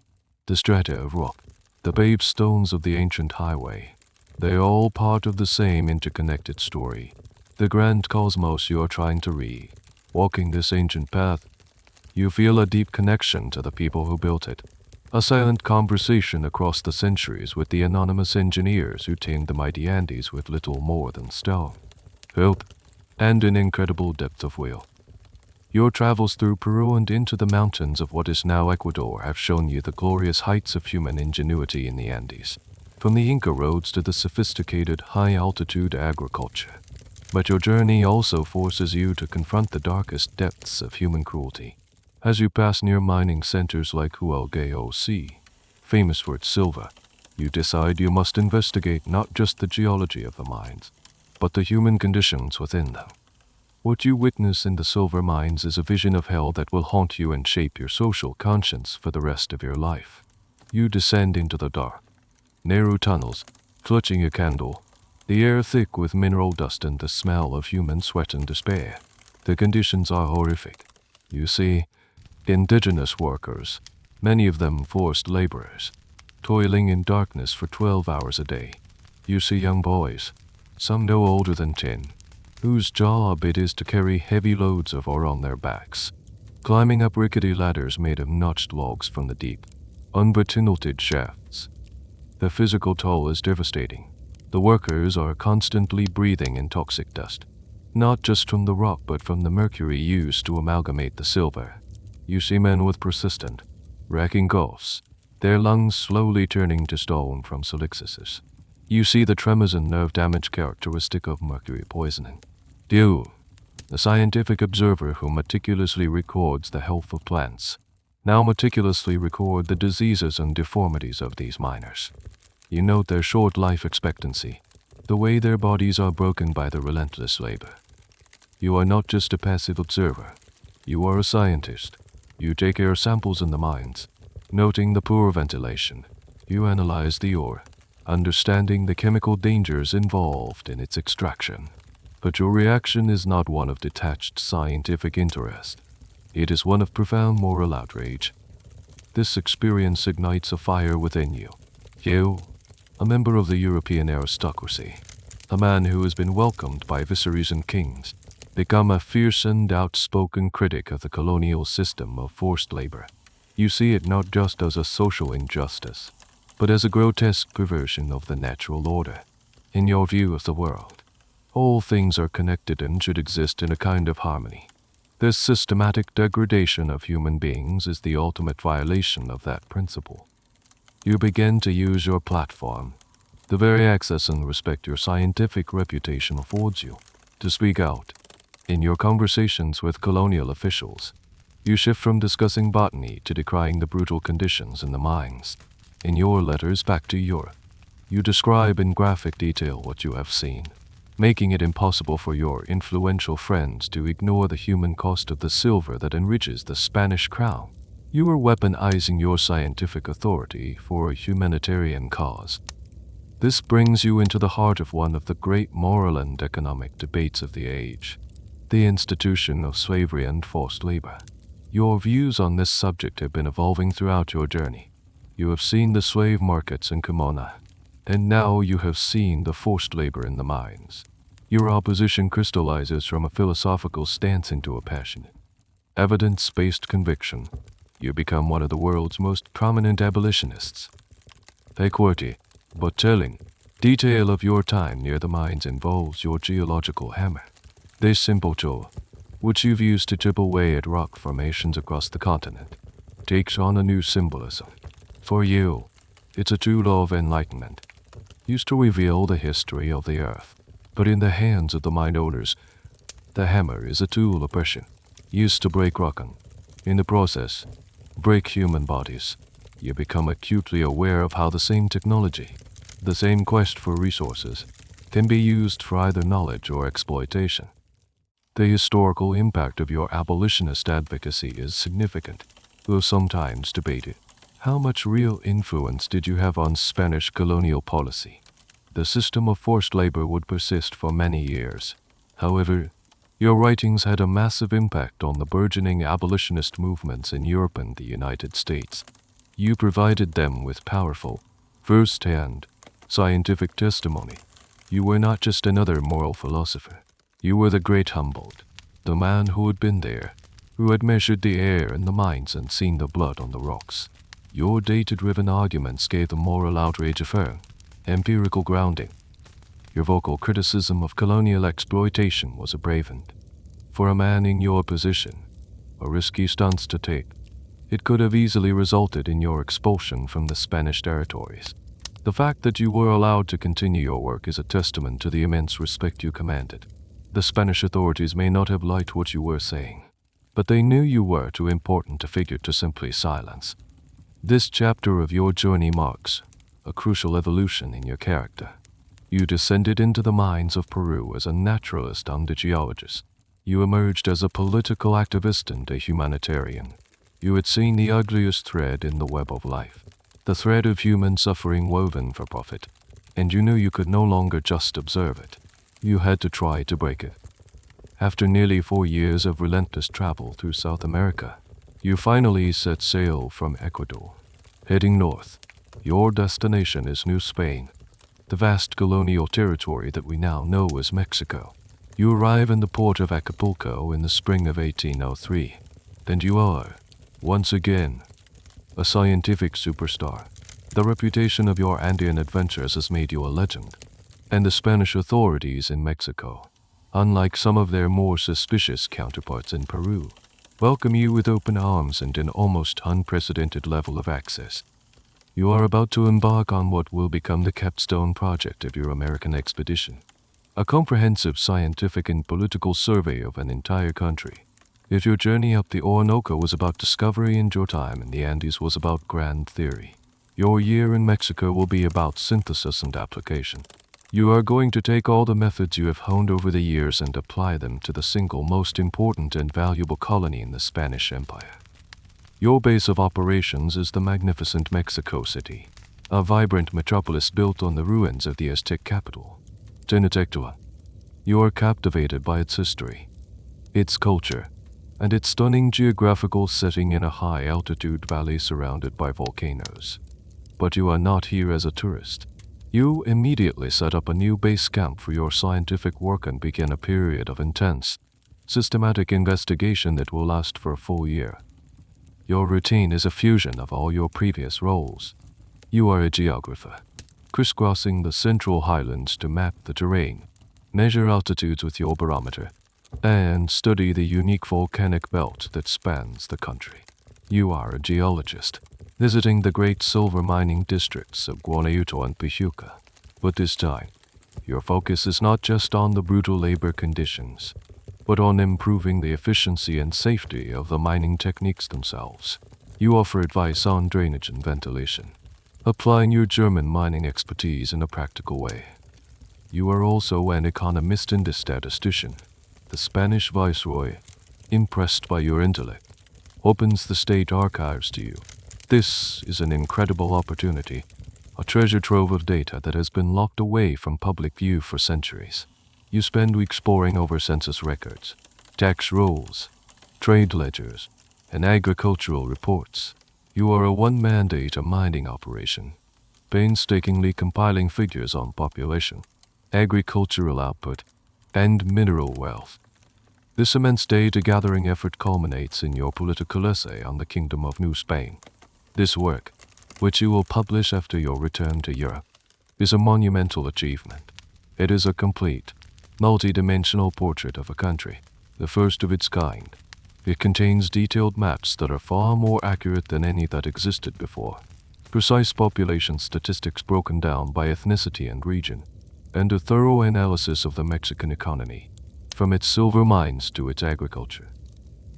the strata of rock, the paved stones of the ancient highway, they are all part of the same interconnected story, the grand cosmos you are trying to read. Walking this ancient path, you feel a deep connection to the people who built it, a silent conversation across the centuries with the anonymous engineers who tamed the mighty Andes with little more than stone, hope, and an incredible depth of will. Your travels through Peru and into the mountains of what is now Ecuador have shown you the glorious heights of human ingenuity in the Andes, from the Inca roads to the sophisticated high-altitude agriculture. But your journey also forces you to confront the darkest depths of human cruelty. As you pass near mining centers like Hualgayoc, famous for its silver, you decide you must investigate not just the geology of the mines, but the human conditions within them. What you witness in the silver mines is a vision of hell that will haunt you and shape your social conscience for the rest of your life. You descend into the dark, narrow tunnels, clutching a candle, the air thick with mineral dust and the smell of human sweat and despair. The conditions are horrific. You see, indigenous workers, many of them forced laborers, toiling in darkness for 12 hours a day. You see young boys, some no older than 10, whose job it is to carry heavy loads of ore on their backs, climbing up rickety ladders made of notched logs from the deep, unventilated shafts. The physical toll is devastating. The workers are constantly breathing in toxic dust, not just from the rock but from the mercury used to amalgamate the silver. You see men with persistent, racking coughs, their lungs slowly turning to stone from silicosis. You see the tremors and nerve damage characteristic of mercury poisoning. You, the scientific observer who meticulously records the health of plants, now meticulously record the diseases and deformities of these miners. You note their short life expectancy, the way their bodies are broken by the relentless labor. You are not just a passive observer. You are a scientist. You take air samples in the mines, noting the poor ventilation. You analyze the ore, understanding the chemical dangers involved in its extraction. But your reaction is not one of detached scientific interest. It is one of profound moral outrage. This experience ignites a fire within you. You, a member of the European aristocracy, a man who has been welcomed by viceroys and kings, become a fierce and outspoken critic of the colonial system of forced labor. You see it not just as a social injustice, but as a grotesque perversion of the natural order. In your view of the world, all things are connected and should exist in a kind of harmony. This systematic degradation of human beings is the ultimate violation of that principle. You begin to use your platform, the very access and respect your scientific reputation affords you, to speak out. In your conversations with colonial officials, you shift from discussing botany to decrying the brutal conditions in the mines. In your letters back to Europe, you describe in graphic detail what you have seen, making it impossible for your influential friends to ignore the human cost of the silver that enriches the Spanish crown. You are weaponizing your scientific authority for a humanitarian cause. This brings you into the heart of one of the great moral and economic debates of the age, the institution of slavery and forced labor. Your views on this subject have been evolving throughout your journey. You have seen the slave markets in Cremona, and now you have seen the forced labor in the mines. Your opposition crystallizes from a philosophical stance into a passionate, evidence-based conviction. You become one of the world's most prominent abolitionists. A quirky, but telling, detail of your time near the mines involves your geological hammer. This simple tool, which you've used to chip away at rock formations across the continent, takes on a new symbolism. For you, it's a tool of enlightenment, used to reveal the history of the earth. But in the hands of the mine owners, the hammer is a tool of oppression, used to break rock and, in the process, break human bodies. You become acutely aware of how the same technology, the same quest for resources, can be used for either knowledge or exploitation. The historical impact of your abolitionist advocacy is significant, though sometimes debated. How much real influence did you have on Spanish colonial policy? The system of forced labor would persist for many years. However, your writings had a massive impact on the burgeoning abolitionist movements in Europe and the United States. You provided them with powerful, first-hand, scientific testimony. You were not just another moral philosopher. You were the great Humboldt, the man who had been there, who had measured the air in the mines and seen the blood on the rocks. Your data-driven arguments gave the moral outrage a firm, empirical grounding. Your vocal criticism of colonial exploitation was a brave and, for a man in your position, a risky stance to take. It could have easily resulted in your expulsion from the Spanish territories. The fact that you were allowed to continue your work is a testament to the immense respect you commanded. The Spanish authorities may not have liked what you were saying, but they knew you were too important a figure to simply silence. This chapter of your journey marks a crucial evolution in your character. You descended into the mines of Peru as a naturalist and a geologist. You emerged as a political activist and a humanitarian. You had seen the ugliest thread in the web of life, the thread of human suffering woven for profit, and you knew you could no longer just observe it. You had to try to break it. After nearly 4 years of relentless travel through South America, you finally set sail from Ecuador. Heading north, your destination is New Spain, the vast colonial territory that we now know as Mexico. You arrive in the port of Acapulco in the spring of 1803, and you are, once again, a scientific superstar. The reputation of your Andean adventures has made you a legend, and the Spanish authorities in Mexico, unlike some of their more suspicious counterparts in Peru, welcome you with open arms and an almost unprecedented level of access. You are about to embark on what will become the capstone project of your American expedition, a comprehensive scientific and political survey of an entire country. If your journey up the Orinoco was about discovery and your time in the Andes was about grand theory, your year in Mexico will be about synthesis and application. You are going to take all the methods you have honed over the years and apply them to the single most important and valuable colony in the Spanish Empire. Your base of operations is the magnificent Mexico City, a vibrant metropolis built on the ruins of the Aztec capital, Tenochtitlan. You are captivated by its history, its culture, and its stunning geographical setting in a high-altitude valley surrounded by volcanoes. But you are not here as a tourist. You immediately set up a new base camp for your scientific work and begin a period of intense, systematic investigation that will last for a full year. Your routine is a fusion of all your previous roles. You are a geographer, crisscrossing the Central Highlands to map the terrain, measure altitudes with your barometer, and study the unique volcanic belt that spans the country. You are a geologist, visiting the great silver mining districts of Guanajuato and Pachuca. But this time, your focus is not just on the brutal labor conditions, but on improving the efficiency and safety of the mining techniques themselves. You offer advice on drainage and ventilation, applying your German mining expertise in a practical way. You are also an economist and a statistician. The Spanish viceroy, impressed by your intellect, opens the state archives to you. This is an incredible opportunity, a treasure trove of data that has been locked away from public view for centuries. You spend weeks poring over census records, tax rolls, trade ledgers, and agricultural reports. You are a one-man data mining operation, painstakingly compiling figures on population, agricultural output, and mineral wealth. This immense data-gathering effort culminates in your political essay on the Kingdom of New Spain. This work, which you will publish after your return to Europe, is a monumental achievement. It is a complete, multi-dimensional portrait of a country, the first of its kind. It contains detailed maps that are far more accurate than any that existed before, precise population statistics broken down by ethnicity and region, and a thorough analysis of the Mexican economy, from its silver mines to its agriculture.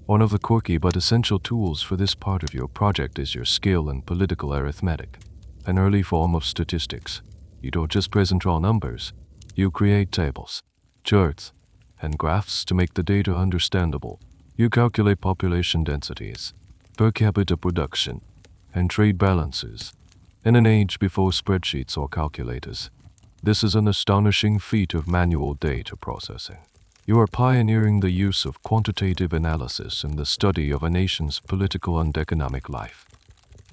One of the quirky but essential tools for this part of your project is your skill in political arithmetic, an early form of statistics. You don't just present raw numbers, you create tables, charts, and graphs to make the data understandable. You calculate population densities, per capita production, and trade balances. In an age before spreadsheets or calculators, this is an astonishing feat of manual data processing. You are pioneering the use of quantitative analysis in the study of a nation's political and economic life.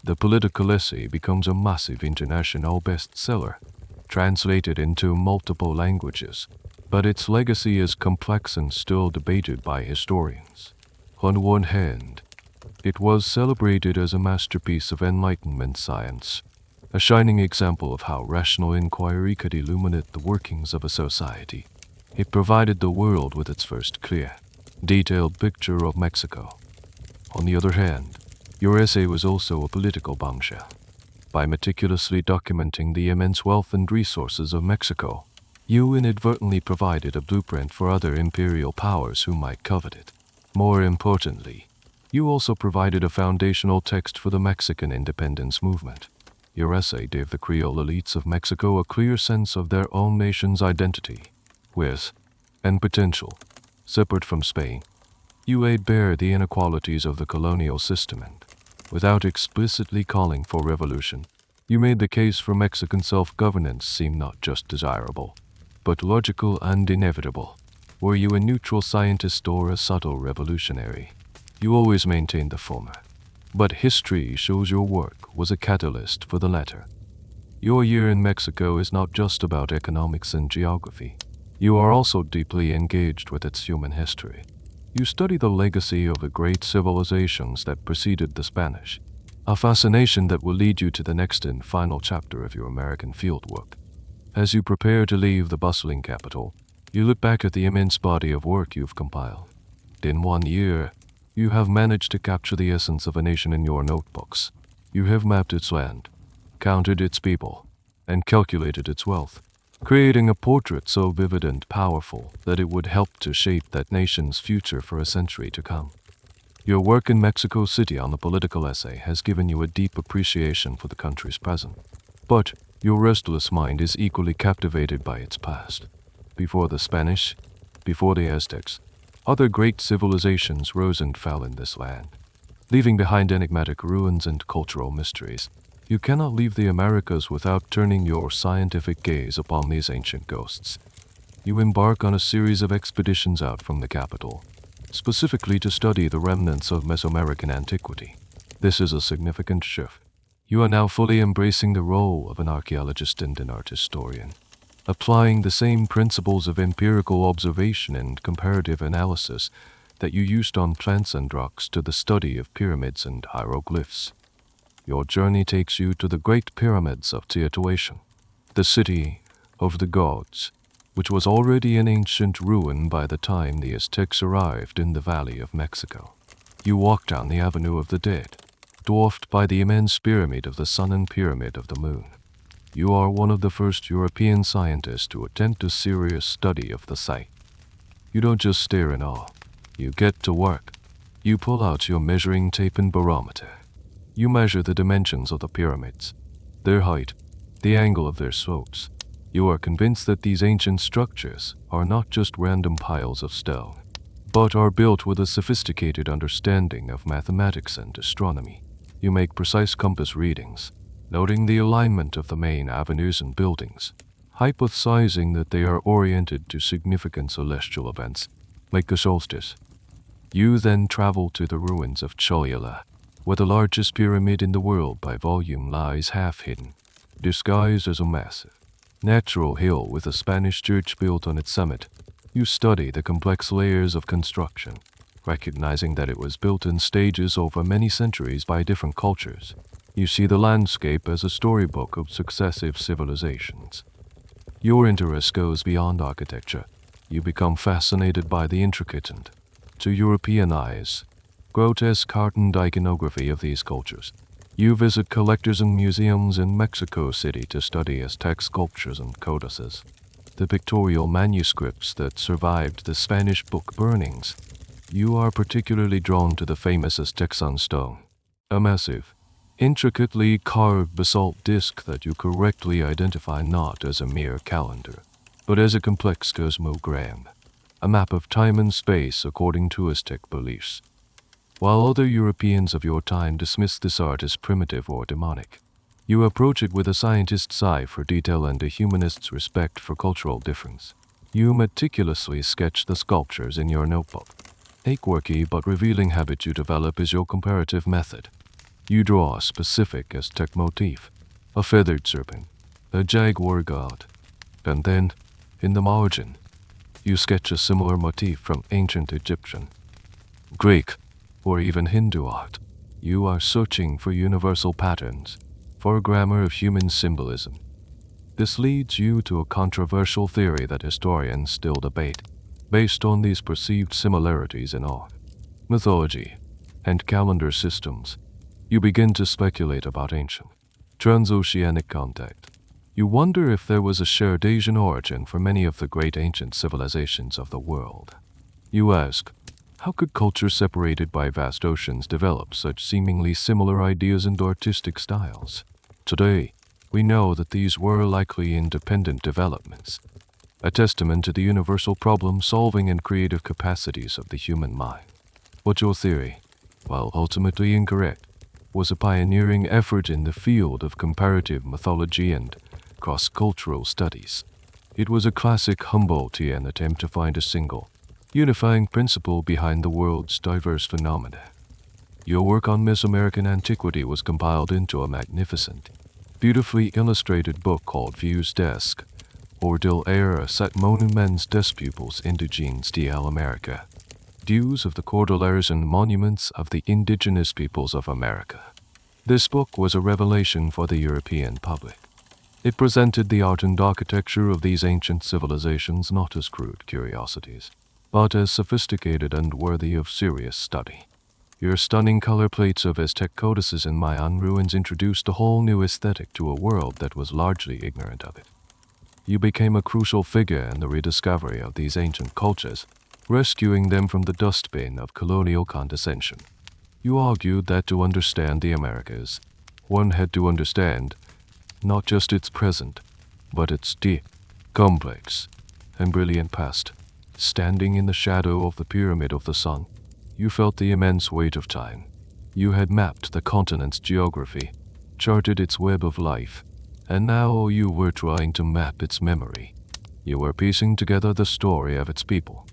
The political essay becomes a massive international bestseller, translated into multiple languages, but its legacy is complex and still debated by historians. On one hand, it was celebrated as a masterpiece of Enlightenment science, a shining example of how rational inquiry could illuminate the workings of a society. It provided the world with its first clear, detailed picture of Mexico. On the other hand, your essay was also a political bombshell. By meticulously documenting the immense wealth and resources of Mexico, you inadvertently provided a blueprint for other imperial powers who might covet it. More importantly, you also provided a foundational text for the Mexican independence movement. Your essay gave the Creole elites of Mexico a clear sense of their own nation's identity, with, and potential, separate from Spain. You laid bare the inequalities of the colonial system and, without explicitly calling for revolution, you made the case for Mexican self-governance seem not just desirable, but logical and inevitable. Were you a neutral scientist or a subtle revolutionary? You always maintained the former. But history shows your work was a catalyst for the latter. Your year in Mexico is not just about economics and geography. You are also deeply engaged with its human history. You study the legacy of the great civilizations that preceded the Spanish, a fascination that will lead you to the next and final chapter of your American fieldwork. As you prepare to leave the bustling capital, you look back at the immense body of work you've compiled. In 1 year, you have managed to capture the essence of a nation in your notebooks. You have mapped its land, counted its people, and calculated its wealth, creating a portrait so vivid and powerful that it would help to shape that nation's future for a century to come. Your work in Mexico City on the political essay has given you a deep appreciation for the country's present, but your restless mind is equally captivated by its past. Before the Spanish, before the Aztecs, other great civilizations rose and fell in this land, leaving behind enigmatic ruins and cultural mysteries. You cannot leave the Americas without turning your scientific gaze upon these ancient ghosts. You embark on a series of expeditions out from the capital, specifically to study the remnants of Mesoamerican antiquity. This is a significant shift. You are now fully embracing the role of an archaeologist and an art historian, applying the same principles of empirical observation and comparative analysis that you used on plants and rocks to the study of pyramids and hieroglyphs. Your journey takes you to the Great Pyramids of Teotihuacan, the city of the gods, which was already an ancient ruin by the time the Aztecs arrived in the Valley of Mexico. You walk down the Avenue of the Dead, dwarfed by the immense Pyramid of the Sun and Pyramid of the Moon. You are one of the first European scientists to attempt a serious study of the site. You don't just stare in awe. You get to work. You pull out your measuring tape and barometer. You measure the dimensions of the pyramids, their height, the angle of their slopes. You are convinced that these ancient structures are not just random piles of stone, but are built with a sophisticated understanding of mathematics and astronomy. You make precise compass readings, noting the alignment of the main avenues and buildings, hypothesizing that they are oriented to significant celestial events, like the solstice. You then travel to the ruins of Cholula, where the largest pyramid in the world by volume lies half hidden, disguised as a massive, natural hill with a Spanish church built on its summit. You study the complex layers of construction, recognizing that it was built in stages over many centuries by different cultures. You see the landscape as a storybook of successive civilizations. Your interest goes beyond architecture. You become fascinated by the intricate and, to European eyes, grotesque art and iconography of these cultures. You visit collectors and museums in Mexico City to study Aztec sculptures and codices, the pictorial manuscripts that survived the Spanish book burnings. You are particularly drawn to the famous Aztec sunstone, a massive, intricately carved basalt disc that you correctly identify not as a mere calendar, but as a complex cosmogram, a map of time and space according to Aztec beliefs. While other Europeans of your time dismiss this art as primitive or demonic, you approach it with a scientist's eye for detail and a humanist's respect for cultural difference. You meticulously sketch the sculptures in your notebook. A quirky but revealing habit you develop is your comparative method. You draw a specific Aztec motif, a feathered serpent, a jaguar god, and then, in the margin, you sketch a similar motif from ancient Egyptian, Greek, or even Hindu art. You are searching for universal patterns, for a grammar of human symbolism. This leads you to a controversial theory that historians still debate, based on these perceived similarities in art, mythology, and calendar systems. You begin to speculate about ancient, transoceanic contact. You wonder if there was a shared Asian origin for many of the great ancient civilizations of the world. You ask, how could cultures separated by vast oceans develop such seemingly similar ideas and artistic styles? Today, we know that these were likely independent developments, a testament to the universal problem-solving and creative capacities of the human mind. But your theory, while ultimately incorrect, was a pioneering effort in the field of comparative mythology and cross-cultural studies. It was a classic Humboldtian attempt to find a single, unifying principle behind the world's diverse phenomena. Your work on Mesoamerican antiquity was compiled into a magnificent, beautifully illustrated book called View's Desk, or Del Era Sat Monuments des Peuples Indigenes de America, Views of the Cordilleras and Monuments of the Indigenous Peoples of America. This book was a revelation for the European public. It presented the art and architecture of these ancient civilizations not as crude curiosities, but as sophisticated and worthy of serious study. Your stunning color plates of Aztec codices in Mayan ruins introduced a whole new aesthetic to a world that was largely ignorant of it. You became a crucial figure in the rediscovery of these ancient cultures, rescuing them from the dustbin of colonial condescension. You argued that to understand the Americas, one had to understand not just its present, but its deep, complex, and brilliant past. Standing in the shadow of the Pyramid of the Sun, you felt the immense weight of time. You had mapped the continent's geography, charted its web of life, and now you were trying to map its memory. You were piecing together the story of its people,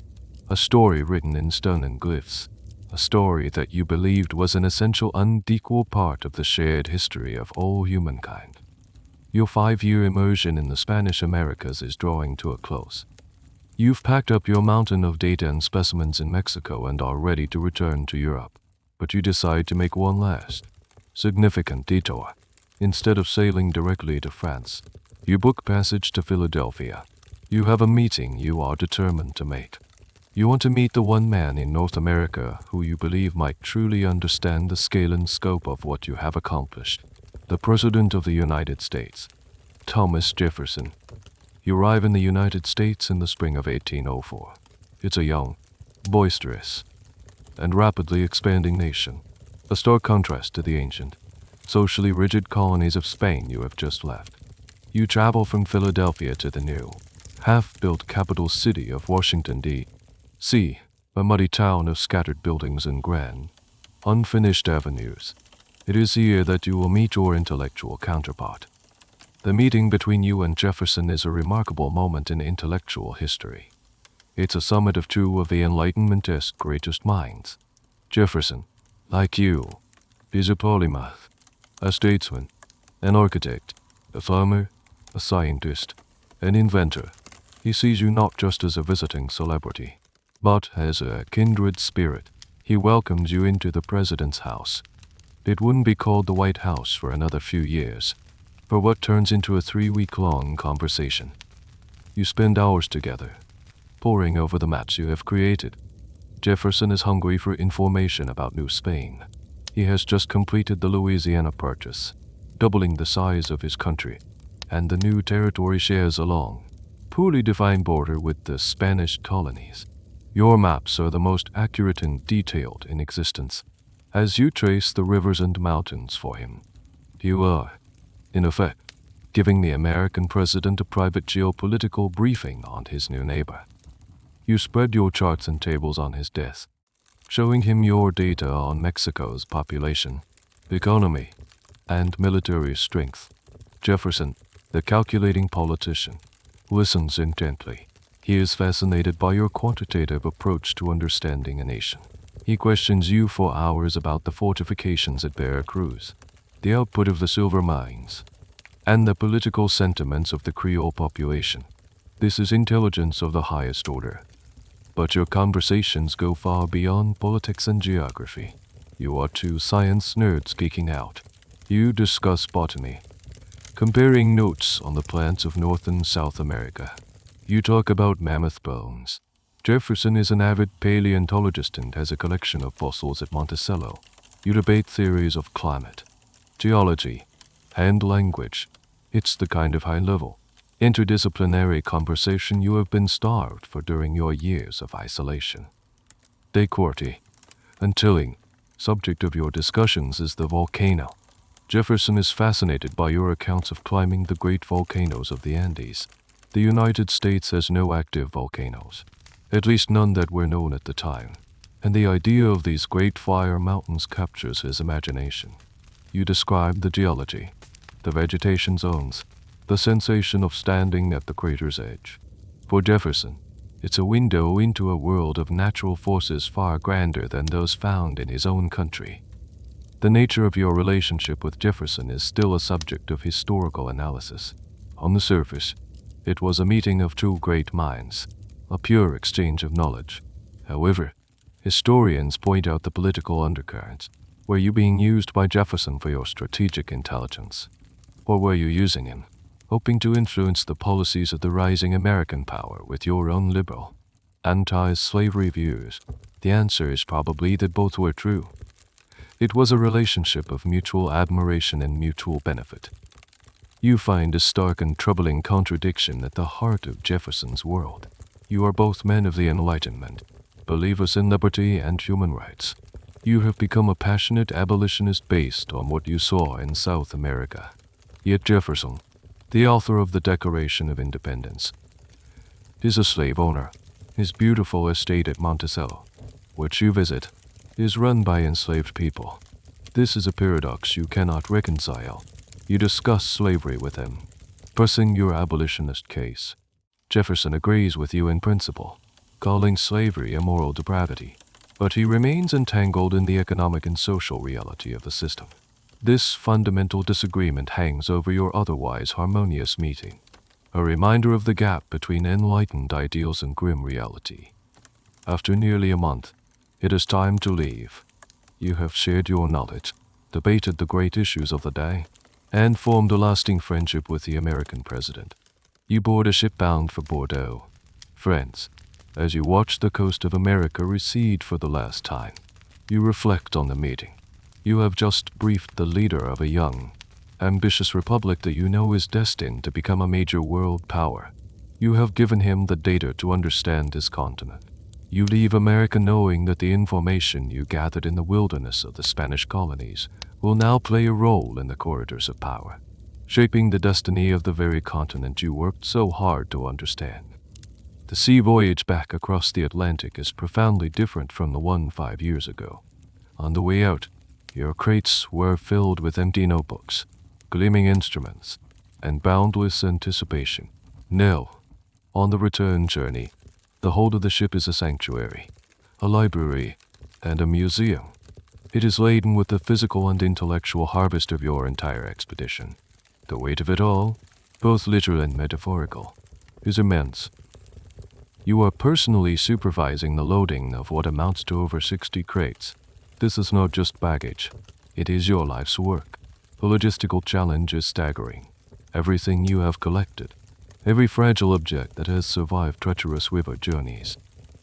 a story written in stone and glyphs, a story that you believed was an essential, unequal part of the shared history of all humankind. Your 5-year immersion in the Spanish Americas is drawing to a close. You've packed up your mountain of data and specimens in Mexico and are ready to return to Europe, but you decide to make one last, significant detour. Instead of sailing directly to France, you book passage to Philadelphia. You have a meeting you are determined to make. You want to meet the one man in North America who you believe might truly understand the scale and scope of what you have accomplished. The President of the United States, Thomas Jefferson. You arrive in the United States in the spring of 1804. It's a young, boisterous, and rapidly expanding nation, a stark contrast to the ancient, socially rigid colonies of Spain you have just left. You travel from Philadelphia to the new, half-built capital city of Washington, D.C., a muddy town of scattered buildings and grand, unfinished avenues. It is here that you will meet your intellectual counterpart. The meeting between you and Jefferson is a remarkable moment in intellectual history. It's a summit of two of the Enlightenment's greatest minds. Jefferson, like you, is a polymath, a statesman, an architect, a farmer, a scientist, an inventor. He sees you not just as a visiting celebrity, but as a kindred spirit. He welcomes you into the president's house. It wouldn't be called the White House for another few years, for what turns into a 3-week-long conversation. You spend hours together, poring over the maps you have created. Jefferson is hungry for information about New Spain. He has just completed the Louisiana Purchase, doubling the size of his country, and the new territory shares a long, poorly defined border with the Spanish colonies. Your maps are the most accurate and detailed in existence, as you trace the rivers and mountains for him. You are, in effect, giving the American president a private geopolitical briefing on his new neighbor. You spread your charts and tables on his desk, showing him your data on Mexico's population, economy, and military strength. Jefferson, the calculating politician, listens intently. He is fascinated by your quantitative approach to understanding a nation. He questions you for hours about the fortifications at Veracruz, the output of the silver mines, and the political sentiments of the Creole population. This is intelligence of the highest order. But your conversations go far beyond politics and geography. You are two science nerds geeking out. You discuss botany, comparing notes on the plants of North and South America. You talk about mammoth bones. Jefferson is an avid paleontologist and has a collection of fossils at Monticello. You debate theories of climate, geology, and language. It's the kind of high-level, interdisciplinary conversation you have been starved for during your years of isolation. Descartes, and Tilling, subject of your discussions is the volcano. Jefferson is fascinated by your accounts of climbing the great volcanoes of the Andes. The United States has no active volcanoes, at least none that were known at the time, and the idea of these great fire mountains captures his imagination. You describe the geology, the vegetation zones, the sensation of standing at the crater's edge. For Jefferson, it's a window into a world of natural forces far grander than those found in his own country. The nature of your relationship with Jefferson is still a subject of historical analysis. On the surface, it was a meeting of two great minds, a pure exchange of knowledge. However, historians point out the political undercurrents. Were you being used by Jefferson for your strategic intelligence? Or were you using him, hoping to influence the policies of the rising American power with your own liberal, anti-slavery views? The answer is probably that both were true. It was a relationship of mutual admiration and mutual benefit. You find a stark and troubling contradiction at the heart of Jefferson's world. You are both men of the Enlightenment, believers in liberty and human rights. You have become a passionate abolitionist based on what you saw in South America. Yet Jefferson, the author of the Declaration of Independence, is a slave owner. His beautiful estate at Monticello, which you visit, is run by enslaved people. This is a paradox you cannot reconcile. You discuss slavery with him, pressing your abolitionist case. Jefferson agrees with you in principle, calling slavery a moral depravity, but he remains entangled in the economic and social reality of the system. This fundamental disagreement hangs over your otherwise harmonious meeting, a reminder of the gap between enlightened ideals and grim reality. After nearly a month, it is time to leave. You have shared your knowledge, debated the great issues of the day, and formed a lasting friendship with the American president. You board a ship bound for Bordeaux. Friends, as you watch the coast of America recede for the last time, you reflect on the meeting. You have just briefed the leader of a young, ambitious republic that you know is destined to become a major world power. You have given him the data to understand his continent. You leave America knowing that the information you gathered in the wilderness of the Spanish colonies will now play a role in the corridors of power, shaping the destiny of the very continent you worked so hard to understand. The sea voyage back across the Atlantic is profoundly different from the one 5 years ago. On the way out, your crates were filled with empty notebooks, gleaming instruments, and boundless anticipation. Now, on the return journey, the hold of the ship is a sanctuary, a library, and a museum. It is laden with the physical and intellectual harvest of your entire expedition. The weight of it all, both literal and metaphorical, is immense. You are personally supervising the loading of what amounts to over 60 crates. This is not just baggage. It is your life's work. The logistical challenge is staggering. Everything you have collected, every fragile object that has survived treacherous river journeys,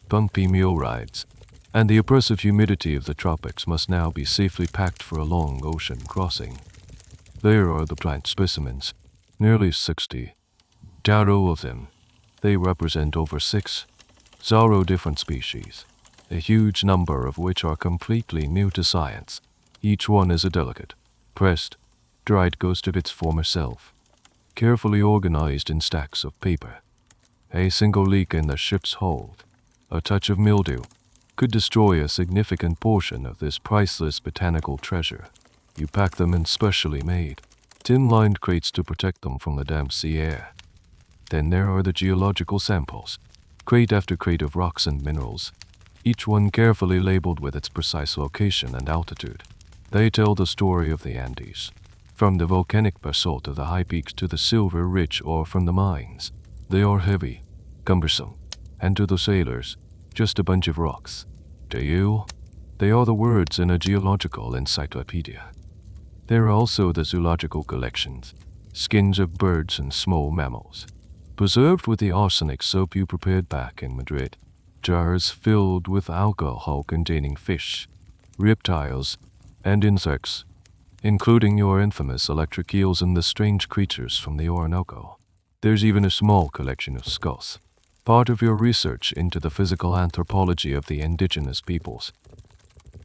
bumpy mule rides, and the oppressive humidity of the tropics must now be safely packed for a long ocean crossing. There are the plant specimens, nearly 60. Darrow of them. They represent over 6,000 different species, a huge number of which are completely new to science. Each one is a delicate, pressed, dried ghost of its former self, carefully organized in stacks of paper. A single leak in the ship's hold, a touch of mildew, could destroy a significant portion of this priceless botanical treasure. You pack them in specially made, tin-lined crates to protect them from the damp sea air. Then there are the geological samples, crate after crate of rocks and minerals, each one carefully labeled with its precise location and altitude. They tell the story of the Andes, from the volcanic basalt of the high peaks to the silver-rich ore from the mines. They are heavy, cumbersome, and to the sailors, just a bunch of rocks. To you, they are the words in a geological encyclopedia. There are also the zoological collections, skins of birds and small mammals, preserved with the arsenic soap you prepared back in Madrid, jars filled with alcohol containing fish, reptiles, and insects, including your infamous electric eels and the strange creatures from the Orinoco. There's even a small collection of skulls, part of your research into the physical anthropology of the indigenous peoples.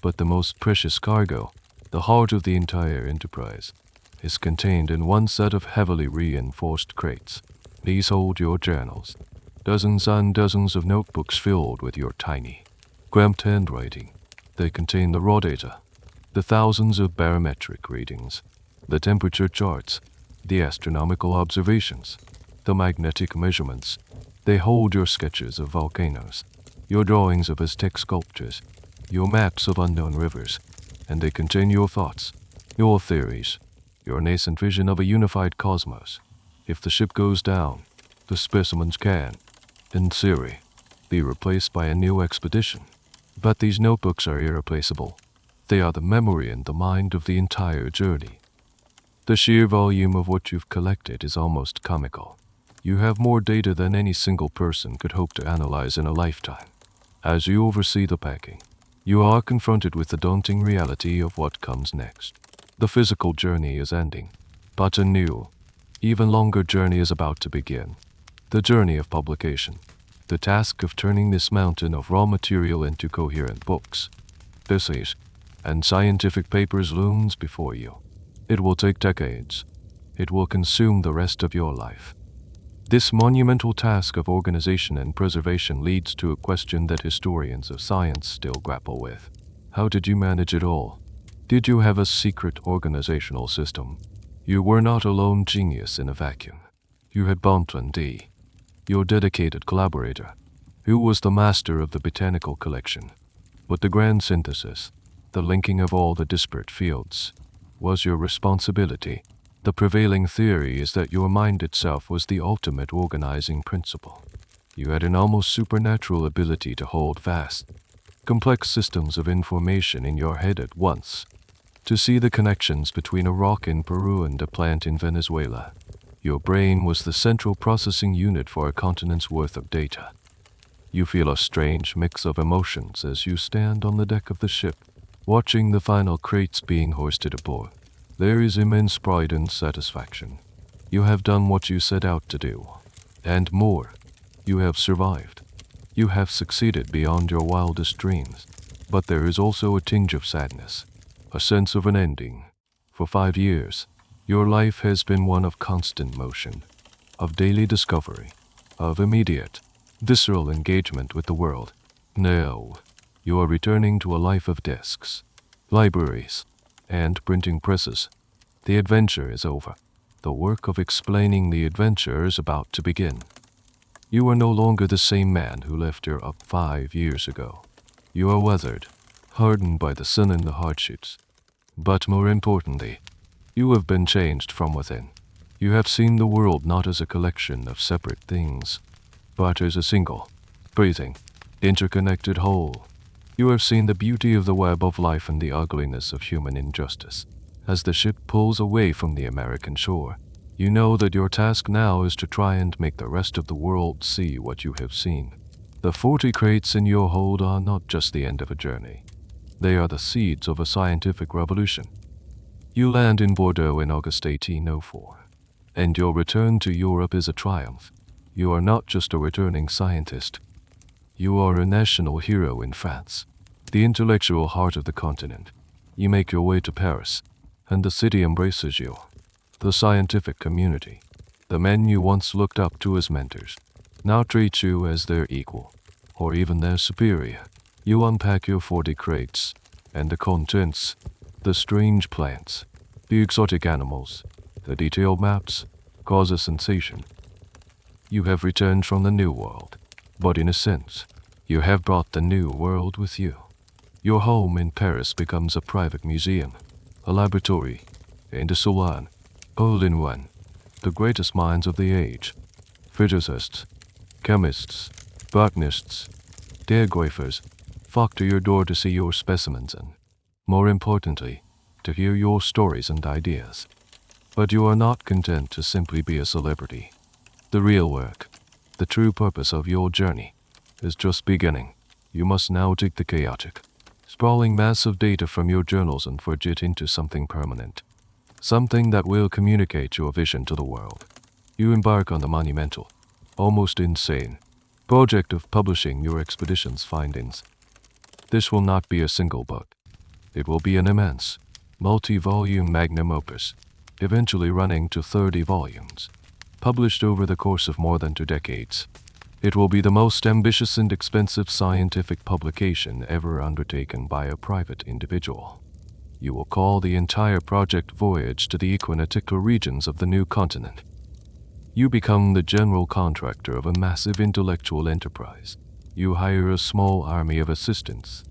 But the most precious cargo, the heart of the entire enterprise, is contained in one set of heavily reinforced crates. These hold your journals, dozens and dozens of notebooks filled with your tiny, cramped handwriting. They contain the raw data, the thousands of barometric readings, the temperature charts, the astronomical observations, the magnetic measurements. They hold your sketches of volcanoes, your drawings of Aztec sculptures, your maps of unknown rivers, and they contain your thoughts, your theories, your nascent vision of a unified cosmos. If the ship goes down, the specimens can, in theory, be replaced by a new expedition. But these notebooks are irreplaceable. They are the memory and the mind of the entire journey. The sheer volume of what you've collected is almost comical. You have more data than any single person could hope to analyze in a lifetime. As you oversee the packing, You are confronted with the daunting reality of what comes next. The physical journey is ending, but a new, even longer journey is about to begin. The journey of publication. The task of turning this mountain of raw material into coherent books, essays, and scientific papers looms before you. It will take decades. It will consume the rest of your life. This monumental task of organization and preservation leads to a question that historians of science still grapple with. How did you manage it all? Did you have a secret organizational system? You were not a lone genius in a vacuum. You had Bonton D., your dedicated collaborator, who was the master of the botanical collection. But the grand synthesis, the linking of all the disparate fields, was your responsibility. The prevailing theory is that your mind itself was the ultimate organizing principle. You had an almost supernatural ability to hold vast, complex systems of information in your head at once, to see the connections between a rock in Peru and a plant in Venezuela. Your brain was the central processing unit for a continent's worth of data. You feel a strange mix of emotions as you stand on the deck of the ship, watching the final crates being hoisted aboard. There is immense pride and satisfaction. You have done what you set out to do, and more. You have survived. You have succeeded beyond your wildest dreams. But there is also a tinge of sadness, a sense of an ending. For 5 years, your life has been one of constant motion, of daily discovery, of immediate, visceral engagement with the world. Now, you are returning to a life of desks, libraries, and printing presses. The adventure is over. The work of explaining the adventure is about to begin. You are no longer the same man who left Europe 5 years ago. You are weathered, hardened by the sun and the hardships. But more importantly, you have been changed from within. You have seen the world not as a collection of separate things, but as a single, breathing, interconnected whole. You have seen the beauty of the web of life and the ugliness of human injustice. As the ship pulls away from the American shore, you know that your task now is to try and make the rest of the world see what you have seen. The 40 crates in your hold are not just the end of a journey. They are the seeds of a scientific revolution. You land in Bordeaux in August 1804, and your return to Europe is a triumph. You are not just a returning scientist. You are a national hero in France, the intellectual heart of the continent. You make your way to Paris, and the city embraces you. The scientific community, the men you once looked up to as mentors, now treat you as their equal, or even their superior. You unpack your 40 crates, and the contents, the strange plants, the exotic animals, the detailed maps, cause a sensation. You have returned from the New World, but in a sense, you have brought the New World with you. Your home in Paris becomes a private museum, a laboratory, and a salon, all in one. The greatest minds of the age, physicists, chemists, botanists, daguerreotypers, flock to your door to see your specimens and, more importantly, to hear your stories and ideas. But you are not content to simply be a celebrity. The real work, the true purpose of your journey, is just beginning. You must now take the chaotic, sprawling mass of data from your journals and forge it into something permanent, something that will communicate your vision to the world. You embark on the monumental, almost insane, project of publishing your expedition's findings. This will not be a single book. It will be an immense, multi-volume magnum opus, eventually running to 30 volumes, published over the course of more than 2 decades. It will be the most ambitious and expensive scientific publication ever undertaken by a private individual. You will call the entire project Voyage to the Equinoctial Regions of the New Continent. You become the general contractor of a massive intellectual enterprise. You hire a small army of assistants,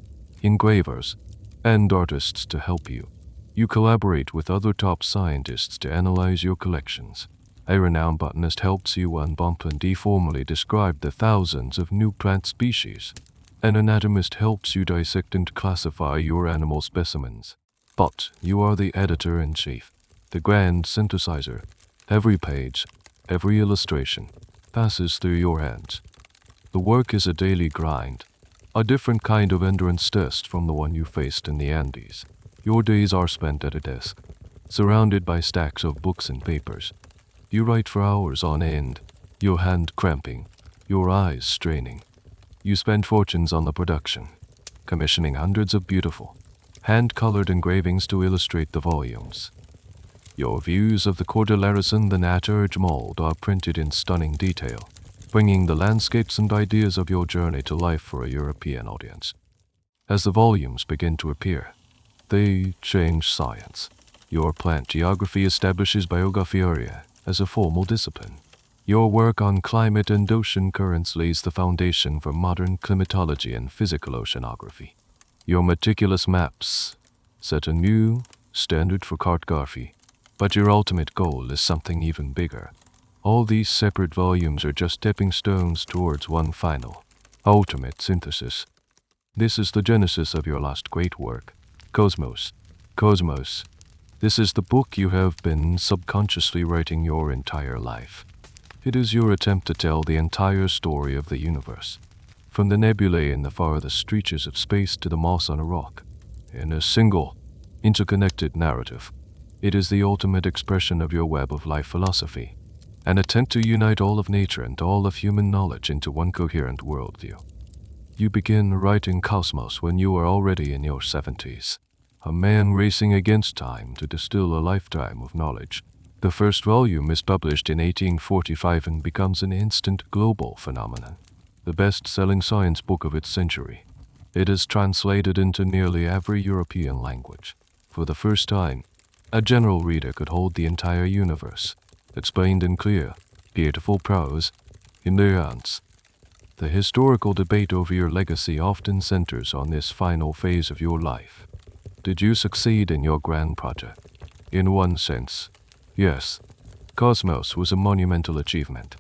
engravers, and artists to help you. You collaborate with other top scientists to analyze your collections. A renowned botanist helps you unbump formally describe the thousands of new plant species. An anatomist helps you dissect and classify your animal specimens. But you are the editor-in-chief, the grand synthesizer. Every page, every illustration, passes through your hands. The work is a daily grind, A different kind of endurance test from the one you faced in the Andes. Your days are spent at a desk, surrounded by stacks of books and papers. You write for hours on end, your hand cramping, your eyes straining. You spend fortunes on the production, commissioning hundreds of beautiful, hand-colored engravings to illustrate the volumes. Your views of the Cordilleras and the Naturge mold are printed in stunning detail, bringing the landscapes and ideas of your journey to life for a European audience. As the volumes begin to appear, they change science. Your plant geography establishes biography area as a formal discipline. Your work on climate and ocean currents lays the foundation for modern climatology and physical oceanography. Your meticulous maps set a new standard for cartography, but your ultimate goal is something even bigger. All these separate volumes are just stepping stones towards one final, ultimate synthesis. This is the genesis of your last great work, Cosmos. Cosmos. This is the book you have been subconsciously writing your entire life. It is your attempt to tell the entire story of the universe, from the nebulae in the farthest reaches of space to the moss on a rock, in a single, interconnected narrative. It is the ultimate expression of your web of life philosophy, an attempt to unite all of nature and all of human knowledge into one coherent worldview. You begin writing Cosmos when you are already in your 70s, a man racing against time to distill a lifetime of knowledge. The first volume is published in 1845 and becomes an instant global phenomenon, the best-selling science book of its century. It is translated into nearly every European language. For the first time, a general reader could hold the entire universe, explained in clear, beautiful prose, in nuance. The historical debate over your legacy often centers on this final phase of your life. Did you succeed in your grand project? In one sense, yes. Cosmos was a monumental achievement,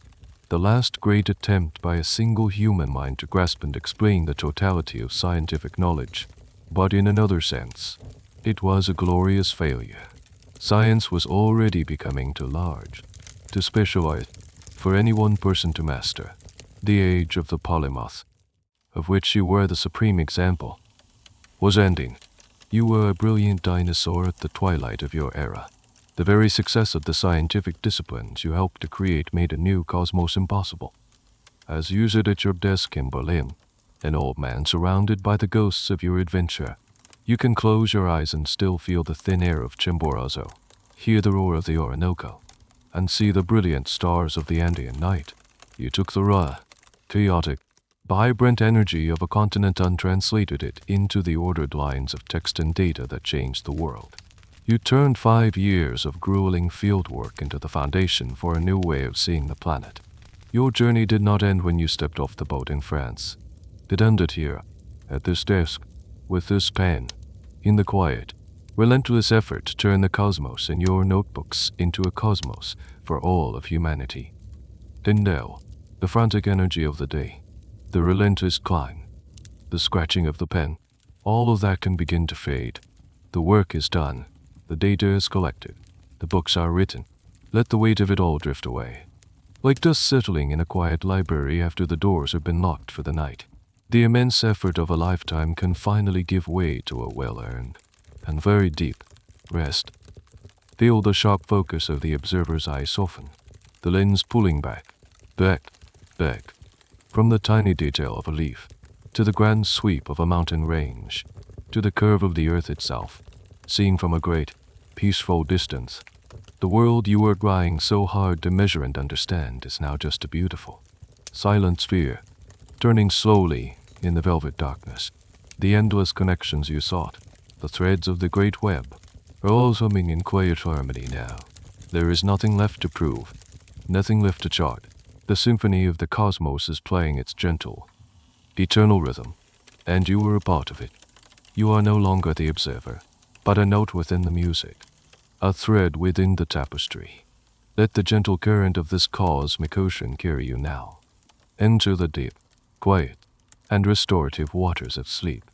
the last great attempt by a single human mind to grasp and explain the totality of scientific knowledge. But in another sense, it was a glorious failure. Science was already becoming too large, too specialized, for any one person to master. The age of the polymath, of which you were the supreme example, was ending. You were a brilliant dinosaur at the twilight of your era. The very success of the scientific disciplines you helped to create made a new cosmos impossible. As you sit at your desk in Berlin, an old man surrounded by the ghosts of your adventure, you can close your eyes and still feel the thin air of Chimborazo, hear the roar of the Orinoco, and see the brilliant stars of the Andean night. You took the raw, chaotic, vibrant energy of a continent and translated it into the ordered lines of text and data that changed the world. You turned 5 years of grueling fieldwork into the foundation for a new way of seeing the planet. Your journey did not end when you stepped off the boat in France. It ended here, at this desk, with this pen, in the quiet, relentless effort to turn the cosmos in your notebooks into a cosmos for all of humanity. And now, the frantic energy of the day, the relentless climb, the scratching of the pen, all of that can begin to fade. The work is done. The data is collected. The books are written. Let the weight of it all drift away. Like dust settling in a quiet library after the doors have been locked for the night, the immense effort of a lifetime can finally give way to a well-earned and very deep rest. Feel the sharp focus of the observer's eye soften, the lens pulling back, from the tiny detail of a leaf, to the grand sweep of a mountain range, to the curve of the earth itself, seen from a great, peaceful distance. The world you were trying so hard to measure and understand is now just a beautiful, silent sphere, turning slowly in the velvet darkness. The endless connections you sought, the threads of the great web, are all humming in quiet harmony now. There is nothing left to prove, nothing left to chart. The symphony of the cosmos is playing its gentle, eternal rhythm, and you are a part of it. You are no longer the observer, but a note within the music, a thread within the tapestry. Let the gentle current of this cosmic ocean carry you now, into the deep, quiet, and restorative waters of sleep.